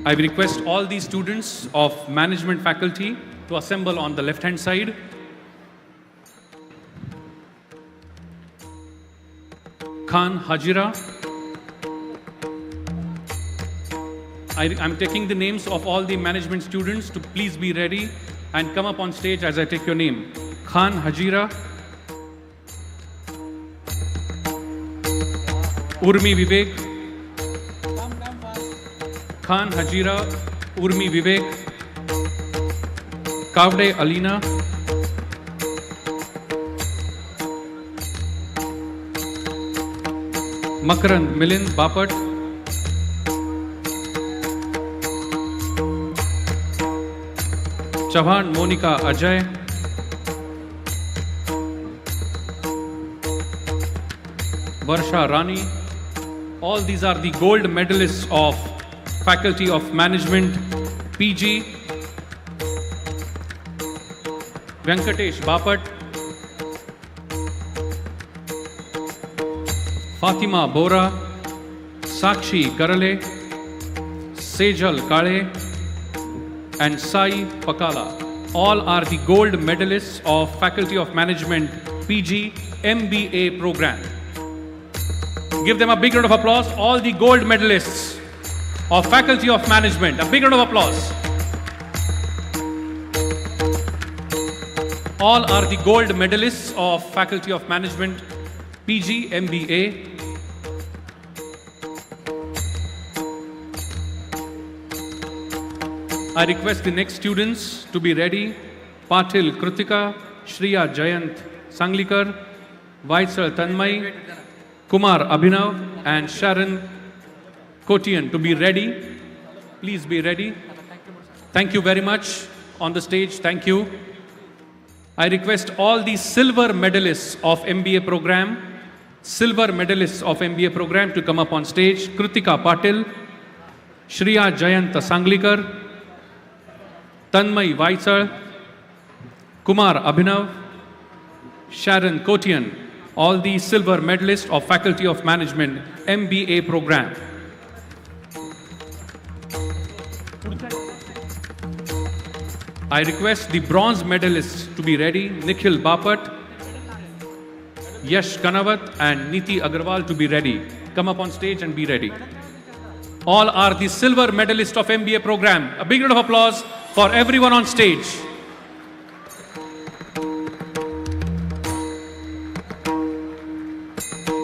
A: I request all the students of Management faculty to assemble on the left-hand side. Khan Hajira. I'm taking the names of all the management students to please be ready and come up on stage as I take your name. Khan Hajira, Urmi Vivek, Khan Hajira, Urmi Vivek, Kavde Alina, Makaran Milind Bapat, Chauhan Monica Ajay, Varsha Rani. All these are the gold medalists of Faculty of Management, PG. Venkatesh Bapat, Fatima Bora, Sakshi Karale, Sejal Kale, and Sai Pakala. All are the gold medalists of Faculty of Management PG MBA program. Give them a big round of applause, all the gold medalists of Faculty of Management. A big round of applause. All are the gold medalists of Faculty of Management PG MBA. I request the next students to be ready. Patil Kritika, Shriya Jayant Sanglikar, Vaitsal Tanmay, Kumar Abhinav, and Sharon Kotian to be ready. Please be ready. Thank you very much. On the stage, thank you. I request all the silver medalists of MBA program, to come up on stage. Kritika Patil, Shriya Jayant Sanglikar, Tanmay Vaitsal, Kumar Abhinav, Sharon Kotian, all the silver medalists of Faculty of Management MBA program. I request the bronze medalists to be ready. Nikhil Bapat, Yash Kanawat, and Niti Agarwal to be ready. Come up on stage and be ready. All are the silver medalists of MBA program. A big round of applause for everyone on stage.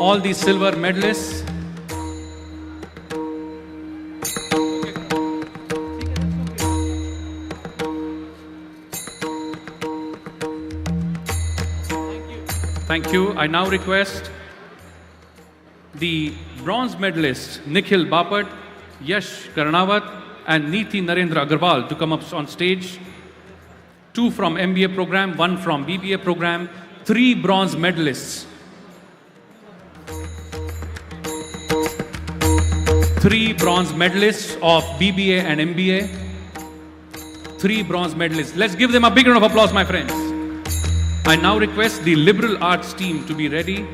A: all the silver medalists. Thank you. I now request the bronze medalists Nikhil Bapat, Yash Karnawat and Neeti Narendra Agarwal to come up on stage. 2 from MBA program, 1 from BBA program, 3 bronze medalists. 3 bronze medalists of BBA and MBA. 3 bronze medalists. Let's give them a big round of applause, my friends. I now request the liberal arts team to be ready.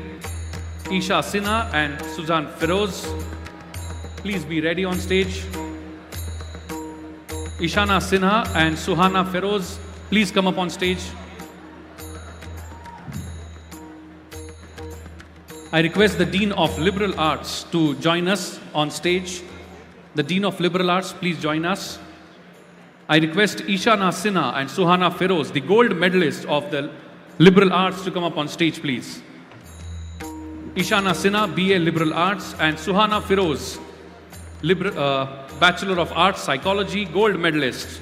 A: Isha Sinha and Suzanne Feroz, please be ready on stage. Ishana Sinha and Suhana Feroz, please come up on stage. I request the Dean of Liberal Arts to join us on stage. The Dean of Liberal Arts, please join us. I request Ishana Sinha and Suhana Feroz, the gold medalist of the Liberal Arts, to come up on stage, please. Ishana Sinha, BA Liberal Arts, and Suhana Feroz, Bachelor of Arts, Psychology, gold medalist.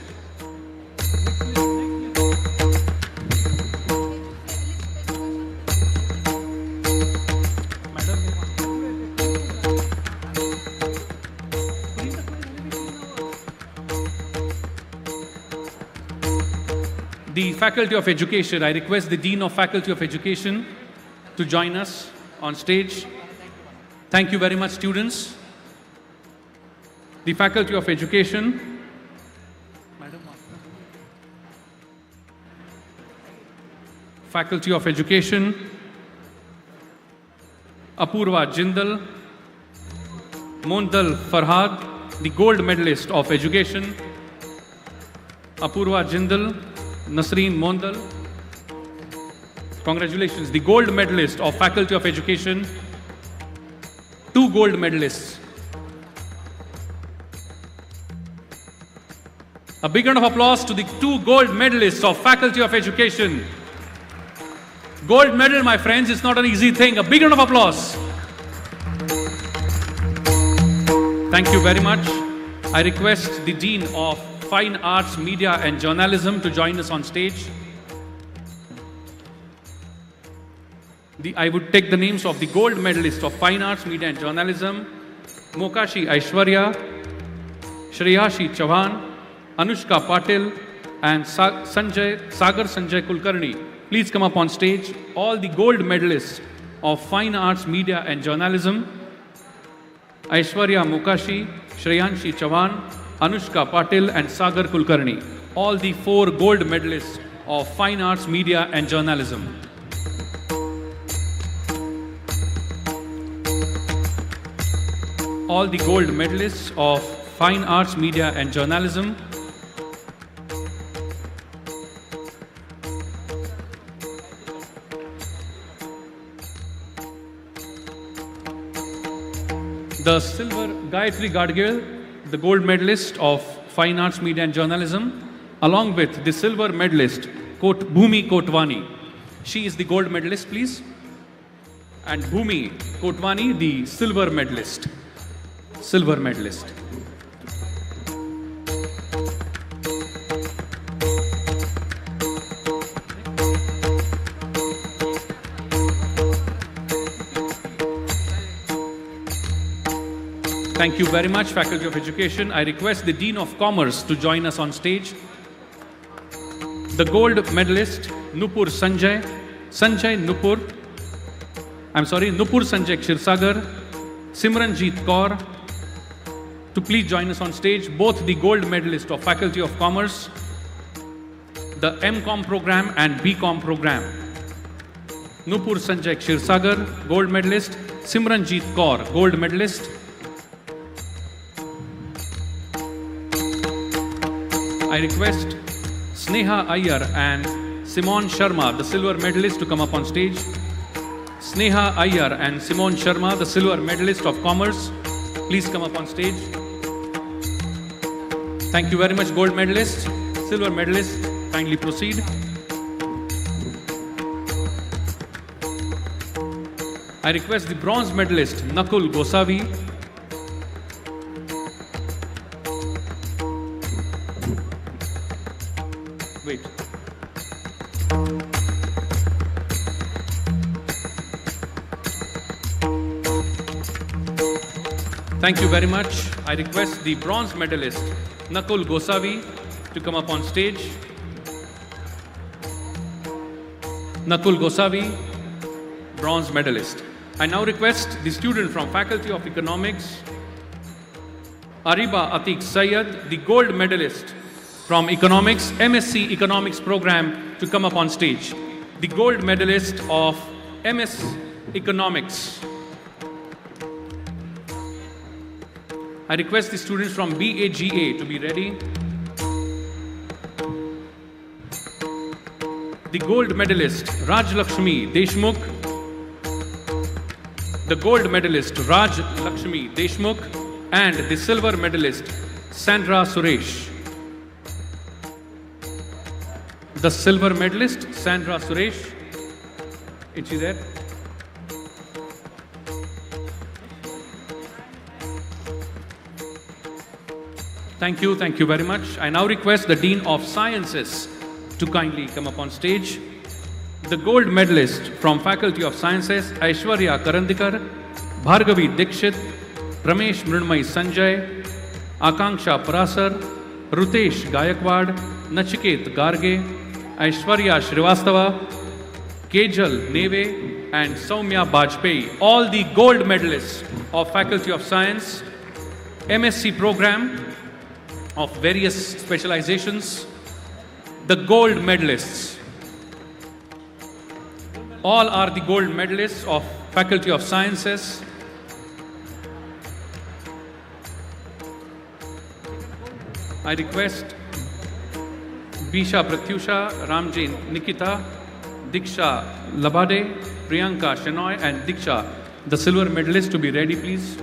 A: The Faculty of Education, I request the Dean of Faculty of Education to join us on stage. Thank you very much, students. The Faculty of Education. Faculty of Education. Apurva Jindal. Mondal Farhad, the gold medalist of education. Apurva Jindal. Nasreen Mondal. Congratulations, the gold medalist of Faculty of Education. 2 gold medalists. A big round of applause to the 2 gold medalists of Faculty of Education. Gold medal, my friends, it's not an easy thing. A big round of applause. Thank you very much. I request the Dean of Fine Arts, Media and Journalism to join us on stage. I would take the names of the gold medalists of Fine Arts, Media and Journalism. Mokashi Aishwarya, Shreyashi Chauhan, Anushka Patil and Sagar Sanjay Kulkarni. Please come up on stage. All the gold medalists of Fine Arts, Media and Journalism. Aishwarya Mokashi, Shreyanshi Chauhan, Anushka Patil and Sagar Kulkarni. All the 4 gold medalists of Fine Arts, Media and Journalism. All the gold medalists of Fine Arts, Media and Journalism. The silver Gayatri Gadgil, the gold medalist of Fine Arts, Media and Journalism, along with the silver medalist Bhumi Kotwani. She is the gold medalist, please. And Bhumi Kotwani, the silver medalist. Silver medalist. Thank you very much, Faculty of Education. I request the Dean of Commerce to join us on stage. The gold medalist, Nupur Sanjay Nupur Sanjay Kshirsagar, Simranjeet Kaur, to please join us on stage. Both the gold medalist of Faculty of Commerce, the MCom program and BCom program. Nupur Sanjay Kshirsagar, gold medalist. Simranjeet Kaur, gold medalist. I request Sneha Iyer and Simon Sharma, the silver medalist, to come up on stage. Sneha Iyer and Simon Sharma, the silver medalist of Commerce, please come up on stage. Thank you very much, gold medalist. Silver medalist, kindly proceed. I request the bronze medalist Nakul Gosavi. Wait. Thank you very much. I request the bronze medalist Nakul Gosavi to come up on stage. Nakul Gosavi, bronze medalist. I now request the student from Faculty of Economics, Ariba Atiq Syed, the gold medalist from Economics, MSc Economics program, to come up on stage. The gold medalist of MS Economics. I request the students from BAGA to be ready. The gold medalist Raj Lakshmi Deshmukh, the gold medalist Raj Lakshmi Deshmukh, and the silver medalist Sandra Suresh. The silver medalist Sandra Suresh, is she there? Thank you very much. I now request the Dean of Sciences to kindly come up on stage. The gold medalist from Faculty of Sciences, Aishwarya Karandikar, Bhargavi Dikshit, Ramesh Mrunmai Sanjay, Akanksha Parasar, Rutesh Gayakwad, Nachiket Garge, Aishwarya Shrivastava, Kejal Neve, and Soumya Bajpayee, all the gold medalists of Faculty of Science, MSc program of various specializations, the gold medalists. All are the gold medalists of Faculty of Sciences. I request Bisha Pratyusha, Ramjin Nikita, Diksha Labade, Priyanka Shenoy, and Diksha, the silver medalist, to be ready, please.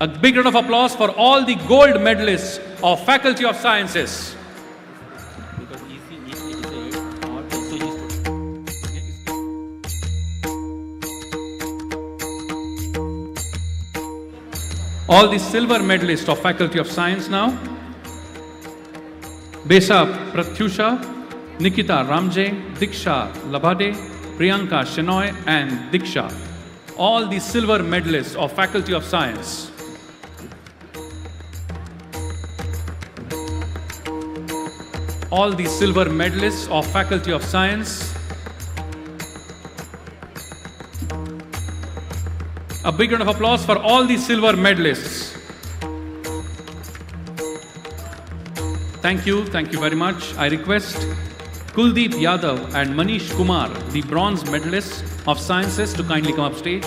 A: A big round of applause for all the gold medalists of Faculty of Sciences. All the silver medalists of Faculty of Science now. Besa Pratyusha, Nikita Ramje, Diksha Labade, Priyanka Shenoy, and Diksha. All the silver medalists of Faculty of Science. All the silver medalists of Faculty of Science. A big round of applause for all the silver medalists. Thank you very much. I request Kuldeep Yadav and Manish Kumar, the bronze medalists of Sciences, to kindly come up stage.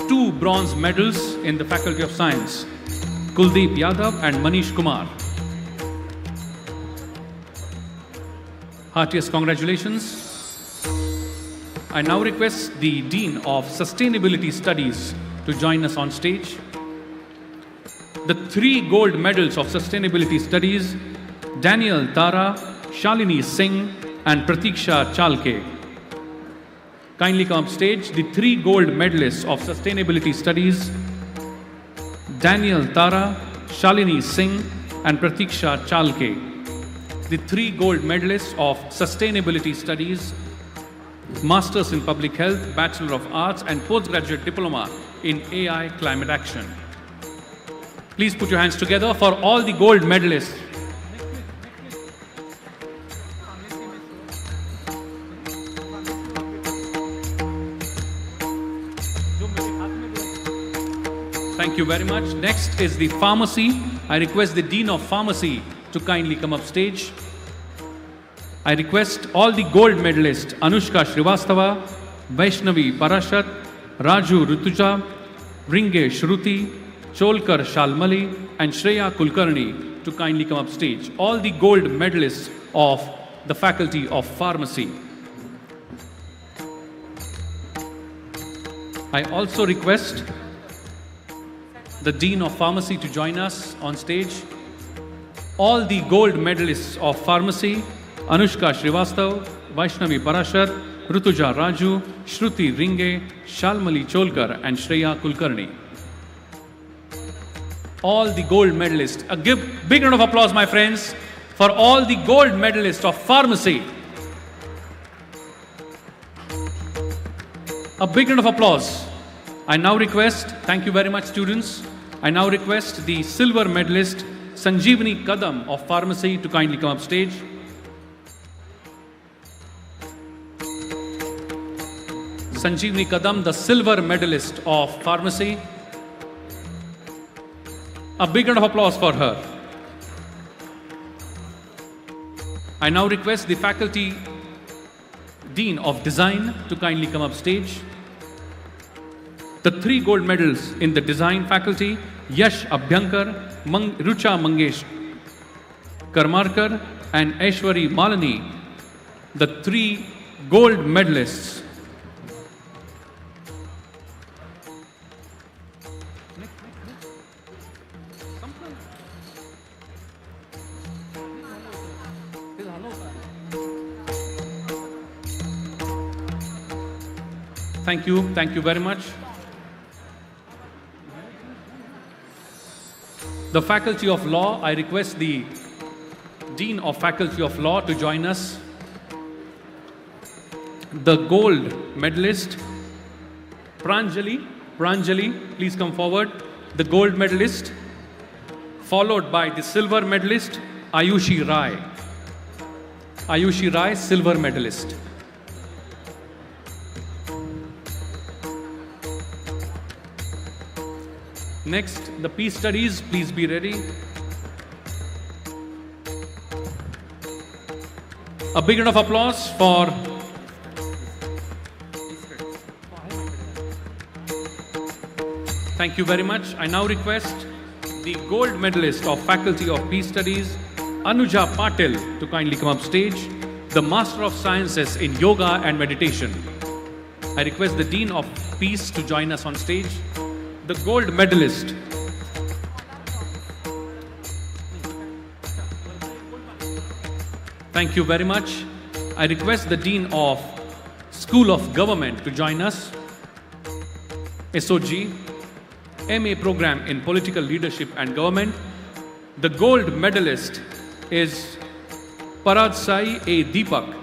A: 2 bronze medals in the Faculty of Science. Kuldeep Yadav and Manish Kumar. Heartiest congratulations. I now request the Dean of Sustainability Studies to join us on stage. The 3 gold medals of Sustainability Studies, Daniel Tara, Shalini Singh, and Pratiksha Chalke. Kindly come up stage. The 3 gold medalists of Sustainability Studies, Daniel Tara, Shalini Singh, and Pratiksha Chalke. The 3 gold medalists of Sustainability Studies, Masters in Public Health, Bachelor of Arts, and Postgraduate Diploma in AI Climate Action. Please put your hands together for all the gold medalists. Thank you very much. Next is the Pharmacy. I request the Dean of Pharmacy to kindly come up stage. I request all the gold medalists, Anushka Shrivastava, Vaishnavi Parashat, Raju Rutuja, Ringe Shruti, Cholkar Shalmali, and Shreya Kulkarni, to kindly come up stage. All the gold medalists of the Faculty of Pharmacy. I also request the Dean of Pharmacy to join us on stage. All the gold medalists of Pharmacy Anushka Srivastav, Vaishnavi Parashar, Rutuja Raju, Shruti Ringe, Shalmali Cholkar and Shreya Kulkarni. All the gold medalists. A big round of applause, my friends, for all the gold medalists of pharmacy. A big round of applause. I now request, thank you very much students, I now request the silver medalist Sanjeevani Kadam of pharmacy to kindly come up stage. Sanjeevani Kadam, the silver medalist of pharmacy. A big round of applause for her. I now request the faculty Dean of Design to kindly come up stage. The 3 gold medals in the design faculty, Yash Abhyankar, Rucha Mangesh Karmarkar and Aishwari Malani, the 3 gold medalists. Thank you very much. The Faculty of Law, I request the Dean of Faculty of Law to join us. The gold medalist, Pranjali, please come forward. The gold medalist, followed by the silver medalist, Ayushi Rai. Ayushi Rai, silver medalist. Next, the peace studies, please be ready. A big round of applause for thank you very much. I now request the gold medalist of Faculty of Peace Studies, Anuja Patil, to kindly come up stage. The Master of Sciences in Yoga and Meditation. I request the Dean of Peace to join us on stage. The gold medalist. Thank you very much. I request the Dean of School of Government to join us. SOG, MA Program in Political Leadership and Government. The gold medalist is Parad Sai A. Deepak.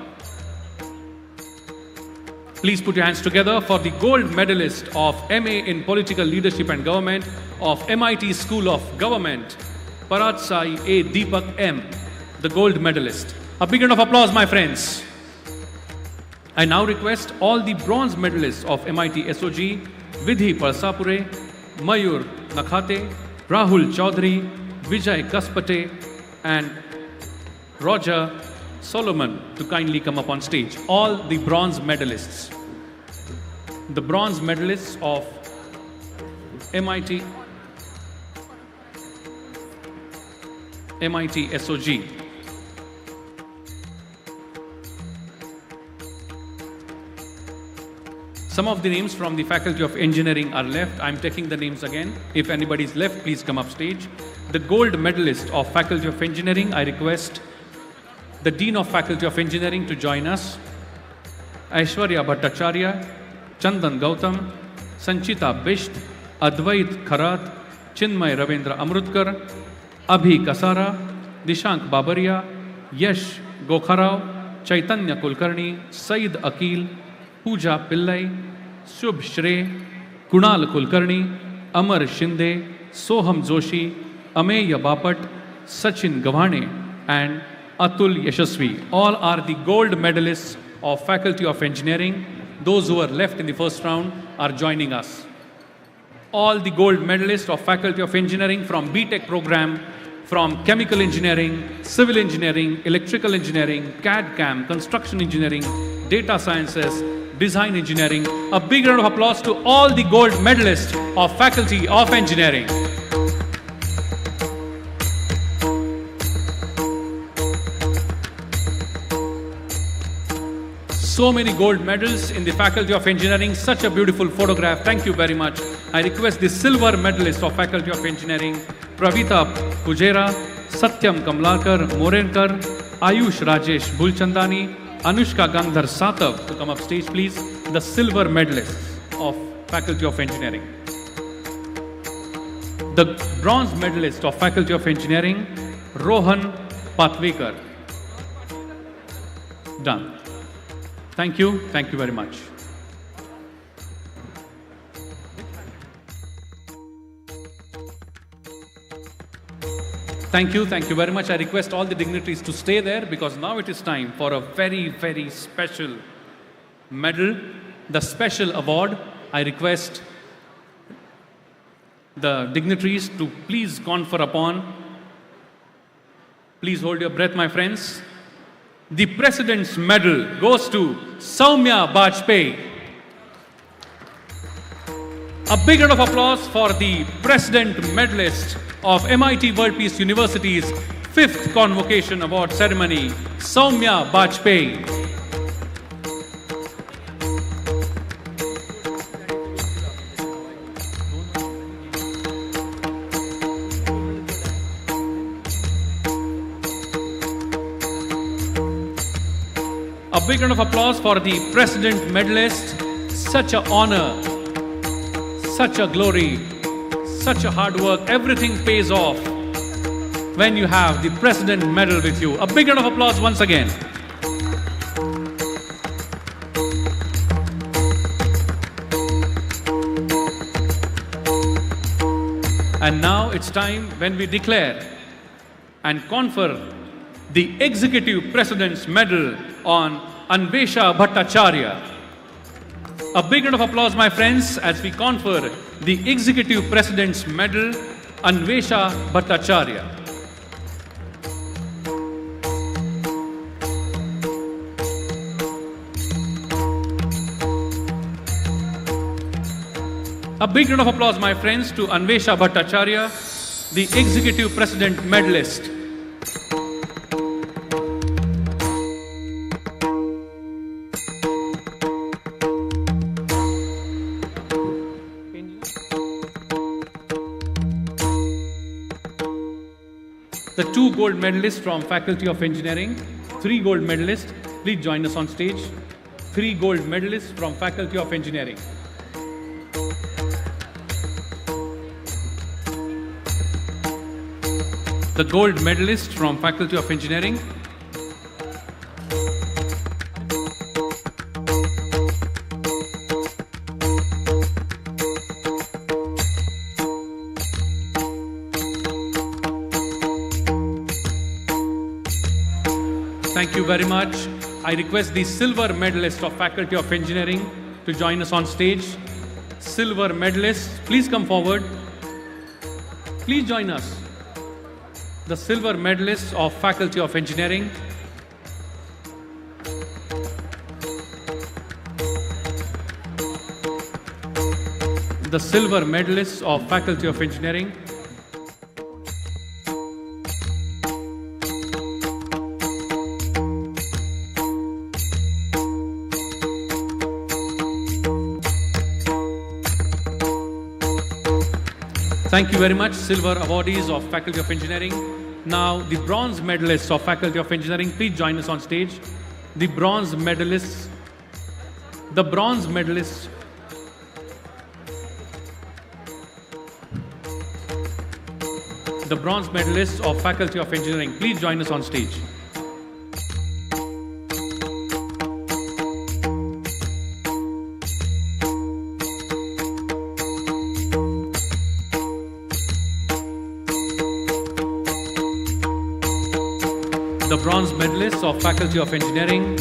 A: Please put your hands together for the gold medalist of MA in Political Leadership and Government of MIT School of Government, Parad Sai A. Deepak M., the gold medalist. A big round of applause, my friends. I now request all the bronze medalists of MIT SOG, Vidhi Parsapure, Mayur Nakhate, Rahul Chaudhary, Vijay Kaspate, and Roger Solomon to kindly come up on stage. All the bronze medalists. The bronze medalists of MIT SOG. Some of the names from the Faculty of Engineering are left. I'm taking the names again. If anybody's left, please come up stage. The gold medalist of Faculty of Engineering, I request the Dean of Faculty of Engineering to join us. Aishwarya Bhattacharya, Chandan Gautam, Sanchita Bisht, Advait Kharat, Chinmay Ravendra Amrutkar, Abhi Kasara, Dishank Babaria, Yash Gokharao, Chaitanya Kulkarni, Said Akil, Pooja Pillai, Shubh Shre, Kunal Kulkarni, Amar Shinde, Soham Joshi, Ameya Bapat, Sachin Gavhane, and Atul Yashasvi. All are the gold medalists of Faculty of Engineering. Those who are left in the first round are joining us. All the gold medalists of Faculty of Engineering from B.Tech program, from Chemical Engineering, Civil Engineering, Electrical Engineering, CAD/CAM, Construction Engineering, Data Sciences, Design Engineering. A big round of applause to all the gold medalists of Faculty of Engineering. So many gold medals in the Faculty of Engineering. Such a beautiful photograph. Thank you very much. I request the silver medalist of Faculty of Engineering, Pravita Pujera, Satyam Kamlakar Morenkar, Ayush Rajesh Bulchandani, Anushka Gangdhar Satav to come up stage, please. The silver medalists of Faculty of Engineering. The bronze medalist of Faculty of Engineering, Rohan Patvekar. Done. Thank you very much. Thank you very much. I request all the dignitaries to stay there because now it is time for a very, very special medal, the special award. I request the dignitaries to please confer upon. Please hold your breath, my friends. The President's Medal goes to Soumya Bajpayee. A big round of applause for the President Medalist of MIT World Peace University's 5th Convocation Award Ceremony, Soumya Bajpayee. A big round of applause for the President Medalist. Such an honor, such a glory, such a hard work. Everything pays off when you have the President Medal with you. A big round of applause once again. And now it's time when we declare and confer the Executive President's Medal on Anvesha Bhattacharya. A big round of applause, my friends, as we confer the Executive President's Medal, Anvesha Bhattacharya. A big round of applause, my friends, to Anvesha Bhattacharya, the Executive President Medalist. The 2 gold medalists from Faculty of Engineering, 3 gold medalists, please join us on stage. 3 gold medalists from Faculty of Engineering. The gold medalist from Faculty of Engineering. Thank you very much. I request the silver medalist of Faculty of Engineering to join us on stage. Silver medalists, please come forward. Please join us. The silver medalists of Faculty of Engineering. The silver medalists of Faculty of Engineering. Thank you very much, silver awardees of Faculty of Engineering. Now, the bronze medalists of Faculty of Engineering, please join us on stage. The bronze medalists. The bronze medalists. The bronze medalists of Faculty of Engineering, please join us on stage. The bronze medalists of Faculty of Engineering.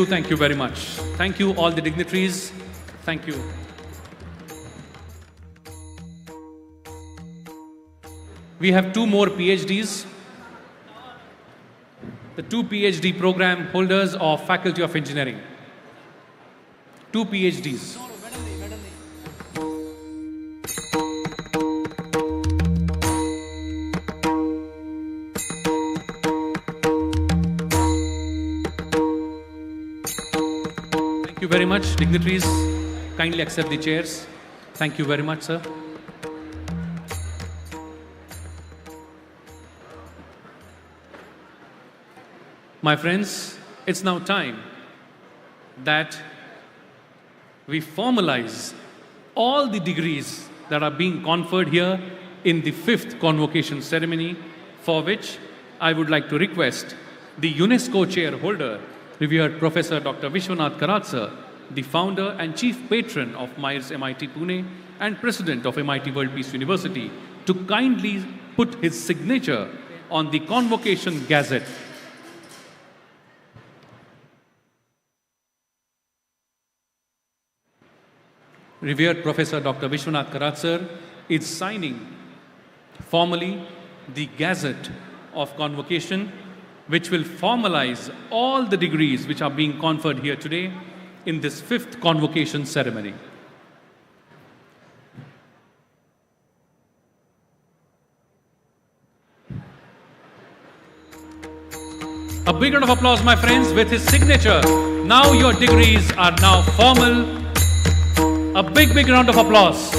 A: Thank you very much. Thank you all the dignitaries. Thank you. We have 2 more PhDs. the 2 PhD program holders of Faculty of Engineering. 2 PhDs. Thank you very much, dignitaries. Kindly accept the chairs. Thank you very much, sir. My friends, it's now time that we formalize all the degrees that are being conferred here in the 5th convocation ceremony, for which I would like to request the UNESCO chair holder, revered Professor Dr. Vishwanath Karad sir, the founder and chief patron of Myers MIT Pune and president of MIT World Peace University, to kindly put his signature on the Convocation Gazette. Revered Professor Dr. Vishwanath Karad sir is signing formally the Gazette of Convocation, which will formalize all the degrees which are being conferred here today in this 5th convocation ceremony. A big round of applause, my friends, with his signature. Now your degrees are now formal. A big, big round of applause.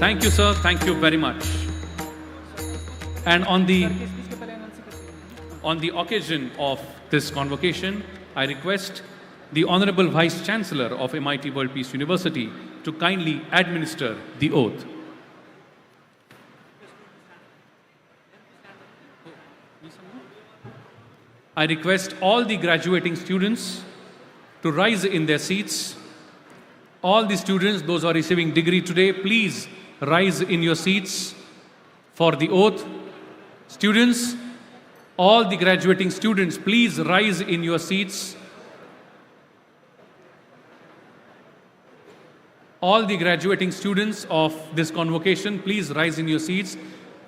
A: Thank you, sir. Thank you very much. And on the occasion of this convocation, I request the Honorable Vice Chancellor of MIT World Peace University to kindly administer the oath. I request all the graduating students to rise in their seats. All the students, those who are receiving degree today, please rise in your seats for the oath. Students, all the graduating students, please rise in your seats. All the graduating students of this convocation, please rise in your seats.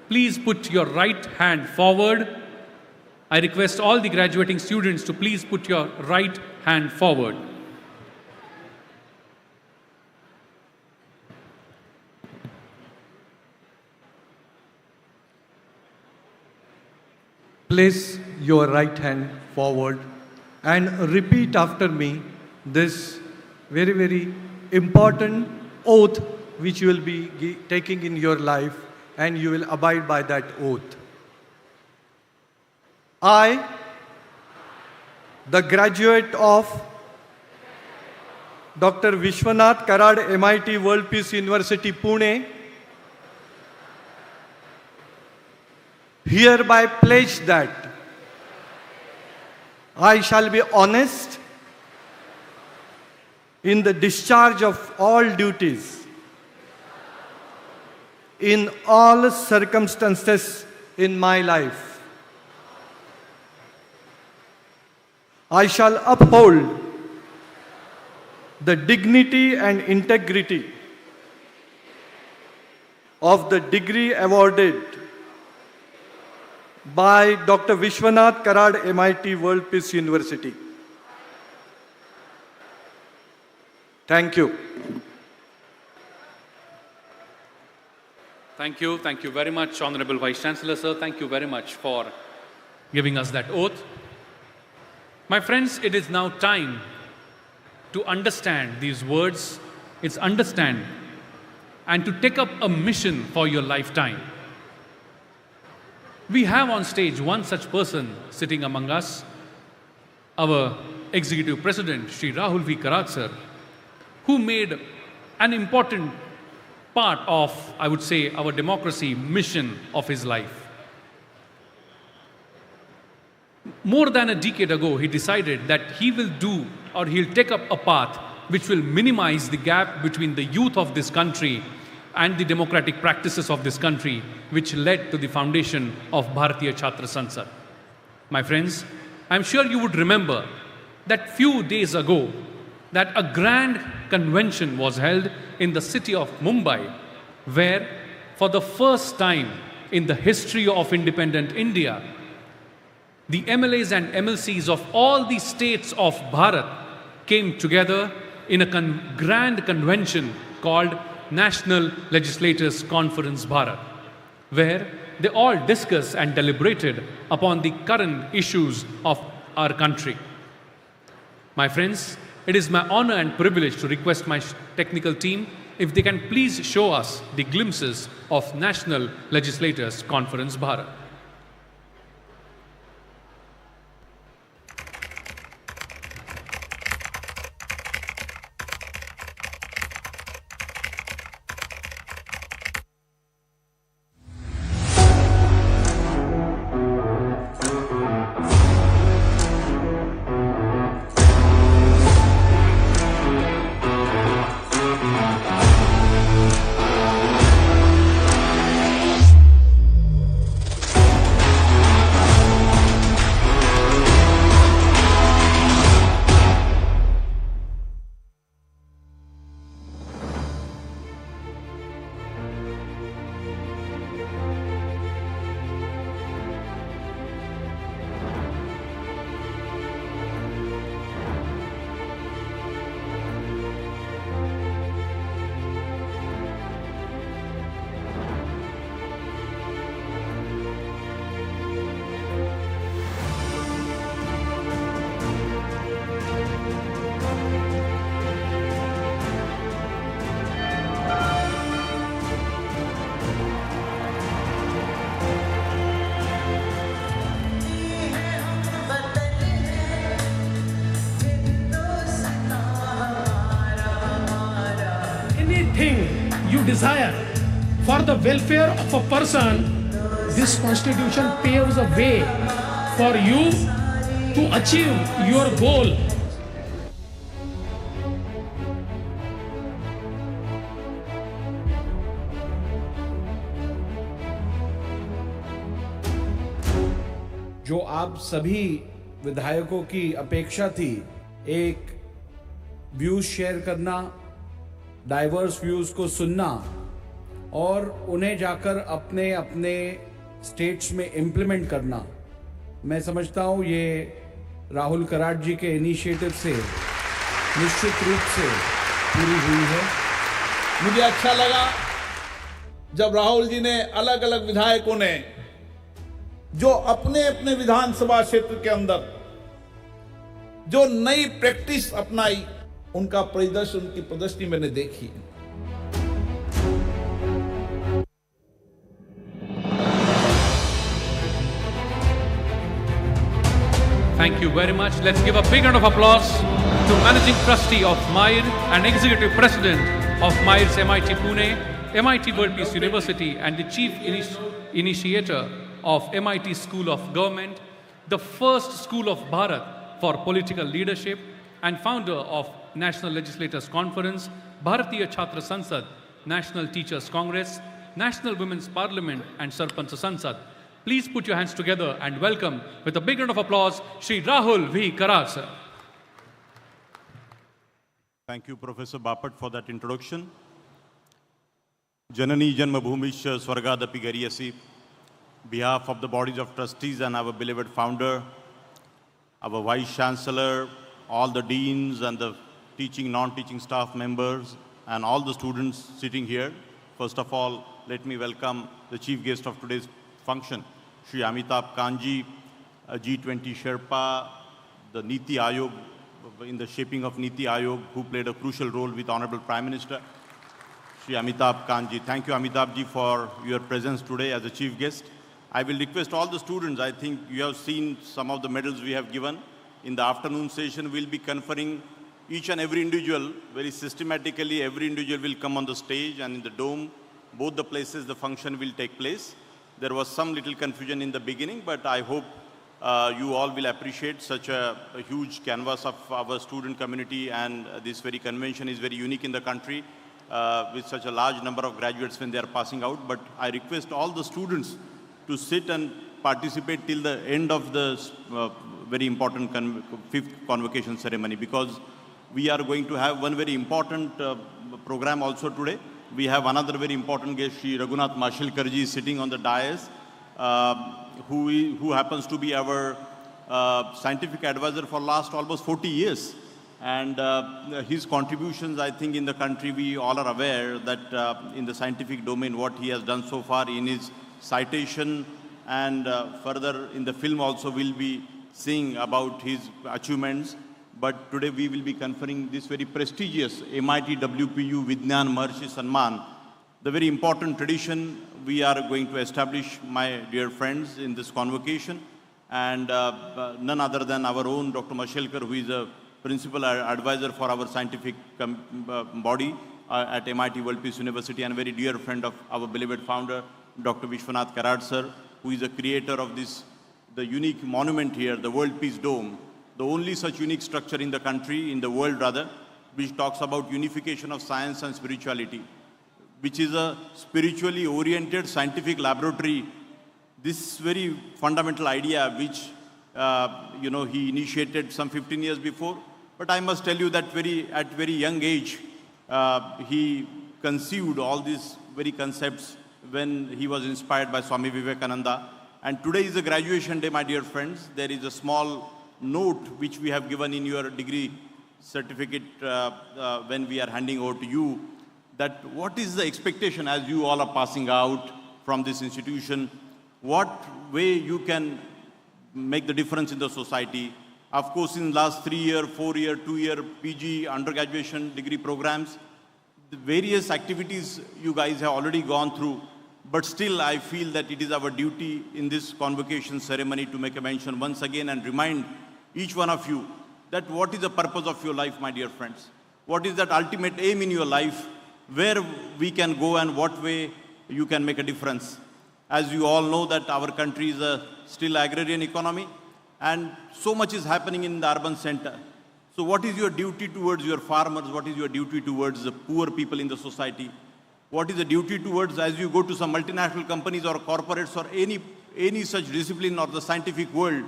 A: Please put your right hand forward. I request all the graduating students to please put your right hand forward.
I: Place your right hand forward and repeat after me this very, very important oath which you will be taking in your life, and you will abide by that oath. I, the graduate of Dr. Vishwanath Karad, MIT World Peace University, Pune, hereby pledge that I shall be honest in the discharge of all duties in all circumstances in my life. I shall uphold the dignity and integrity of the degree awarded by Dr. Vishwanath Karad, MIT World Peace University. Thank you.
A: Thank you. Thank you very much, Honorable Vice Chancellor, sir. Thank you very much for giving us that oath. My friends, it is now time to understand these words. It's understand and to take up a mission for your lifetime. We have on stage one such person sitting among us, our Executive President, Shri Rahul V. Karad sir, who made an important part of, I would say, our democracy mission of his life. More than a decade ago, he decided that he will do, or he'll take up a path which will minimize the gap between the youth of this country and the democratic practices of this country, which led to the foundation of Bharatiya Chhatra Sansad. My friends, I'm sure you would remember that few days ago, that a grand convention was held in the city of Mumbai, where for the first time in the history of independent India, the MLAs and MLCs of all the states of Bharat came together in a grand convention called National Legislators Conference Bharat, where they all discussed and deliberated upon the current issues of our country. My friends, it is my honor and privilege to request my technical team if they can please show us the glimpses of National Legislators Conference Bharat.
J: You desire for the welfare of a person, this constitution paves a way for you to achieve your goal.
M: जो आप सभी विधायकों की अपेक्षा थी, एक views share करना, diverse views को सुनना और उन्हें जाकर अपने अपने स्टेट्स में इम्प्लीमेंट करना, मैं समझता हूँ ये राहुल कराड़ जी के इनिशिएटिव से निश्चित रूप से पूरी हुई है।
L: मुझे अच्छा लगा जब राहुल जी ने अलग अलग विधायकों ने जो अपने अपने विधानसभा क्षेत्र के अंदर जो नई प्रैक्टिस अपनाई, उनका परिदृश्य, उनकी प्रदर्शनी मैंने देखी।
A: Thank you very much. Let's give a big round of applause to Managing Trustee of MIR and Executive President of MIR's MIT Pune, MIT World Peace University, and the Chief Initiator of MIT School of Government, the first school of Bharat for political leadership, and founder of National Legislators Conference, Bharatiya Chhatra Sansad, National Teachers Congress, National Women's Parliament, and Sarpanch Sansad. Please put your hands together and welcome, with a big round of applause, Shri Rahul V. Karad, sir.
E: Thank you, Professor Bapat, for that introduction. Janani Janmabhumisha Swargadapi Gariyasi, behalf of the bodies of trustees and our beloved founder, our Vice Chancellor, all the deans and the teaching, non-teaching staff members, and all the students sitting here. First of all, let me welcome the chief guest of today's function, Shri Amitabh Kanji, a G20 Sherpa, the Niti Ayog, in the shaping of Niti Ayog, who played a crucial role with Honorable Prime Minister, Shri Amitabh Kanji. Thank you, Amitabh ji, for your presence today as a chief guest. I will request all the students, I think you have seen some of the medals we have given. In the afternoon session, we'll be conferring each and every individual, very systematically, every individual will come on the stage, and in the dome, both the places the function will take place. There was some little confusion in the beginning, but I hope you all will appreciate such a huge canvas of our student community, and this very convention is very unique in the country with such a large number of graduates when they are passing out. But I request all the students to sit and participate till the end of the very important fifth convocation ceremony, because we are going to have one very important program also today. We have another very important guest, Shri Mashelkar ji, sitting on the dais, who happens to be our scientific advisor for last almost 40 years. And his contributions, I think, in the country, we all are aware that in the scientific domain, what he has done so far in his citation and further in the film also we'll be seeing about his achievements. But today we will be conferring this very prestigious MITWPU Vigyan Maharshi Samman, the very important tradition we are going to establish, my dear friends, in this convocation. And none other than our own Dr. Mashelkar, who is a principal advisor for our scientific body at MIT World Peace University, and a very dear friend of our beloved founder, Dr. Vishwanath Karad sir, who is the creator of this, the unique monument here, the World Peace Dome, the only such unique structure in the country, in the world rather, which talks about unification of science and spirituality, which is a spiritually oriented scientific laboratory. This very fundamental idea which he initiated some 15 years before. But I must tell you that at very young age, he conceived all these very concepts when he was inspired by Swami Vivekananda. And today is a graduation day, my dear friends. There is a small note which we have given in your degree certificate when we are handing over to you, that what is the expectation as you all are passing out from this institution, what way you can make the difference in the society. Of course, in the last 3-year, 4-year, 2-year PG undergraduation degree programs, the various activities you guys have already gone through, but still I feel that it is our duty in this convocation ceremony to make a mention once again and remind each one of you that what is the purpose of your life, my dear friends? What is that ultimate aim in your life? Where we can go and what way you can make a difference? As you all know that our country is a still agrarian economy and so much is happening in the urban center. So what is your duty towards your farmers? What is your duty towards the poor people in the society? What is the duty towards as you go to some multinational companies or corporates or any such discipline or the scientific world?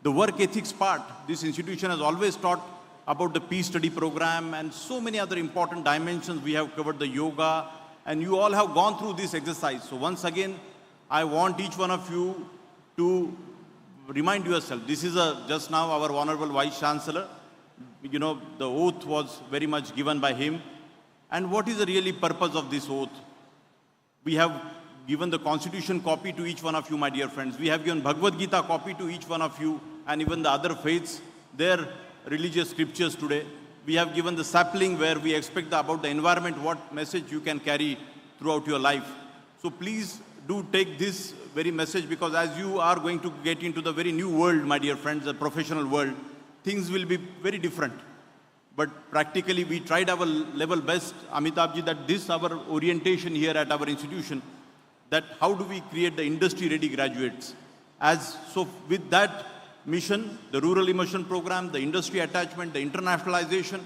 E: The work ethics part, this institution has always taught about the peace study program and so many other important dimensions. We have covered the yoga and you all have gone through this exercise. So once again, I want each one of you to remind yourself, this is just now our Honorable Vice Chancellor, the oath was very much given by him. And what is the really purpose of this oath? We have given the Constitution copy to each one of you, my dear friends. We have given Bhagavad Gita copy to each one of you and even the other faiths, their religious scriptures today. We have given the sapling where we expect about the environment, what message you can carry throughout your life. So please do take this very message, because as you are going to get into the very new world, my dear friends, the professional world, things will be very different. But practically we tried our level best, Amitabh ji, that this our orientation here at our institution, that how do we create the industry-ready graduates. So with that mission, the rural immersion program, the industry attachment, the internationalization,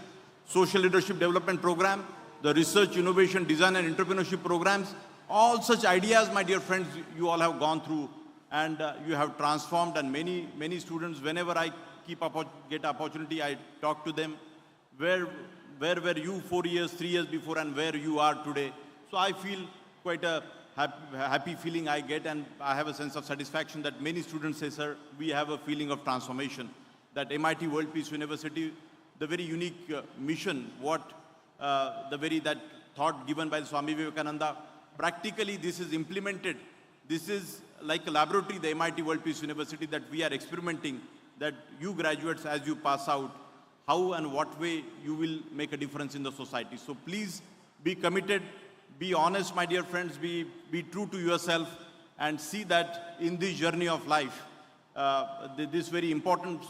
E: social leadership development program, the research, innovation, design and entrepreneurship programs, all such ideas, my dear friends, you all have gone through and you have transformed. And many students, whenever I get opportunity, I talk to them, where were you 4 years, 3 years before and where you are today. So I feel quite a happy feeling I get, and I have a sense of satisfaction that many students say, sir, we have a feeling of transformation. That MIT World Peace University, the very unique mission, that thought given by Swami Vivekananda, practically this is implemented. This is like a laboratory, the MIT World Peace University, that we are experimenting, that you graduates, as you pass out, how and what way you will make a difference in the society. So please be committed, be honest, my dear friends, be true to yourself, and see that in this journey of life, this very important,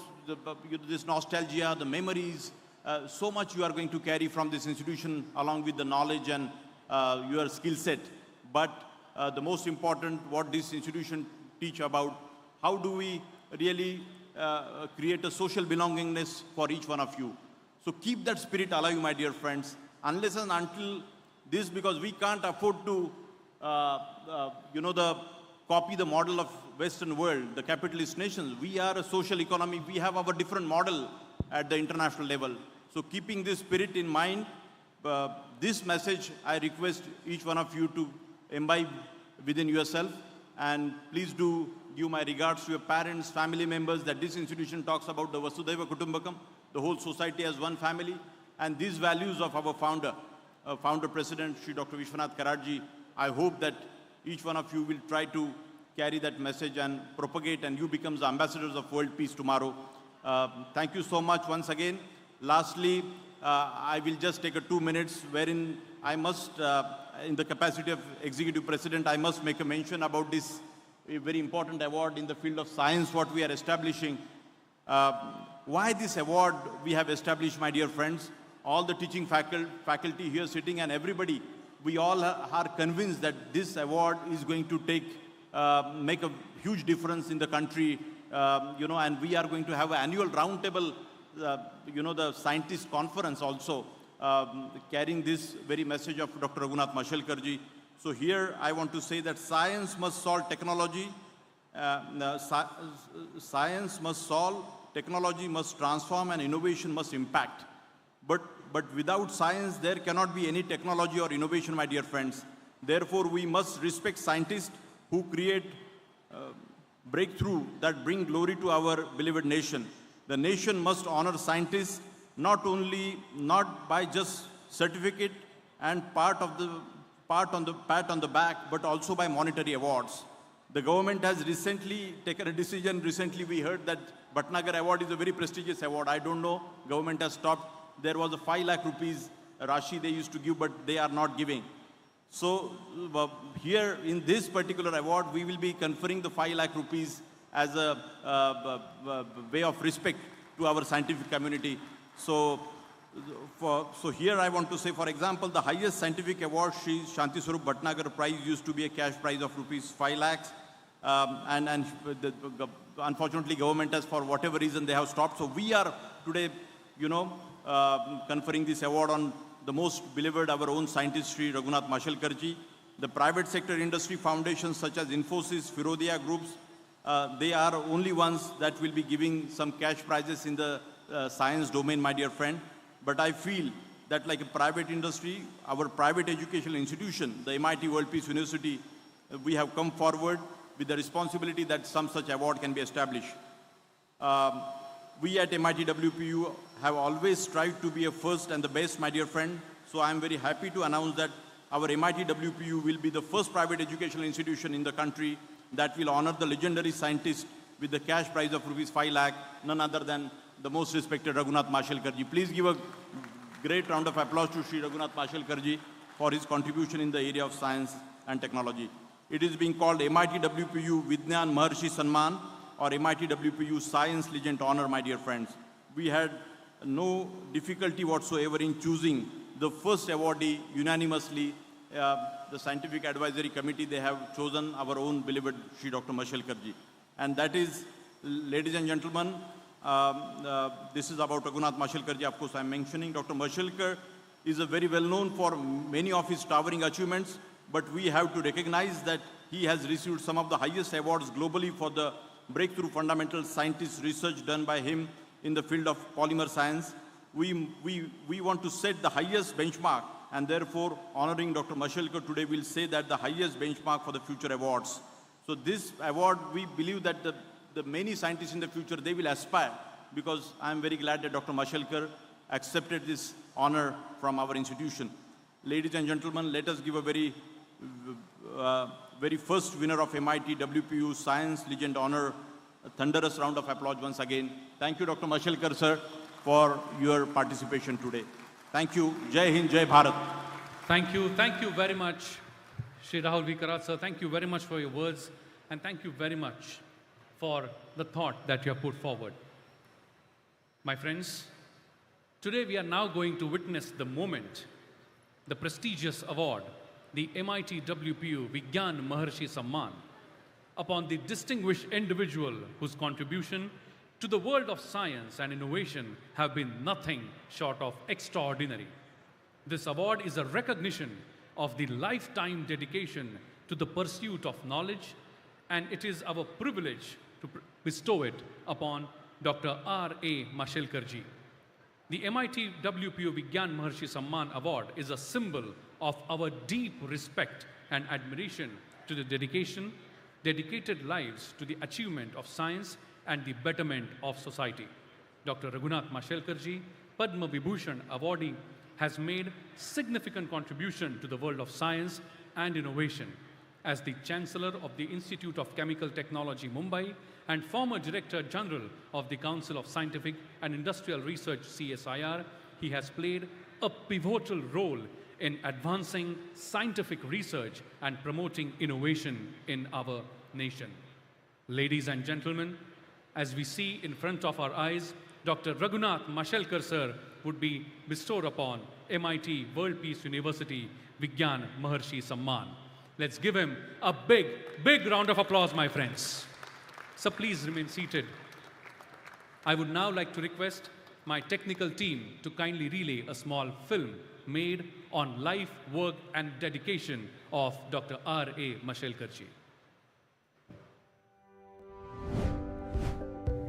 E: this nostalgia, the memories, so much you are going to carry from this institution along with the knowledge and your skill set. But the most important, what this institution teach about, how do we really create a social belongingness for each one of you. So keep that spirit alive, my dear friends, unless and until this, because we can't afford to, copy the model of Western world, the capitalist nations. We are a social economy. We have our different model at the international level. So keeping this spirit in mind, this message, I request each one of you to imbibe within yourself, and please do give my regards to your parents, family members, that this institution talks about the Vasudhaiva Kutumbakam, the whole society as one family, and these values of our founder president, Shri Dr. Vishwanath Karad ji. I hope that each one of you will try to carry that message and propagate, and you become the ambassadors of world peace tomorrow. Thank you so much once again. Lastly, I will just take 2 minutes wherein I must, in the capacity of Executive President, I must make a mention about this very important award in the field of science, what we are establishing. Why this award we have established, my dear friends? All the teaching faculty here sitting and everybody, we all are convinced that this award is going to make a huge difference in the country, and we are going to have an annual roundtable, the scientist conference also, carrying this very message of Dr. Raghunath Mashelkar ji. So here I want to say that science must solve technology, science must solve, technology must transform, and innovation must impact. But without science, there cannot be any technology or innovation, my dear friends. Therefore, we must respect scientists who create breakthrough that bring glory to our beloved nation. The nation must honor scientists not by just certificate and pat on the back, but also by monetary awards. The government has recently taken a decision. Recently, we heard that Bhatnagar Award is a very prestigious award. I don't know. Government has stopped. There was a 5 lakh rupees Rashi they used to give, but they are not giving. So here in this particular award, we will be conferring the 5 lakh rupees as a way of respect to our scientific community. So here I want to say, for example, the highest scientific award, Shri Shanti Swarup Bhatnagar Prize, used to be a cash prize of rupees 5 lakhs. Unfortunately, government has, for whatever reason, they have stopped. So we are today, conferring this award on the most beloved, our own scientist, Shri Raghunath Mashelkar ji. The private sector industry foundations such as Infosys, Firodia groups, they are only ones that will be giving some cash prizes in the science domain, my dear friend. But I feel that like a private industry, our private educational institution, the MIT World Peace University, we have come forward with the responsibility that some such award can be established. We at MITWPU have always strived to be a first and the best, my dear friend. So I am very happy to announce that our MITWPU will be the first private educational institution in the country that will honor the legendary scientist with the cash prize of rupees 5 lakh, none other than the most respected Raghunath Mashelkar ji. Please give a great round of applause to Shri Raghunath Mashelkar ji for his contribution in the area of science and technology. It is being called MITWPU Vidyan Maharshi Sanman, or MITWPU Science Legend Honor, my dear friends. We had no difficulty whatsoever in choosing the first awardee unanimously. The Scientific Advisory Committee, they have chosen our own beloved Shri Dr. Mashelkar ji. And that is, ladies and gentlemen, this is about Raghunath Mashelkar ji, of course I'm mentioning. Dr. Mashelkar is a very well known for many of his towering achievements, but we have to recognize that he has received some of the highest awards globally for the breakthrough fundamental scientist research done by him in the field of polymer science. We want to set the highest benchmark, and therefore honoring Dr. Mashelkar today will say that the highest benchmark for the future awards. So this award, we believe that the many scientists in the future, they will aspire, because I am very glad that Dr. Mashelkar accepted this honor from our institution. Ladies and gentlemen, let us give a very first winner of MITWPU Science Legend Honor a thunderous round of applause once again. Thank you, Dr. Mashelkar, sir, for your participation today. Thank you. Jai Hind, Jai Bharat.
A: Thank you very much, Shri Rahul V. Karad, sir. Thank you very much for your words, and thank you very much for the thought that you have put forward. My friends, today we are now going to witness the moment, the prestigious award, the MITWPU Vigyan Maharshi Samman, upon the distinguished individual whose contribution to the world of science and innovation have been nothing short of extraordinary. This award is a recognition of the lifetime dedication to the pursuit of knowledge, and it is our privilege to bestow it upon Dr. R.A. Mashelkar ji. The MITWPU Vigyan Maharshi Samman Award is a symbol of our deep respect and admiration to the dedication, dedicated lives to the achievement of science and the betterment of society. Dr. Raghunath Mashelkar, Padma Vibhushan awardee, has made significant contribution to the world of science and innovation. As the Chancellor of the Institute of Chemical Technology, Mumbai, and former Director General of the Council of Scientific and Industrial Research, CSIR, he has played a pivotal role in advancing scientific research and promoting innovation in our nation. Ladies and gentlemen, as we see in front of our eyes, Dr. Raghunath Mashelkar sir would be bestowed upon MIT World Peace University Vigyan Maharshi Samman. Let's give him a big, big round of applause, my friends. So please remain seated. I would now like to request my technical team to kindly relay a small film made on life, work, and dedication of Dr. R.A. Mashelkar ji.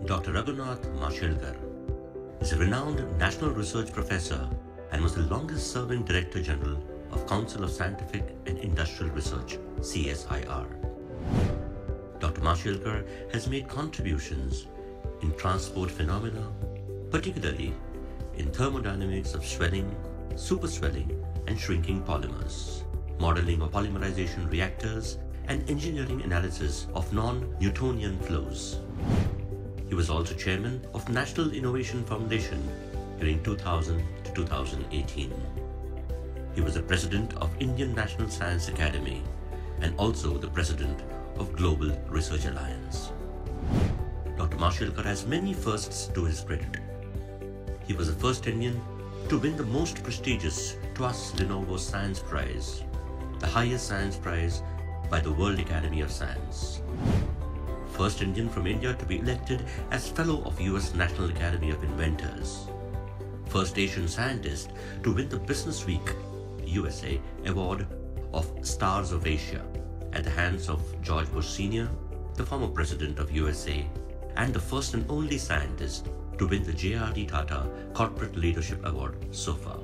N: Dr. Raghunath Mashelkar is a renowned national research professor and was the longest-serving Director General of Council of Scientific and Industrial Research, CSIR. Dr. Mashelkar has made contributions in transport phenomena, particularly in thermodynamics of swelling, superswelling, and shrinking polymers, modeling of polymerization reactors, and engineering analysis of non-Newtonian flows. He was also chairman of National Innovation Foundation during 2000 to 2018. He was the president of Indian National Science Academy and also the president of Global Research Alliance. Dr. Mashelkar has many firsts to his credit. He was the first Indian to win the most prestigious TWAS Lenovo Science Prize, the highest science prize by the World Academy of Science. First Indian from India to be elected as Fellow of US National Academy of Inventors. First Asian scientist to win the Business Week USA Award of Stars of Asia at the hands of George Bush Sr., the former President of USA, and the first and only scientist to win the J.R.D. Tata Corporate Leadership Award so far.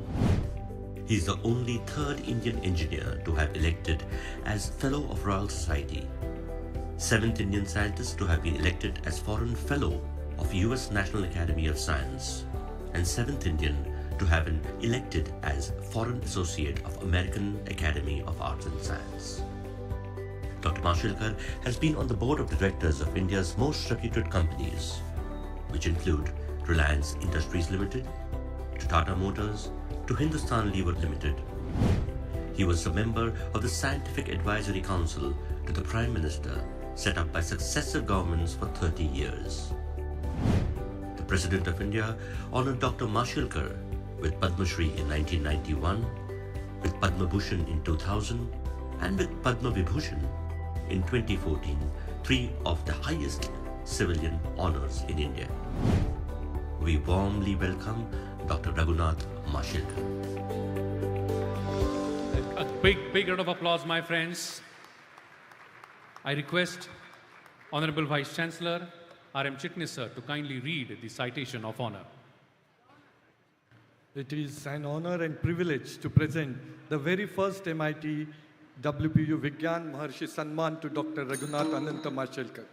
N: He is the only third Indian engineer to have elected as Fellow of Royal Society, seventh Indian scientist to have been elected as Foreign Fellow of US National Academy of Science, and seventh Indian to have been elected as Foreign Associate of American Academy of Arts and Science. Dr. Mashelkar has been on the board of directors of India's most reputed companies, which include Reliance Industries Limited, to Tata Motors, to Hindustan Lever Limited. He was a member of the Scientific Advisory Council to the Prime Minister, set up by successive governments for 30 years. The President of India honored Dr. Mashelkar with Padma Shri in 1991, with Padma Bhushan in 2000, and with Padma Vibhushan in 2014, three of the highest civilian honors in India. We warmly welcome Dr. Raghunath Mashelkar.
A: A big round of applause, my friends. I request Honorable Vice Chancellor R.M. Chitnis sir to kindly read the citation of honor.
I: It is an honor and privilege to present the very first MIT WPU Vigyan Maharshi Samman to Dr. Raghunath Ananta Mashelkar,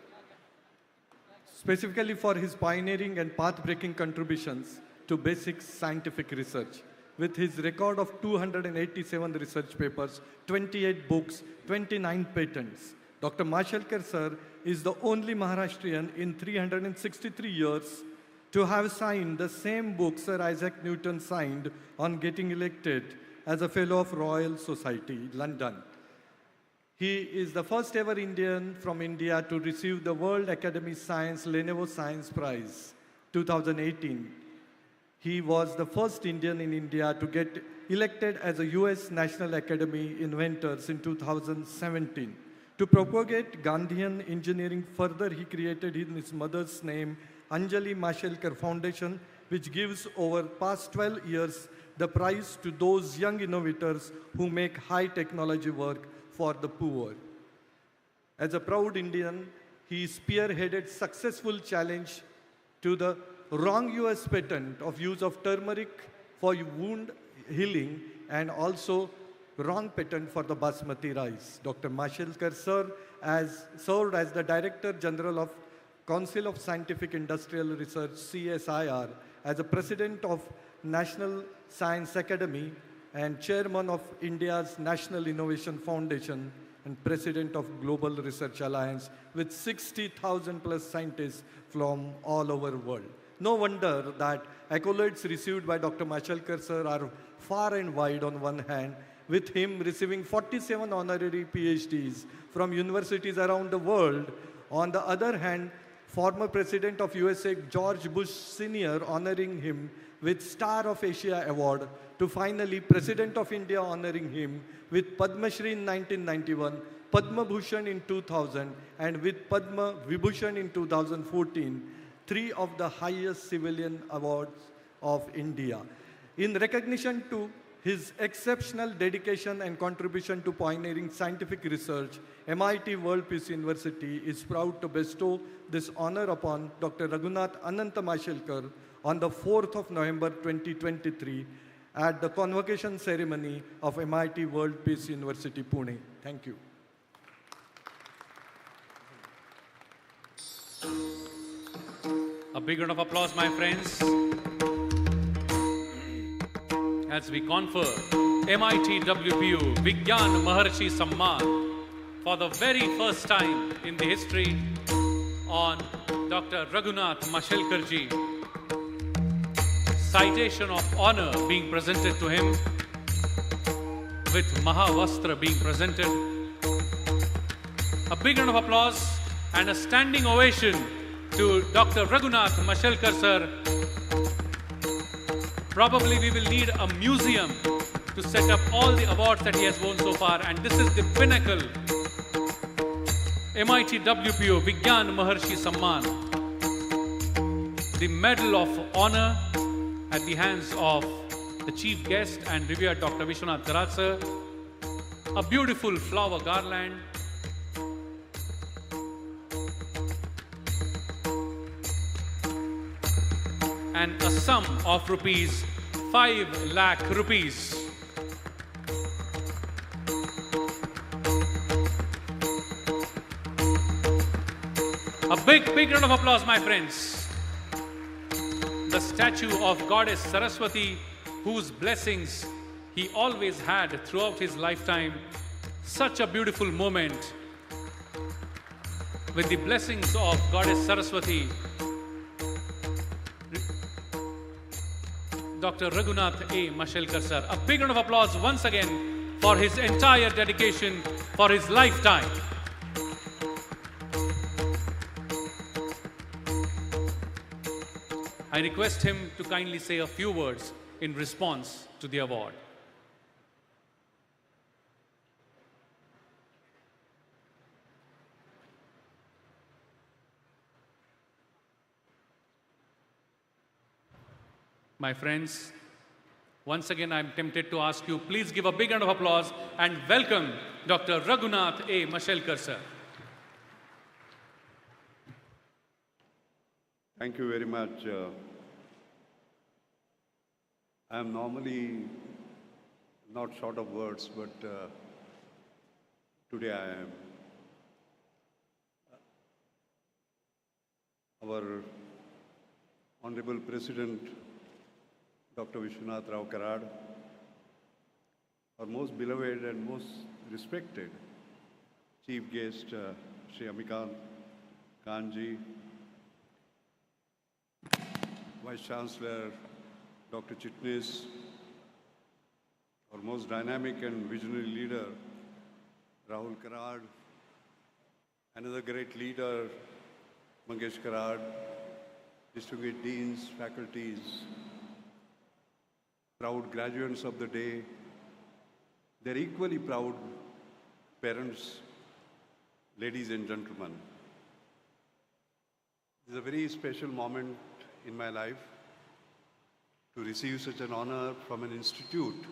I: specifically for his pioneering and path-breaking contributions to basic scientific research. With his record of 287 research papers, 28 books, 29 patents, Dr. Mashelkar sir is the only Maharashtrian in 363 years to have signed the same book Sir Isaac Newton signed on getting elected as a Fellow of Royal Society, London. He is the first ever Indian from India to receive the World Academy Science Lenovo Science Prize 2018. He was the first Indian in India to get elected as a US National Academy Inventors in 2017. To propagate Gandhian engineering further, he created in his mother's name Anjali Mashelkar Foundation, which gives over past 12 years the prize to those young innovators who make high technology work for the poor. As a proud Indian, he spearheaded successful challenge to the wrong US patent of use of turmeric for wound healing, and also wrong patent for the basmati rice. Dr. Mashelkar sir served as the Director General of Council of Scientific Industrial Research, CSIR, as a President of National Science Academy and Chairman of India's National Innovation Foundation and President of Global Research Alliance with 60,000 plus scientists from all over the world. No wonder that accolades received by Dr. Mashelkar sir are far and wide on one hand, with him receiving 47 honorary PhDs from universities around the world. On the other hand, former President of USA George Bush Sr. honoring him with Star of Asia Award, to finally President of India honoring him with Padma Shri in 1991, Padma Bhushan in 2000, and with Padma Vibhushan in 2014, three of the highest civilian awards of India. In recognition to his exceptional dedication and contribution to pioneering scientific research, MIT World Peace University is proud to bestow this honor upon Dr. Raghunath Ananta Mashelkar on the 4th of November 2023 at the Convocation ceremony of MIT World Peace University, Pune. Thank you.
A: A big round of applause, my friends, as we confer MITWPU Vigyan Maharshi Samman for the very first time in the history on Dr. Raghunath Mashelkar ji. Citation of honor being presented to him, with Mahavastra being presented. A big round of applause and a standing ovation to Dr. Raghunath Mashelkar sir. Probably we will need a museum to set up all the awards that he has won so far, and this is the pinnacle. MITWPU Vigyan Maharshi Samman, the Medal of Honor at the hands of the chief guest and revered Dr. Vishwanath Karad sir. A beautiful flower garland, and a sum of rupees 5 lakh rupees. A big round of applause, my friends. The statue of Goddess Saraswati, whose blessings he always had throughout his lifetime. Such a beautiful moment with the blessings of Goddess Saraswati. Dr. Raghunath A. Mashelkar sir. A big round of applause once again for his entire dedication, for his lifetime. I request him to kindly say a few words in response to the award. My friends, once again I'm tempted to ask you, please give a big round of applause and welcome Dr. Raghunath A. Mashelkar sir.
O: Thank you very much. I am normally not short of words, but today I am. Our Honorable President, Dr. Vishwanath Rao Karad, our most beloved and most respected Chief Guest, Shri Amitabh, Kant, Vice Chancellor, Dr. Chitnis, our most dynamic and visionary leader, Rahul Karad, another great leader, Mangesh Karad, distinguished deans, faculties, proud graduates of the day, their equally proud parents, ladies and gentlemen. This is a very special moment in my life to receive such an honor from an institute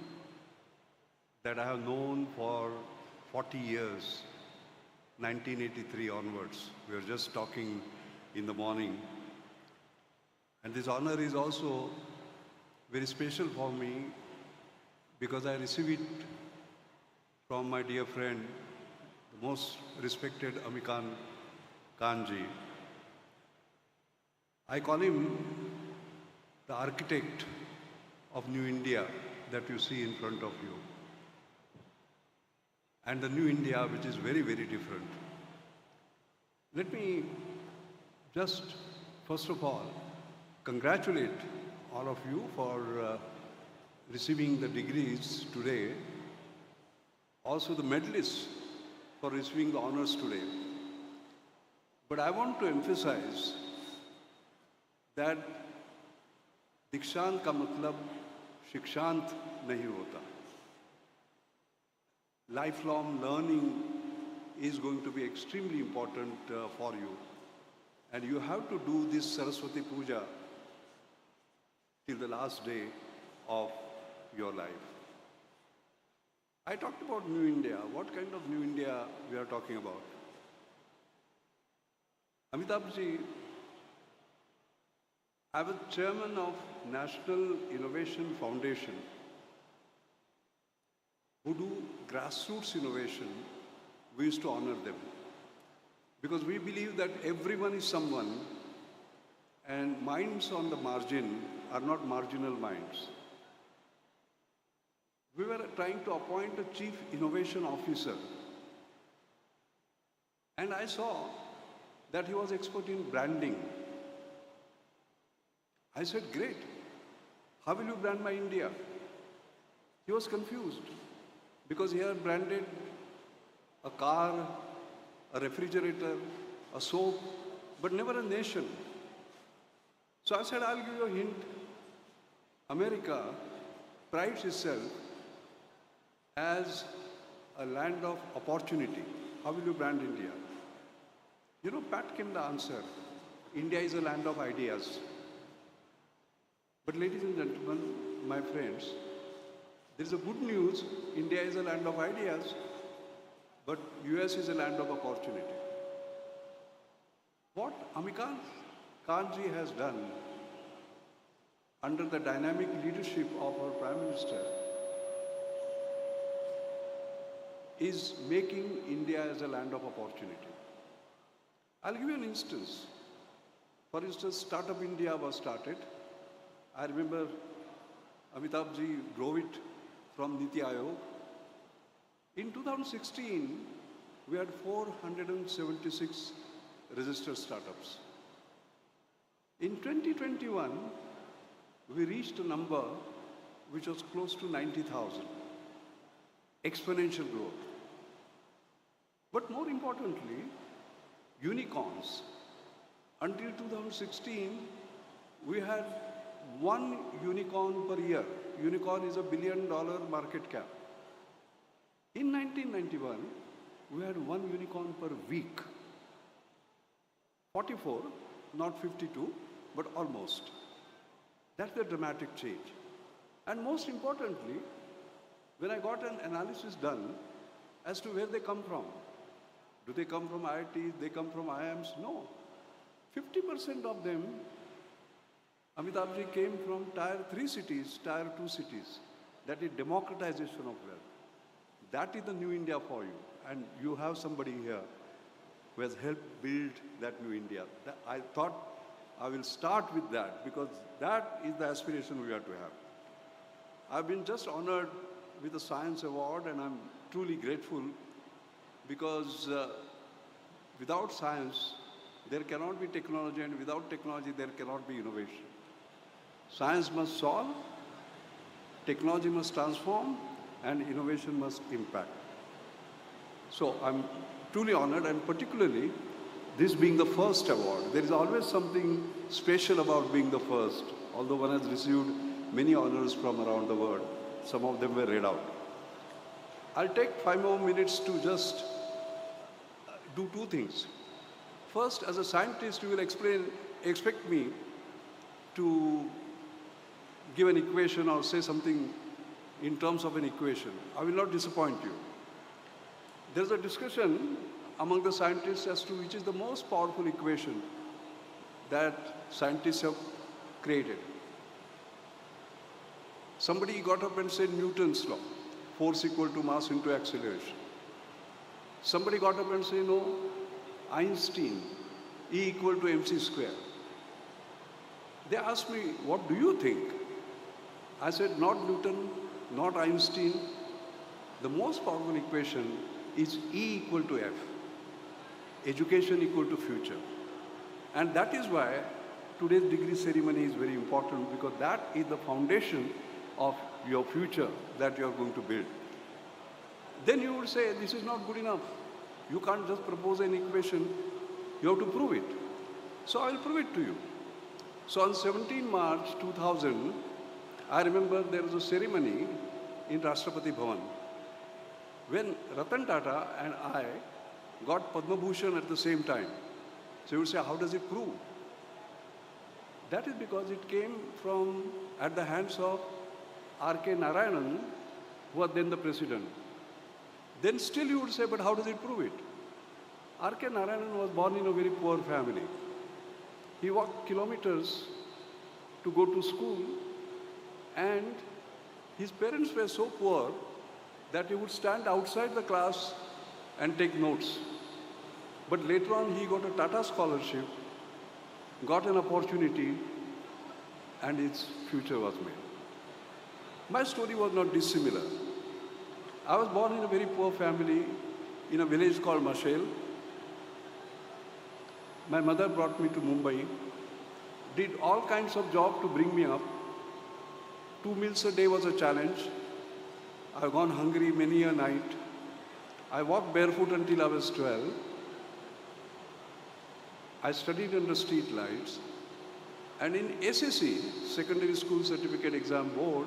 O: that I have known for 40 years, 1983 onwards. We were just talking in the morning. And this honor is also very special for me because I receive it from my dear friend, the most respected Kanji. I call him the architect of New India that you see in front of you. And the New India, which is very, very different. Let me just, first of all, congratulate all of you for receiving the degrees today. Also the medalists for receiving the honors today. But I want to emphasize that दीक्षांत का मतलब शिक्षांत नहीं होता. Lifelong learning is going to be extremely important for you. And you have to do this Saraswati Puja till the last day of your life. I talked about New India. What kind of New India we are talking about? Amitabh ji, I was chairman of National Innovation Foundation, who do grassroots innovation. We used to honor them because we believe that everyone is someone and minds on the margin are not marginal minds. We were trying to appoint a chief innovation officer, and I saw that he was expert in branding. I said, great, how will you brand my India? He was confused because he had branded a car, a refrigerator, a soap, but never a nation. So I said, I'll give you a hint. America prides itself as a land of opportunity. How will you brand India? You know, Pat came the answer. India is a land of ideas. But ladies and gentlemen, my friends, there is a good news. India is a land of ideas, but US is a land of opportunity. What Amitabh Kanji has done under the dynamic leadership of our Prime Minister is making India as a land of opportunity. I'll give you an instance. For instance, Startup India was started. I remember Amitabh ji drove it from Niti Aayog. In 2016, we had 476 registered startups. In 2021, we reached a number which was close to 90,000. Exponential growth. But more importantly, unicorns. Until 2016, we had one unicorn per year. Unicorn is $1 billion market cap. In 1991, we had one unicorn per week. 44, not 52, but almost. That's the dramatic change. And most importantly, when I got an analysis done as to where they come from, do they come from IITs, they come from IIMs? No. 50% of them, Amitabh ji, came from tier 3 cities, tier 2 cities. That is democratization of wealth. That is the new India for you. And you have somebody here who has helped build that new India. I thought I will start with that because that is the aspiration we have to have. I've been just honored with the Science Award and I'm truly grateful because without science, there cannot be technology, and without technology, there cannot be innovation. Science must solve, technology must transform, and innovation must impact. So I'm truly honored, and particularly this being the first award. There is always something special about being the first, although one has received many honors from around the world. Some of them were read out. I'll take 5 more minutes to just do two things. First, as a scientist, you will expect me to give an equation or say something in terms of an equation. I will not disappoint you. There's a discussion among the scientists as to which is the most powerful equation that scientists have created. Somebody got up and said Newton's law. force equal to mass into acceleration. Somebody got up and said, no, Einstein, E equal to mc square. They asked me, what do you think? I said, not Newton, not Einstein. The most powerful equation is E equal to F. Education equal to future. And that is why today's degree ceremony is very important, because that is the foundation of your future that you are going to build. Then you would say, this is not good enough. You can't just propose an equation, you have to prove it. So I will prove it to you. So on 17 March 2000, I remember there was a ceremony in Rashtrapati Bhavan when Ratan Tata and I got Padma Bhushan at the same time. So you would say, how does it prove? That is because it came from, at the hands of R.K. Narayanan, who was then the president. Then still you would say, but how does it prove it? R.K. Narayanan was born in a very poor family. He walked kilometers to go to school, and his parents were so poor that he would stand outside the class and take notes. But later on, he got a Tata scholarship, got an opportunity, and his future was made. My story was not dissimilar. I was born in a very poor family in a village called Mashel. My mother brought me to Mumbai, did all kinds of jobs to bring me up. 2 meals a day was a challenge. I've gone hungry many a night. I walked barefoot until I was 12. I studied under street lights. And in SSC, Secondary School Certificate Exam Board,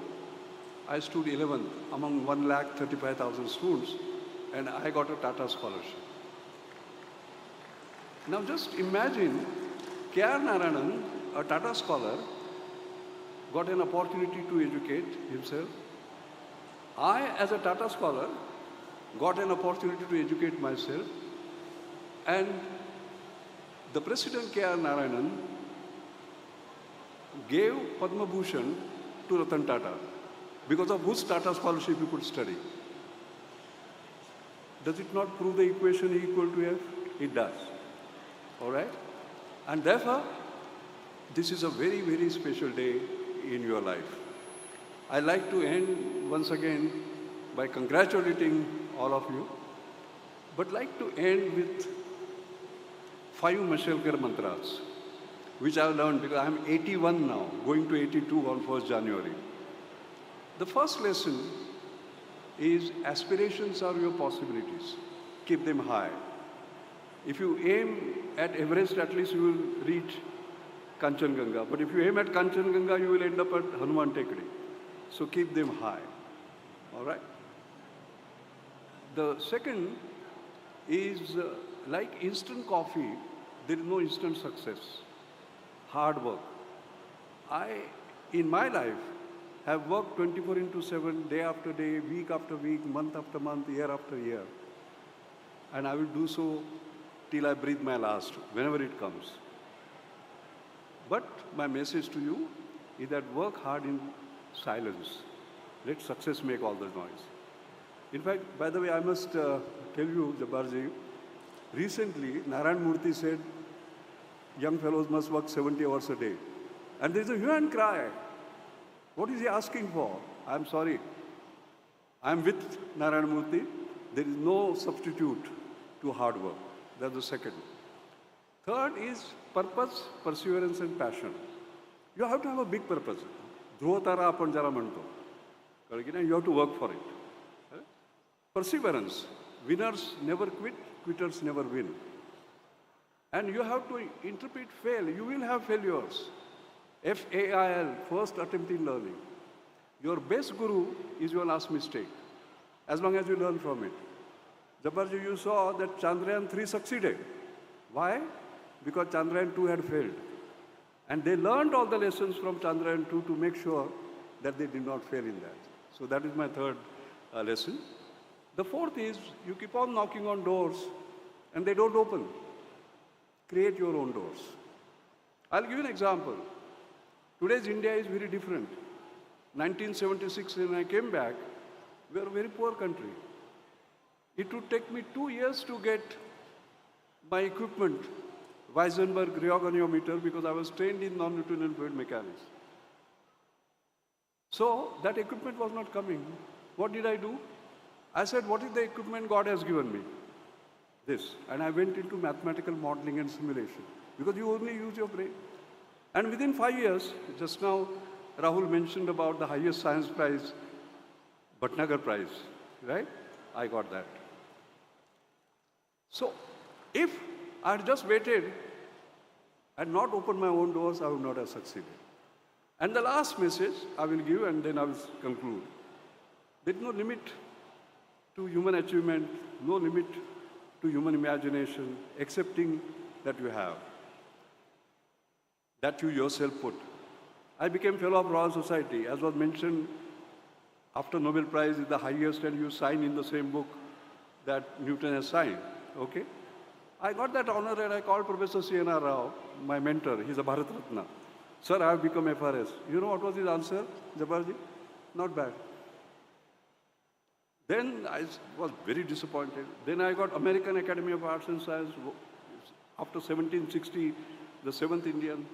O: I stood 11th among 1,35,000 students, and I got a Tata scholarship. Now just imagine K.R. Narayanan, a Tata scholar, got an opportunity to educate himself. I, as a Tata scholar, got an opportunity to educate myself. And the President K.R. Narayanan gave Padma Bhushan to Ratan Tata, because of whose Tata scholarship he could study. Does it not prove the equation E equal to F? It does. All right? And therefore, this is a very, very special day in your life. I'd like to end once again by congratulating all of you, but like to end with 5 Mashelkar mantras, which I've learned because I'm 81 now, going to 82 on 1st January. The first lesson is aspirations are your possibilities. Keep them high. If you aim at Everest, at least you will reach Kanchenjunga. But if you aim at Kanchenjunga, you will end up at Hanuman Tekdi. So keep them high. All right? The second is like instant coffee, there is no instant success. Hard work. In my life, have worked 24/7, day after day, week after week, month after month, year after year. And I will do so till I breathe my last, whenever it comes. But my message to you is that work hard in silence. Let success make all the noise. In fact, by the way, I must tell you, Jabbarji, recently Narayan Murthy said, young fellows must work 70 hours a day. And there is a hue and cry. What is he asking for? I'm sorry. I'm with Narayan Murthy. There is no substitute to hard work. That's the second. Third is purpose, perseverance, and passion. You have to have a big purpose. Dhruvatara apan jara manto. You have to work for it. Perseverance. Winners never quit, quitters never win. And you have to interpret fail. You will have failures. FAIL, first attempt in learning. Your best guru is your last mistake, as long as you learn from it. Jabbarji, you saw that Chandrayaan 3 succeeded. Why? Because Chandrayaan 2 had failed. And they learned all the lessons from Chandrayaan 2 to make sure that they did not fail in that. So that is my third lesson. The fourth is, you keep on knocking on doors and they don't open. Create your own doors. I'll give you an example. Today's India is very different. 1976, when I came back,
U: We are a very poor country. It would take me 2 years to get my equipment, Weisenberg rheogoniometer, because I was trained in non-Newtonian fluid mechanics. So that equipment was not coming. What did I do? I said, what is the equipment God has given me? This. And I went into mathematical modeling and simulation, because you only use your brain. And within 5 years, just now Rahul mentioned about the highest science prize, Bhatnagar Prize, right? I got that. So if I had just waited and not opened my own doors, I would not have succeeded. And the last message I will give, and then I will conclude. There is no limit to human achievement, no limit to human imagination, accepting that you have, that you yourself put. I became fellow of Royal Society. As was mentioned, after Nobel Prize is the highest, and you sign in the same book that Newton has signed, okay? I got that honor, and I called Professor C.N.R. Rao, my mentor. He's a Bharat Ratna. Sir, I have become FRS. You know what was his answer, Jabarji? Not bad. Then I was very disappointed. Then I got American Academy of Arts and Science. After 1760, the 7th Indian.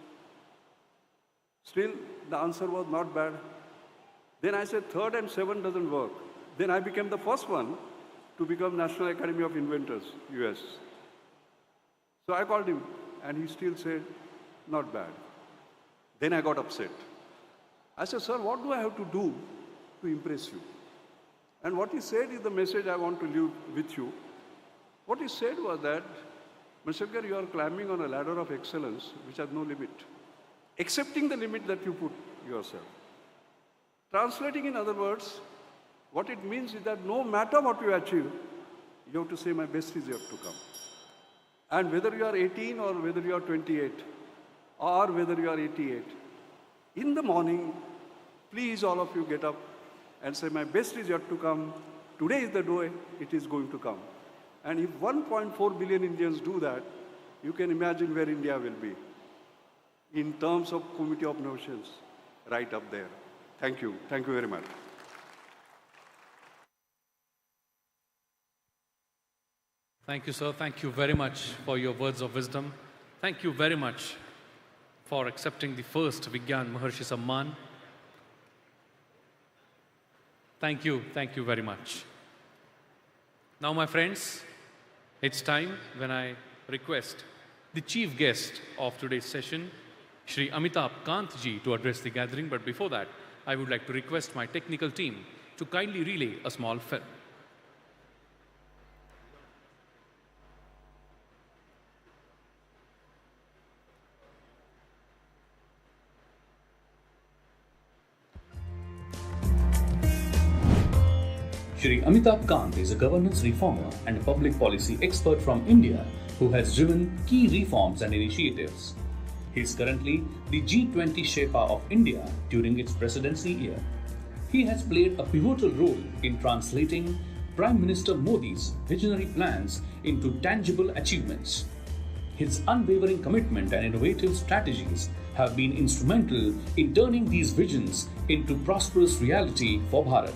U: Still, the answer was not bad. Then I said, 3rd and 7th doesn't work. Then I became the first one to become National Academy of Inventors, US. So I called him, and he still said, not bad. Then I got upset. I said, sir, what do I have to do to impress you? And what he said is the message I want to leave with you. What he said was that, Mashelkar, you are climbing on a ladder of excellence which has no limit. Accepting the limit that you put yourself. Translating in other words, what it means is that no matter what you achieve, you have to say, my best is yet to come. And whether you are 18 or whether you are 28, or whether you are 88, in the morning, please all of you get up and say, my best is yet to come. Today is the day it is going to come. And if 1.4 billion Indians do that, you can imagine where India will be in terms of Committee of Nations, right up there. Thank you. Thank you very much.
A: Thank you, sir. Thank you very much for your words of wisdom. Thank you very much for accepting the first Vigyan Maharshi Samman. Thank you very much. Now, my friends, it's time when I request the chief guest of today's session, Shri Amitabh Kant ji, to address the gathering. But before that, I would like to request my technical team to kindly relay a small film. Shri Amitabh Kant is a governance reformer and a public policy expert from India who has driven key reforms and initiatives. He is currently the G20 Sherpa of India during its presidency year. He has played a pivotal role in translating Prime Minister Modi's visionary plans into tangible achievements. His unwavering commitment and innovative strategies have been instrumental in turning these visions into prosperous reality for Bharat.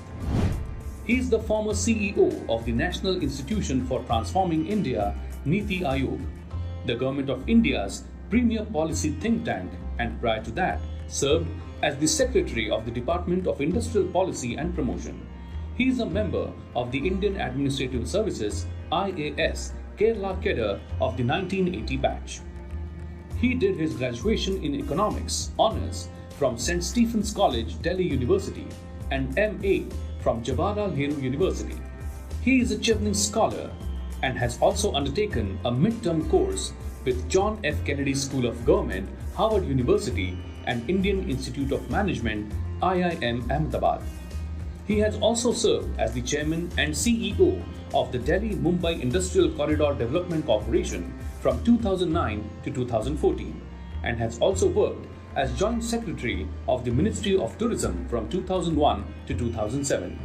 A: He is the former CEO of the National Institution for Transforming India, Niti Aayog, the Government of India's premier policy think tank, and prior to that, served as the Secretary of the Department of Industrial Policy and Promotion. He is a member of the Indian Administrative Services, IAS, Kerala cadre of the 1980 batch. He did his graduation in Economics, Honours, from St. Stephen's College, Delhi University, and MA from Jawaharlal Nehru University. He is a Chevening Scholar and has also undertaken a midterm course with John F. Kennedy School of Government, Harvard University, and Indian Institute of Management, IIM Ahmedabad. He has also served as the Chairman and CEO of the Delhi-Mumbai Industrial Corridor Development Corporation from 2009 to 2014 and has also worked as Joint Secretary of the Ministry of Tourism from 2001 to 2007.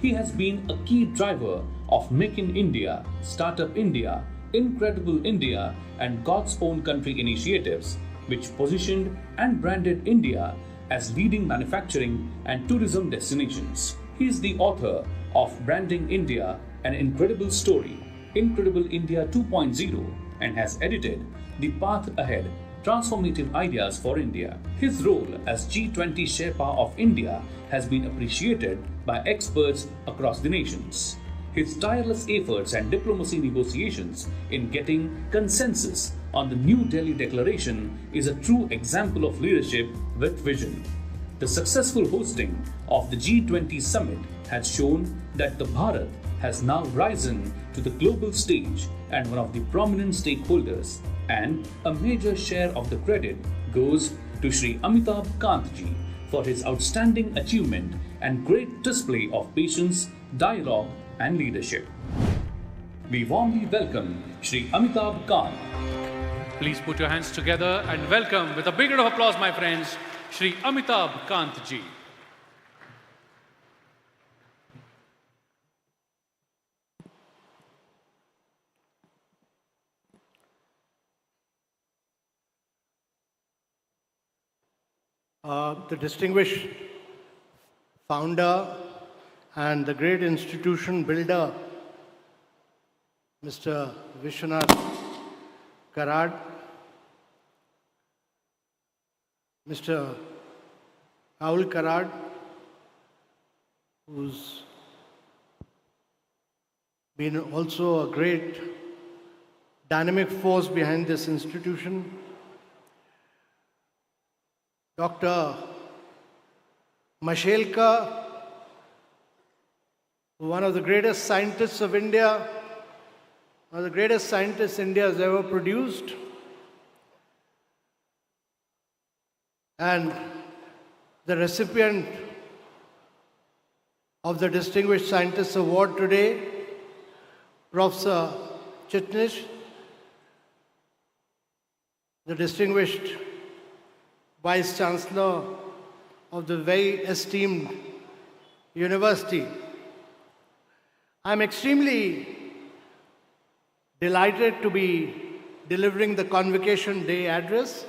A: He has been a key driver of Make in India, Startup India, Incredible India, and God's Own Country initiatives, which positioned and branded India as leading manufacturing and tourism destinations.
P: He is the author of Branding India, An Incredible Story, Incredible India 2.0, and has edited The Path Ahead, Transformative Ideas for India. His role as G20 Sherpa of India has been appreciated by experts across the nations. His tireless efforts and diplomacy negotiations in getting consensus on the New Delhi Declaration is a true example of leadership with vision. The successful hosting of the G20 summit has shown that the Bharat has now risen to the global stage and one of the prominent stakeholders, and a major share of the credit goes to Shri Amitabh Kant ji for his outstanding achievement and great display of patience, dialogue and leadership. We warmly welcome Shri Amitabh Kant.
A: Please put your hands together and welcome with a big round of applause, my friends, Shri Amitabh Kant ji.
Q: The distinguished founder and the great institution builder, Mr. Vishwanath Karad, Mr. Rahul Karad, who's been also a great dynamic force behind this institution, Dr. Mashelkar, one of the greatest scientists of India, one of the greatest scientists India has ever produced, and the recipient of the Distinguished Scientist Award today, Professor Chitnish, the distinguished Vice Chancellor of the very esteemed university. I'm extremely delighted to be delivering the Convocation Day address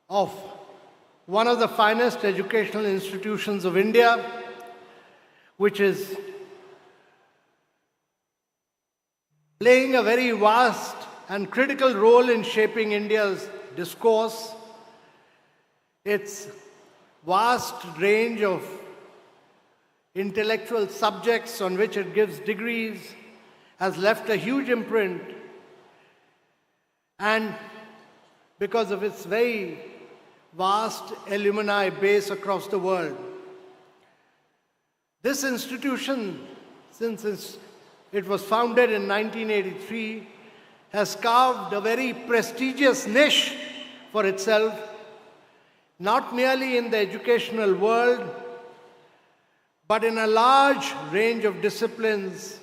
Q: of one of the finest educational institutions of India, which is playing a very vast and critical role in shaping India's discourse. Its vast range of intellectual subjects on which it gives degrees has left a huge imprint, and because of its very vast alumni base across the world. This institution, since it was founded in 1983, has carved a very prestigious niche for itself, not merely in the educational world, but in a large range of disciplines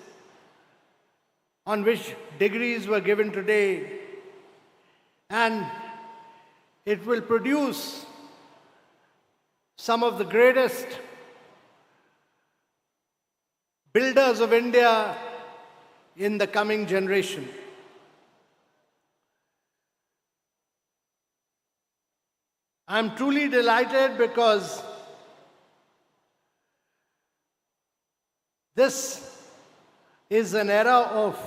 Q: on which degrees were given today. And it will produce some of the greatest builders of India in the coming generation. I'm truly delighted because this is an era of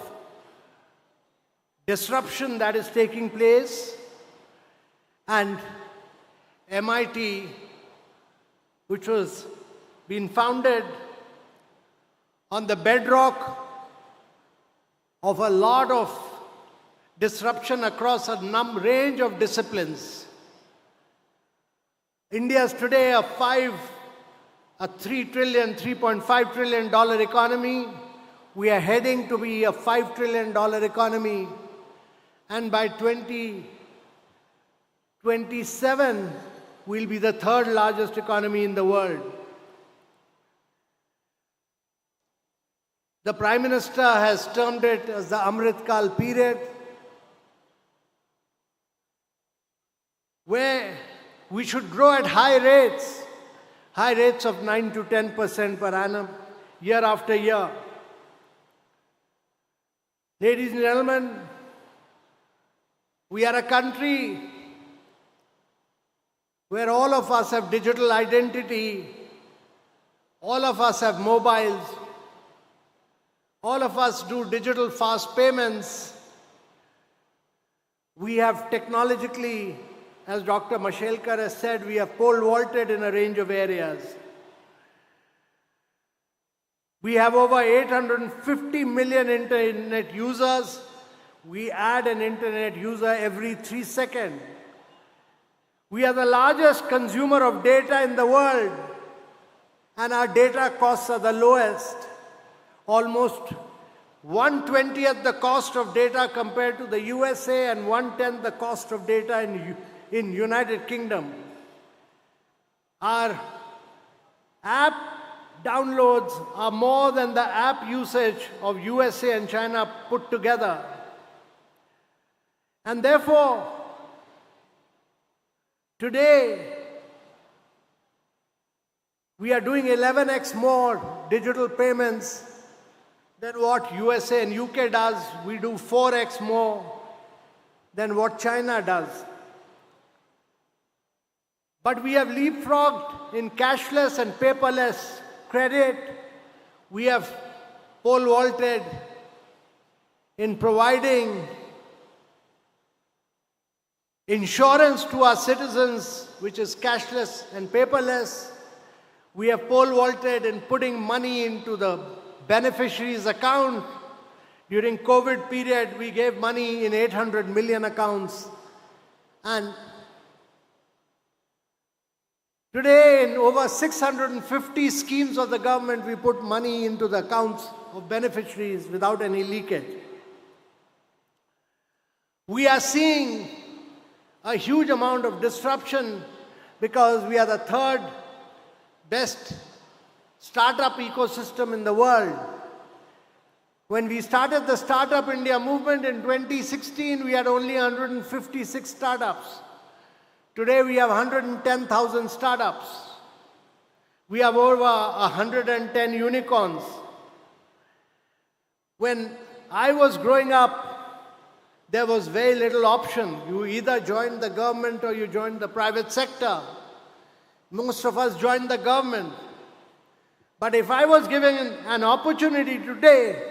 Q: disruption that is taking place, and MIT, which was been founded on the bedrock of a lot of disruption across a range of disciplines. India is today a $3.5 trillion economy. We are heading to be a $5 trillion economy. And by 2027, we'll be the third largest economy in the world. The Prime Minister has termed it as the Amrit Kal period, where we should grow at high rates of 9 to 10% per annum, year after year. Ladies and gentlemen, we are a country where all of us have digital identity. All of us have mobiles. All of us do digital fast payments. We have technologically, as Dr. Mashelkar has said, we have pole vaulted in a range of areas. We have over 850 million internet users. We add an internet user every 3 seconds. We are the largest consumer of data in the world, and our data costs are the lowest. Almost 1/20th the cost of data compared to the USA and 1/10th the cost of data in United Kingdom. Our app downloads are more than the app usage of USA and China put together. And therefore, today, we are doing 11x more digital payments than what USA and UK does. We do 4x more than what China does. But we have leapfrogged in cashless and paperless credit. We have pole vaulted in providing insurance to our citizens, which is cashless and paperless. We have pole vaulted in putting money into the beneficiaries' account. During COVID period, we gave money in 800 million accounts. And today, in over 650 schemes of the government, we put money into the accounts of beneficiaries without any leakage. We are seeing a huge amount of disruption because we are the third best startup ecosystem in the world. When we started the Startup India movement in 2016, we had only 156 startups. Today we have 110,000 startups. We have over 110 unicorns. When I was growing up, there was very little option. You either joined the government or you joined the private sector. Most of us joined the government. But if I was given an opportunity today,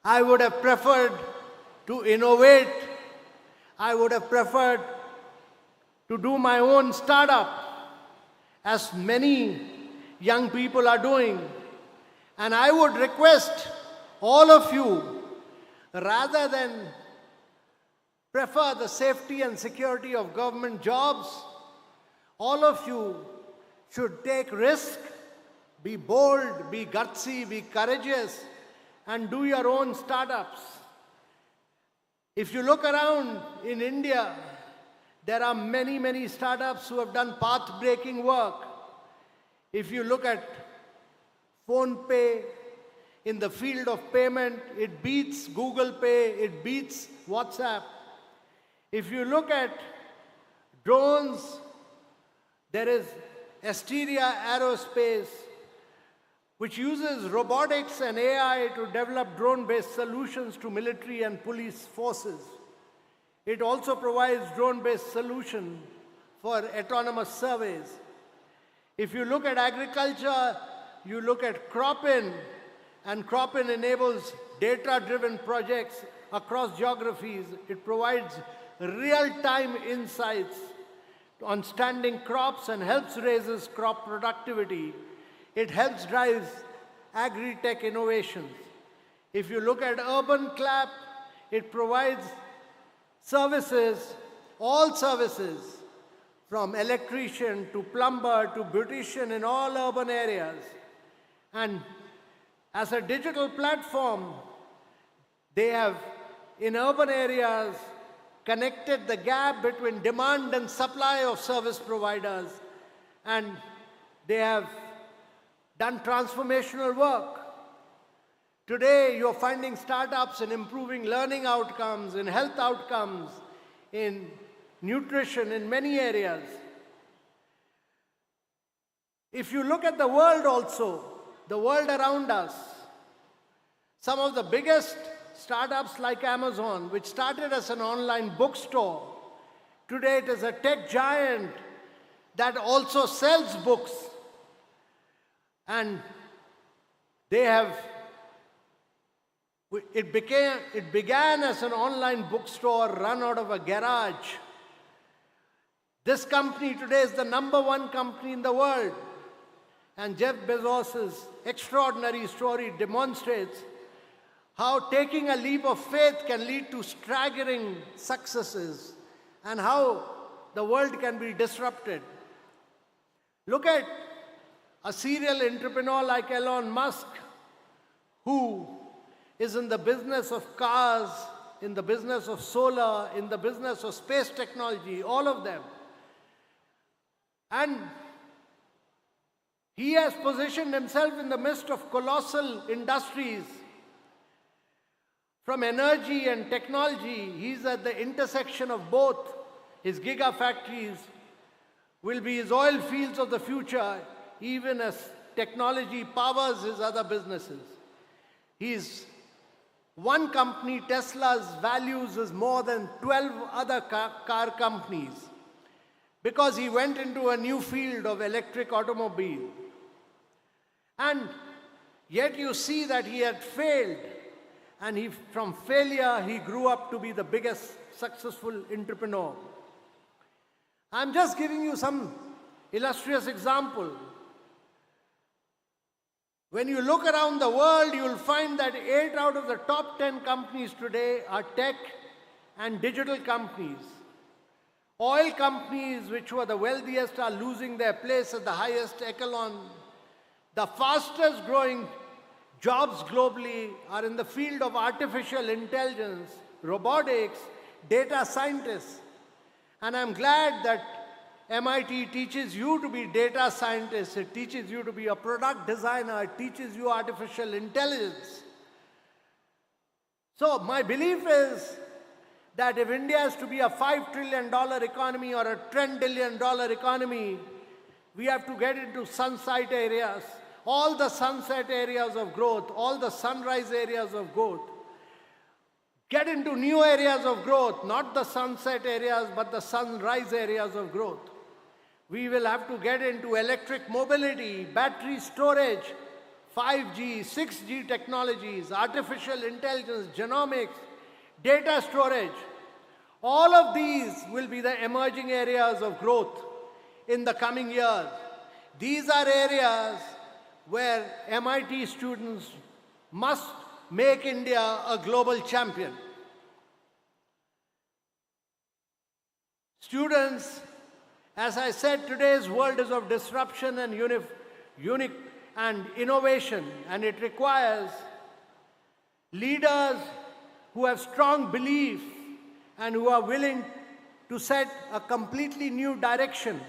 Q: I would have preferred to innovate. I would have preferred to do my own startup, as many young people are doing. And I would request all of you, rather than prefer the safety and security of government jobs, all of you should take risk, be bold, be gutsy, be courageous, and do your own startups. If you look around in India, there are many, many startups who have done path-breaking work. If you look at PhonePe, in the field of payment, it beats Google Pay, it beats WhatsApp. If you look at drones, there is Asteria Aerospace, which uses robotics and AI to develop drone-based solutions to military and police forces. It also provides drone-based solutions for autonomous surveys. If you look at agriculture, you look at Cropin, and Cropin enables data-driven projects across geographies. It provides real-time insights on standing crops and helps raises crop productivity. It helps drive agri-tech innovations. If you look at Urban Clap, it provides services, all services, from electrician to plumber to beautician in all urban areas. And as a digital platform, they have, in urban areas, connected the gap between demand and supply of service providers, and they have done transformational work. Today, you're finding startups in improving learning outcomes, in health outcomes, in nutrition, in many areas. If you look at the world also, the world around us, some of the biggest startups like Amazon, which started as an online bookstore, today it is a tech giant that also sells books. And it began as an online bookstore run out of a garage. This company today is the #1 company in the world. And Jeff Bezos' extraordinary story demonstrates how taking a leap of faith can lead to staggering successes and how the world can be disrupted. Look at a serial entrepreneur like Elon Musk, who is in the business of cars, in the business of solar, in the business of space technology, all of them. And he has positioned himself in the midst of colossal industries. From energy and technology, he's at the intersection of both. His gigafactories will be his oil fields of the future, even as technology powers his other businesses. He's one company, Tesla's values is more than 12 other car companies because he went into a new field of electric automobile. And yet you see that he had failed, and from failure he grew up to be the biggest successful entrepreneur. I'm just giving you some illustrious example. When you look around the world, you will find that 8 out of the top 10 companies today are tech and digital companies. Oil companies, which were the wealthiest, are losing their place at the highest echelon. The fastest growing jobs globally are in the field of artificial intelligence, robotics, data scientists. And I'm glad that MIT teaches you to be data scientists, it teaches you to be a product designer, it teaches you artificial intelligence. So my belief is that if India is to be a $5 trillion economy or a $10 billion economy, we have to get into sunset areas, all the sunset areas of growth, all the sunrise areas of growth. Get into new areas of growth, not the sunset areas, but the sunrise areas of growth. We will have to get into electric mobility, battery storage, 5G, 6G technologies, artificial intelligence, genomics, data storage. All of these will be the emerging areas of growth in the coming years. These are areas where MIT students must make India a global champion. Students, as I said, today's world is of disruption and unique and innovation, and it requires leaders who have strong belief and who are willing to set a completely new direction.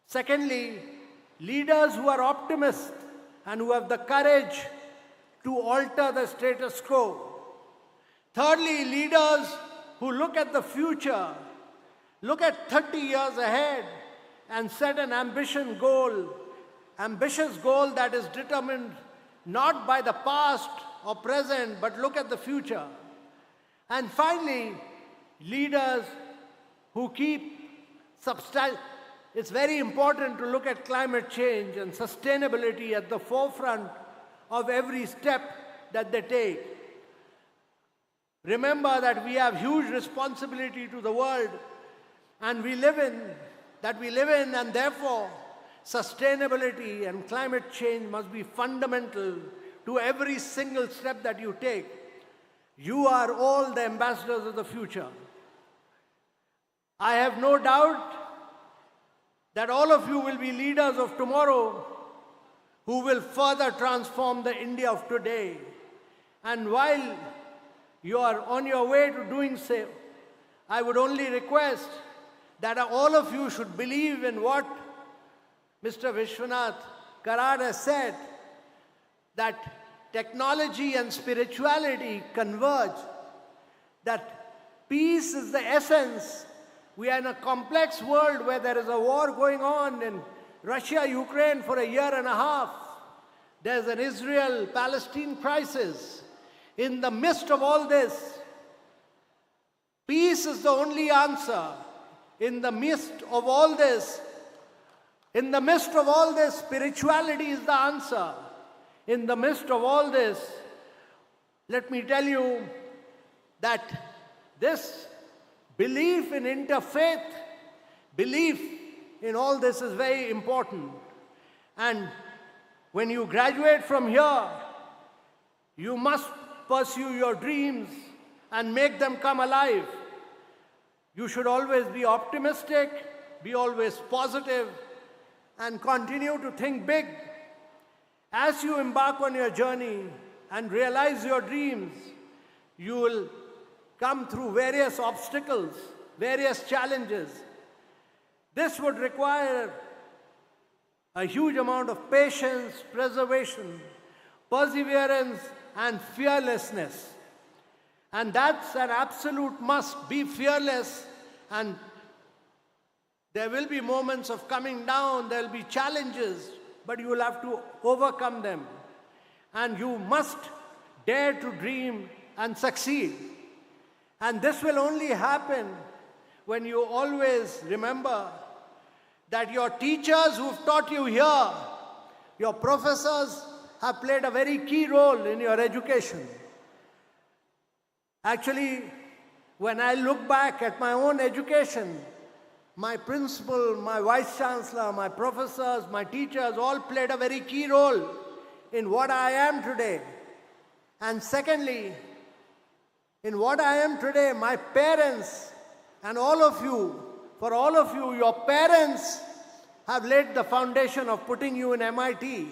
Q: Secondly, leaders who are optimists and who have the courage to alter the status quo. Thirdly, leaders who look at the future, look at 30 years ahead and set an ambitious goal that is determined not by the past or present, but look at the future. And finally, leaders who keep it's very important to look at climate change and sustainability at the forefront of every step that they take. Remember that we have huge responsibility to the world and we live in, and therefore sustainability and climate change must be fundamental to every single step that you take. You are all the ambassadors of the future. I have no doubt that all of you will be leaders of tomorrow who will further transform the India of today. And while you are on your way to doing so, I would only request that all of you should believe in what Mr. Vishwanath Karad has said, that technology and spirituality converge, that peace is the essence. We are in a complex world where there is a war going on in Russia, Ukraine for a year and a half. There's an Israel-Palestine crisis. In the midst of all this, peace is the only answer. In the midst of all this, In the midst of all this, spirituality is the answer. In the midst of all this, let me tell you that this belief in interfaith, belief in all this is very important. And when you graduate from here, you must pursue your dreams and make them come alive. You should always be optimistic, be always positive, and continue to think big. As you embark on your journey and realize your dreams, you will come through various obstacles, various challenges. This would require a huge amount of patience, preservation, perseverance, and fearlessness. And that's an absolute must. Be fearless, and there will be moments of coming down, there will be challenges, but you will have to overcome them. And you must dare to dream and succeed. And this will only happen when you always remember that your teachers who've taught you here, your professors, have played a very key role in your education. Actually, when I look back at my own education, my principal, my vice chancellor, my professors, my teachers all played a very key role in what I am today. And secondly, in what I am today, my parents and all of you, for all of you, your parents have laid the foundation of putting you in MIT.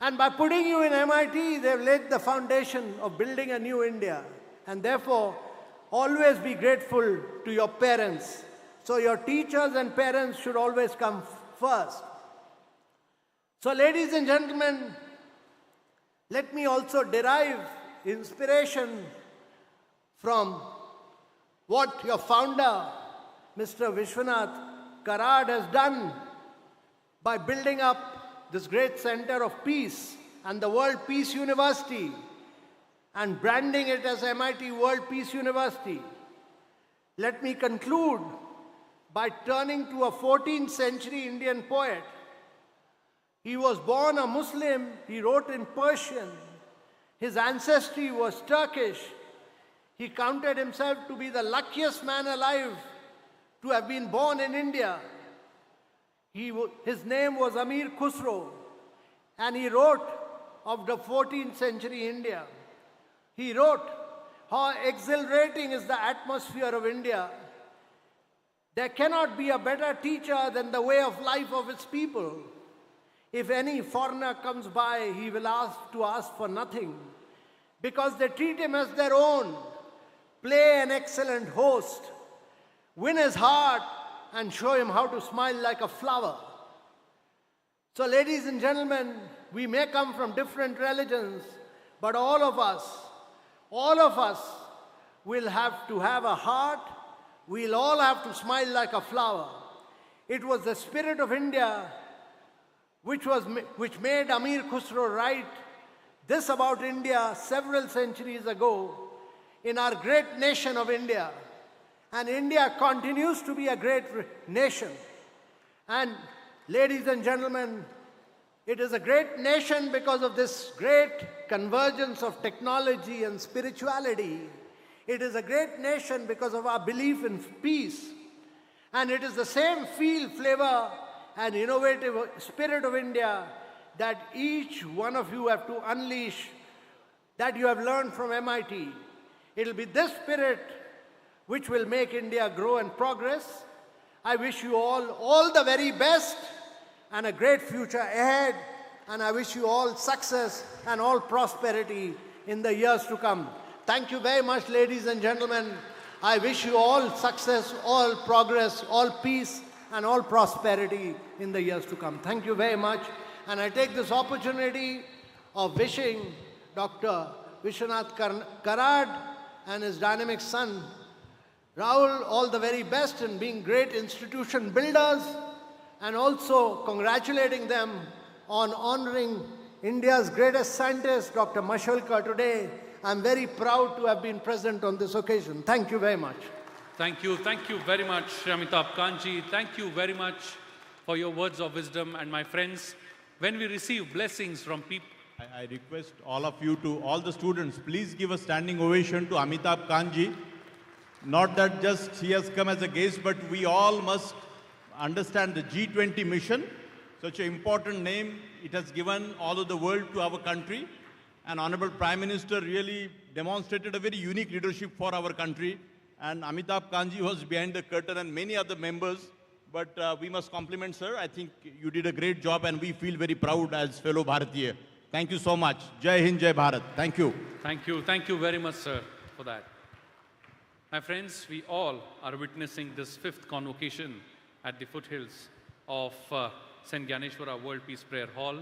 Q: And by putting you in MIT, they've laid the foundation of building a new India. And therefore, always be grateful to your parents. So your teachers and parents should always come first. So ladies and gentlemen, let me also derive inspiration from what your founder, Mr. Vishwanath Karad, has done by building up this great center of peace and the World Peace University and branding it as MIT World Peace University. Let me conclude by turning to a 14th century Indian poet. He was born a Muslim, he wrote in Persian. His ancestry was Turkish. He counted himself to be the luckiest man alive to have been born in India. His name was Amir Khusro, and he wrote of the 14th century India. He wrote how exhilarating is the atmosphere of India. There cannot be a better teacher than the way of life of its people. If any foreigner comes by, he will ask for nothing, because they treat him as their own. Play an excellent host, win his heart, and show him how to smile like a flower. So ladies and gentlemen, we may come from different religions, but all of us will have to have a heart. We'll all have to smile like a flower. It was the spirit of India which made Amir Khusro write this about India several centuries ago in our great nation of India. And India continues to be a great nation. And ladies and gentlemen, it is a great nation because of this great convergence of technology and spirituality. It is a great nation because of our belief in peace. And it is the same feel, flavor, and innovative spirit of India that each one of you have to unleash, that you have learned from MIT. It will be this spirit which will make India grow and progress. I wish you all the very best and a great future ahead. And I wish you all success and all prosperity in the years to come. Thank you very much, ladies and gentlemen. I wish you all success, all progress, all peace, and all prosperity in the years to come. Thank you very much. And I take this opportunity of wishing Dr. Vishwanath Karad and his dynamic son, Rahul, all the very best in being great institution builders, and also congratulating them on honoring India's greatest scientist, Dr. Mashelkar, today. I'm very proud to have been present on this occasion. Thank you very much.
A: Thank you very much, Amitabh Kanji. Thank you very much for your words of wisdom. And my friends, when we receive blessings from people,
F: I request all of you to, all the students, please give a standing ovation to Amitabh Kantji. Not that just he has come as a guest, but we all must understand the G20 mission. Such an important name it has given all of the world to our country. And Honorable Prime Minister really demonstrated a very unique leadership for our country. And Amitabh Kantji was behind the curtain and many other members. But we must compliment, sir. I think you did a great job and we feel very proud as fellow Bharatiya. Thank you so much. Jai Hind, Jai Bharat. Thank you.
A: Thank you. Thank you very much, sir, for that. My friends, we all are witnessing this 5th convocation at the foothills of St. Ganeshwara World Peace Prayer Hall.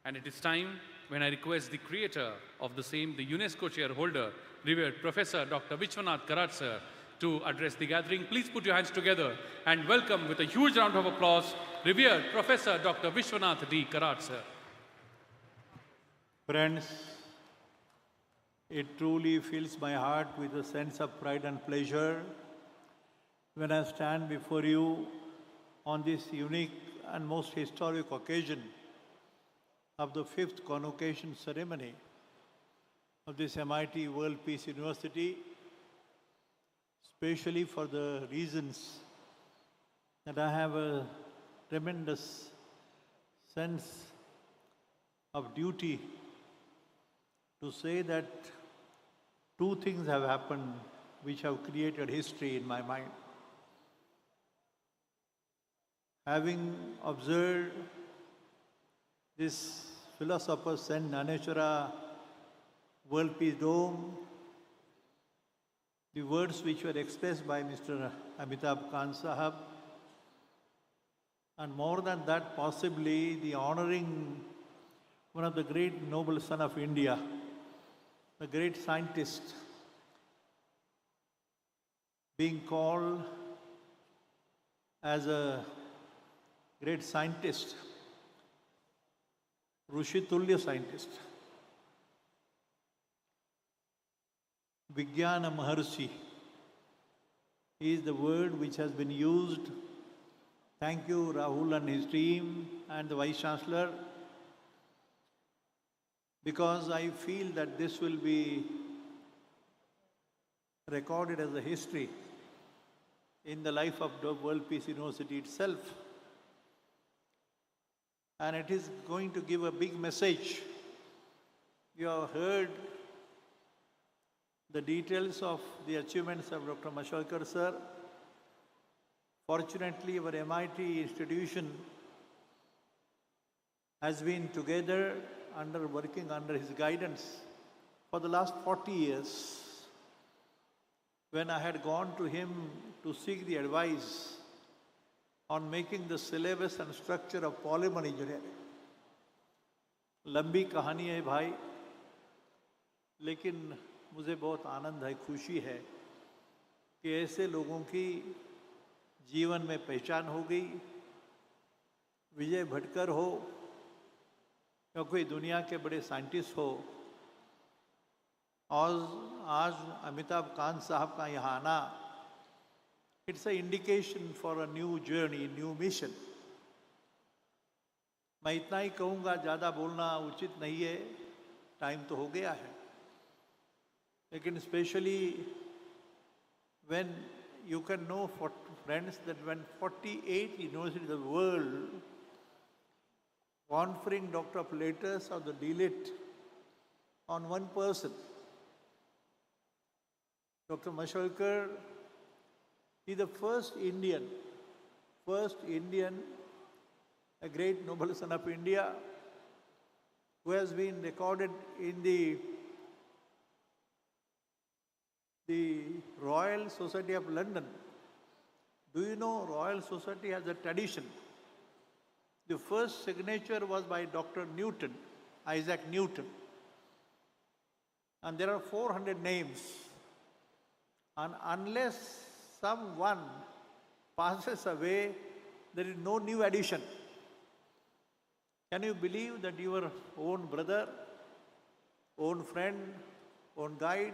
A: And it is time when I request the creator of the same, the UNESCO chairholder, revered Professor Dr. Vishwanath Karad, sir, to address the gathering. Please put your hands together and welcome with a huge round of applause, revered Professor Dr. Vishwanath D. Karad, sir.
F: Friends, it truly fills my heart with a sense of pride and pleasure when I stand before you on this unique and most historic occasion of the 5th convocation ceremony of this MIT World Peace University, especially for the reasons that I have a tremendous sense of duty to say that two things have happened which have created history in my mind. Having observed this philosopher St. Ganeshwara World Peace Dome, the words which were expressed by Mr. Amitabh Kant Sahab, and more than that, possibly the honoring one of the great noble son of India, the great scientist, being called as a great scientist, Rushitulya scientist, Vijnana Maharshi is the word which has been used. Thank you, Rahul and his team and the Vice Chancellor, because I feel that this will be recorded as a history in the life of the World Peace University itself. And it is going to give a big message. You have heard the details of the achievements of Dr. Mashelkar, sir. Fortunately, our MIT institution has been together working under his guidance for the last 40 years. When I had gone to him to seek the advice on making the syllabus and structure of polymer engineering. लंबी कहानी है भाई, लेकिन मुझे बहुत आनंद है, खुशी है कि ऐसे लोगों की जीवन में पहचान हो गई। विजय भटकर हो या कोई दुनिया के बड़े साइंटिस्ट हो, और आज अमिताभ कांत साहब का यहाँ आना, it's an indication for a new journey, new mission. मैं इतना ही कहूँगा, ज़्यादा बोलना उचित नहीं है, टाइम तो हो गया है। लेकिन especially when you can know, for friends, that when 48 universities of the world conferring Doctor of Letters or the D.Litt on one person, Dr. Mashelkar is the first Indian, a great noble son of India, who has been recorded in the Royal Society of London. Do you know Royal Society has a tradition? The first signature was by Dr. Newton, Isaac Newton. And there are 400 names. And unless someone passes away, there is no new addition. Can you believe that your own brother, own friend, own guide,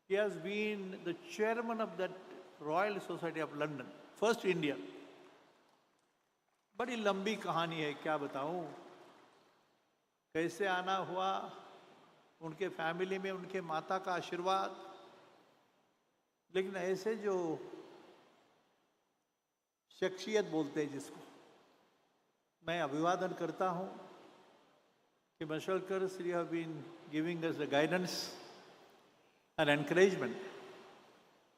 F: he has been the chairman of that Royal Society of London, first Indian.
R: बड़ी लंबी कहानी है, क्या बताऊं कैसे आना हुआ, उनके फैमिली में उनके माता का आशीर्वाद। लेकिन ऐसे जो शख्सियत बोलते हैं जिसको मैं अभिवादन करता हूं कि Mashelkar Shri have been giving us the guidance and encouragement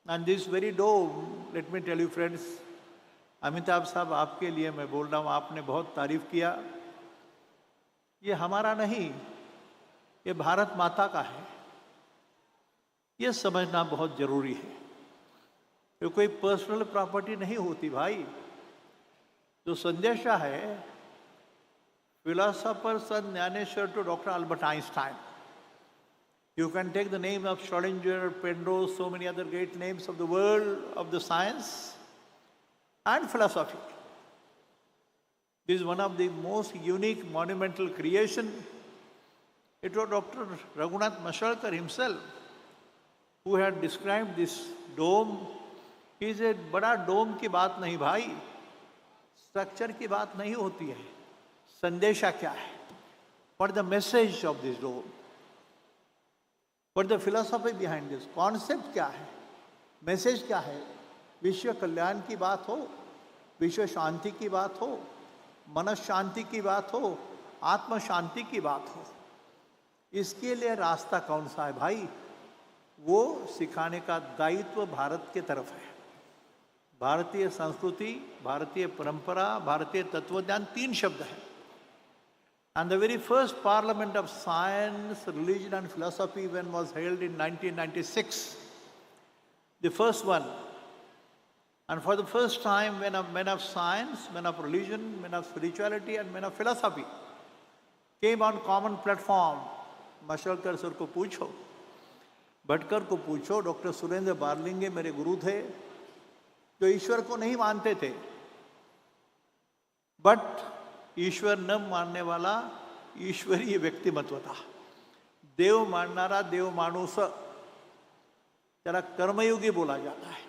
R: and this very dome. Let me tell you friends, Amitabh साहब आपके लिए मैं बोल रहा हूं, आपने बहुत तारीफ किया। ये हमारा नहीं, ये भारत माता का है, ये समझना बहुत जरूरी है। ये कोई पर्सनल प्रॉपर्टी नहीं होती भाई। जो संदेशा है फिलोसोफर सन Dnyaneshwar to doctor Albert Einstein, you can take the name of Schrodinger, Penrose, so many other great names of the world of the science and philosophy. This is one of the most unique monumental creation. It was Dr. Raghunath Mashelkar himself who had described this dome. He said, बड़ा डोम की बात नहीं भाई, structure की बात नहीं होती है, संदेशा क्या है, what the message of this dome, what the philosophy behind this, concept क्या है, मैसेज क्या है। विश्व कल्याण की बात हो, विश्व शांति की बात हो, मन शांति की बात हो, आत्म शांति की बात हो, इसके लिए रास्ता कौन सा है भाई? वो सिखाने का दायित्व भारत के तरफ है। भारतीय संस्कृति, भारतीय परंपरा, भारतीय तत्वज्ञान, तीन शब्द हैं। And the very first Parliament of Science, Religion and Philosophy when was held in 1996, the first one, and for the first time when men of science, men of religion, men of spirituality and men of philosophy came on common platform. Mashelkar sir को पूछो, भटकर को पूछो, doctor Surendra Barlinge मेरे गुरु थे जो ईश्वर को नहीं मानते थे, बट ईश्वर न मानने वाला ईश्वरीय व्यक्तिमत्व था। देव माननारा देव मानुस, जरा कर्मयोगी बोला जाता है।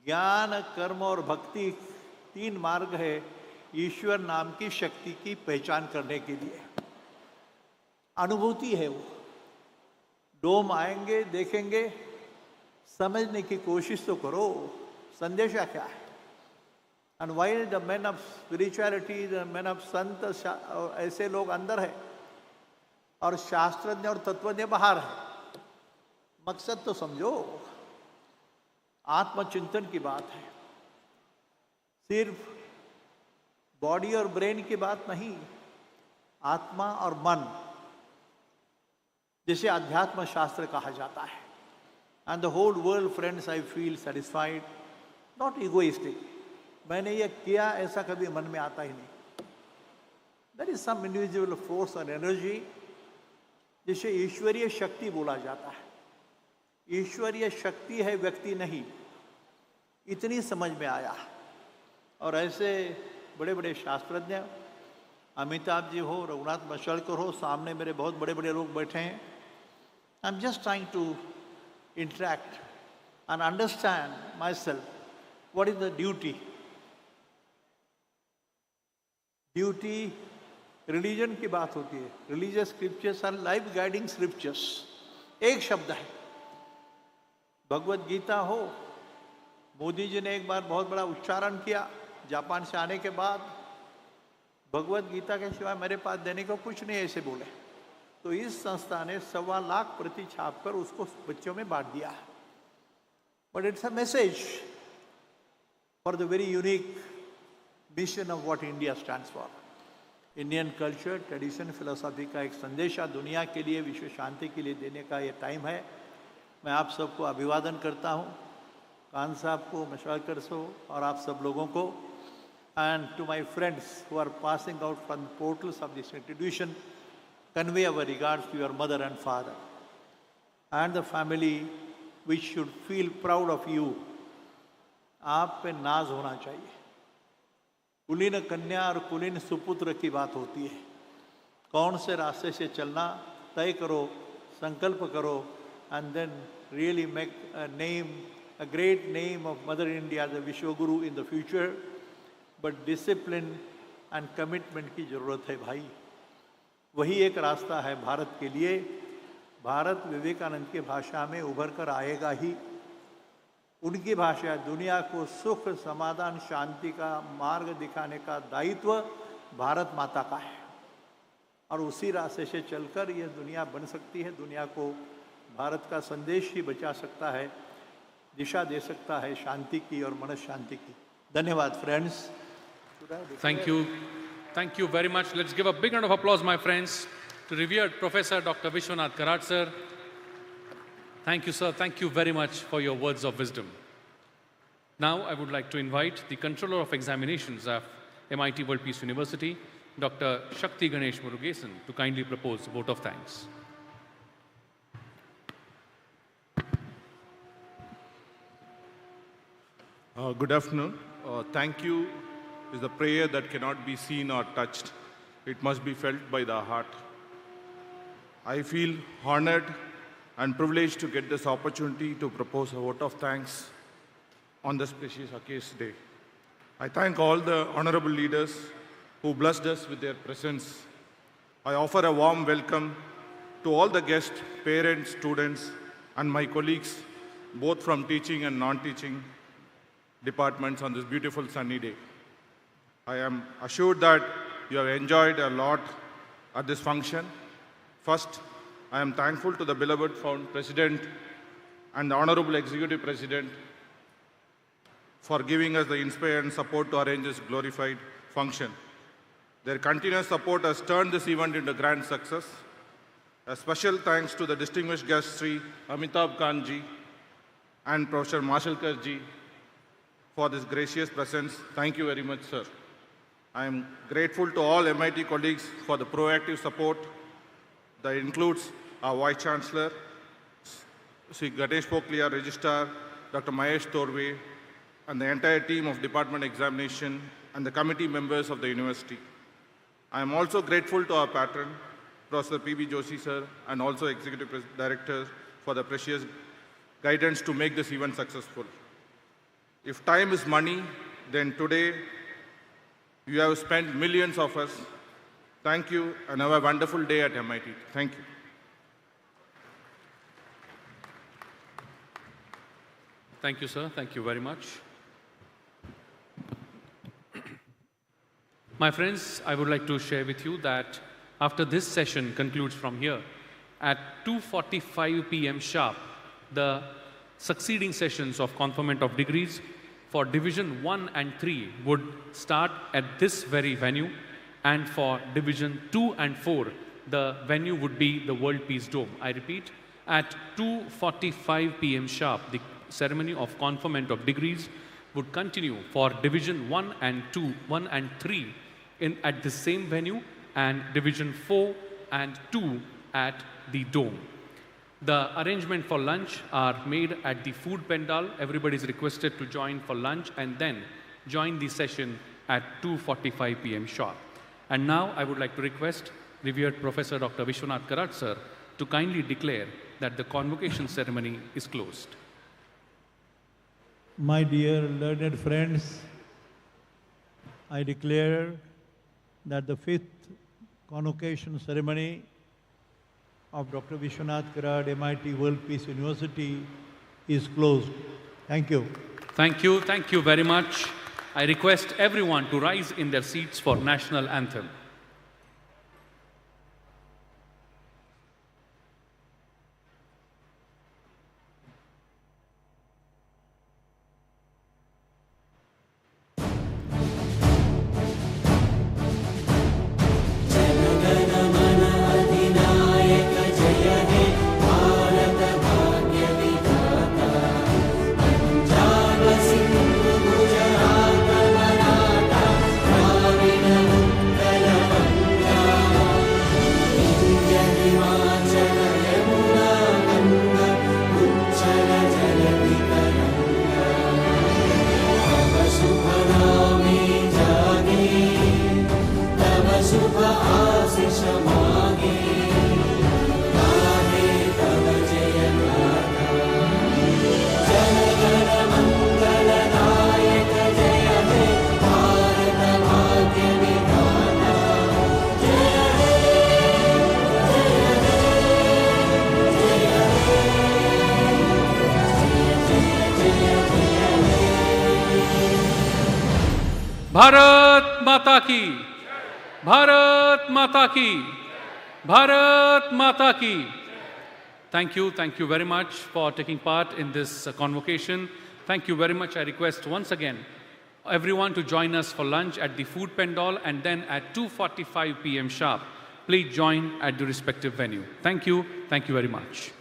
R: ज्ञान, कर्म और भक्ति तीन मार्ग है ईश्वर नाम की शक्ति की पहचान करने के लिए। अनुभूति है वो। डोम आएंगे, देखेंगे, समझने की कोशिश तो करो, संदेशा क्या है। And why the man of spirituality, the man of संत, ऐसे लोग अंदर है और शास्त्रज्ञ और तत्वज्ञ बाहर है। मकसद तो समझो, आत्मचिंतन की बात है, सिर्फ बॉडी और ब्रेन की बात नहीं, आत्मा और मन, जिसे अध्यात्म शास्त्र कहा जाता है। And the whole world friends I feel satisfied, not egoistic. मैंने ये किया ऐसा कभी मन में आता ही नहीं। There is some individual force और एनर्जी जिसे ईश्वरीय शक्ति बोला जाता है। ईश्वरीय शक्ति है, व्यक्ति नहीं, इतनी समझ में आया। और ऐसे बड़े बड़े शास्त्रज्ञ, अमिताभ जी हो, रघुनाथ मशेलकर हो, सामने मेरे बहुत बड़े बड़े लोग बैठे हैं। I am just trying to interact and understand myself. What is the duty? Duty, religion की बात होती है। Religious scriptures are life guiding scriptures. एक शब्द है। भगवत गीता हो, मोदी जी ने एक बार बहुत बड़ा उच्चारण किया जापान से आने के बाद, भगवत गीता के सिवाय मेरे पास देने को कुछ नहीं, ऐसे बोले। तो इस संस्था ने 1.25 लाख प्रति छापकर उसको बच्चों में बांट दिया। But it's a message for the very unique mission of what India stands for. Indian culture, tradition, philosophy का एक संदेशा दुनिया के लिए, विश्व शांति के लिए देने का ये टाइम है। मैं आप सबको अभिवादन करता हूँ, कान साहब को, मशेलकर को और आप सब लोगों को। And to my friends who are passing out from the portals of this institution, convey our regards to your mother and father and the family which should feel proud of you. आप पे नाज होना चाहिए। कुलीन कन्या और कुलीन सुपुत्र की बात होती है। कौन से रास्ते से चलना तय करो, संकल्प करो, and then really make a name, a great name of Mother India as a Vishwaguru in the future. But discipline and commitment की ज़रूरत है भाई। वही एक रास्ता है भारत के लिए। भारत विवेकानंद की भाषा में उभर कर आएगा ही। उनकी भाषा दुनिया को सुख, समाधान, शांति का मार्ग दिखाने का दायित्व भारत माता का है और उसी रास्ते से चलकर यह दुनिया बन सकती है। दुनिया को भारत का संदेश ही बचा सकता है, दिशा दे सकता है शांति की और मन शांति की। धन्यवाद friends.
A: Thank you very much. Let's give a big round of applause, my friends, to revered Professor Dr. Vishwanath Karad, sir. Thank you, sir. Thank you very much for your words of wisdom. Now, I would like to invite the Controller of Examinations of MIT World Peace University, Dr. Shakti Ganesh Murugesan, to kindly propose a vote of thanks.
S: Good afternoon. Thank you is a prayer that cannot be seen or touched. It must be felt by the heart. I feel honored and privileged to get this opportunity to propose a vote of thanks on this precious occasion day. I thank all the honorable leaders who blessed us with their presence. I offer a warm welcome to all the guests, parents, students, and my colleagues, both from teaching and non-teaching departments on this beautiful sunny day. I am assured that you have enjoyed a lot at this function. First, I am thankful to the beloved President and the Honorable Executive President for giving us the inspired and support to arrange this glorified function. Their continuous support has turned this event into a grand success. A special thanks to the distinguished guest, Sri Amitabh Kanji and Professor Mashelkar ji for this gracious presence. Thank you very much, sir. I am grateful to all MIT colleagues for the proactive support that includes our Vice Chancellor, Sri B.Gdeshmukh, Registrar, Dr. Mahesh Torve, and the entire team of Department Examination and the committee members of the university. I am also grateful to our patron, Professor P.B. Joshi, sir, and also Executive Director for the precious guidance to make this event successful. If time is money, then today you have spent millions of us. Thank you and have a wonderful day at MIT. Thank you.
A: Thank you, sir. Thank you very much. My friends, I would like to share with you that after this session concludes from here, at 2:45 p.m. sharp, the succeeding sessions of conferment of degrees for Division 1 and 3 would start at this very venue, and for Division 2 and 4, the venue would be the World Peace Dome. I repeat, at 2:45 p.m. sharp, the ceremony of conferment of degrees would continue for Division 1 and 3 at the same venue, and Division 4 and 2 at the Dome. The arrangement for lunch are made at the food pendal. Everybody is requested to join for lunch and then join the session at 2:45 p.m. sharp. And now I would like to request revered Professor Dr. Vishwanath Karad, sir, to kindly declare that the convocation ceremony is closed.
R: My dear learned friends, I declare that the 5th convocation ceremony of Dr. Vishwanath Karad, MIT World Peace University is closed. Thank you.
A: Thank you. Thank you very much. I request everyone to rise in their seats for national anthem.
T: Punjab, Sindh, Gujarat, Maratha, Dravid, Utkal,
A: Bharat Mata Ki! Bharat Mata Ki! Bharat Mata Ki! Thank you very much for taking part in this convocation. Thank you very much. I request once again everyone to join us for lunch at the food pendal, and then at 2:45 p.m. sharp, please join at the respective venue. Thank you very much.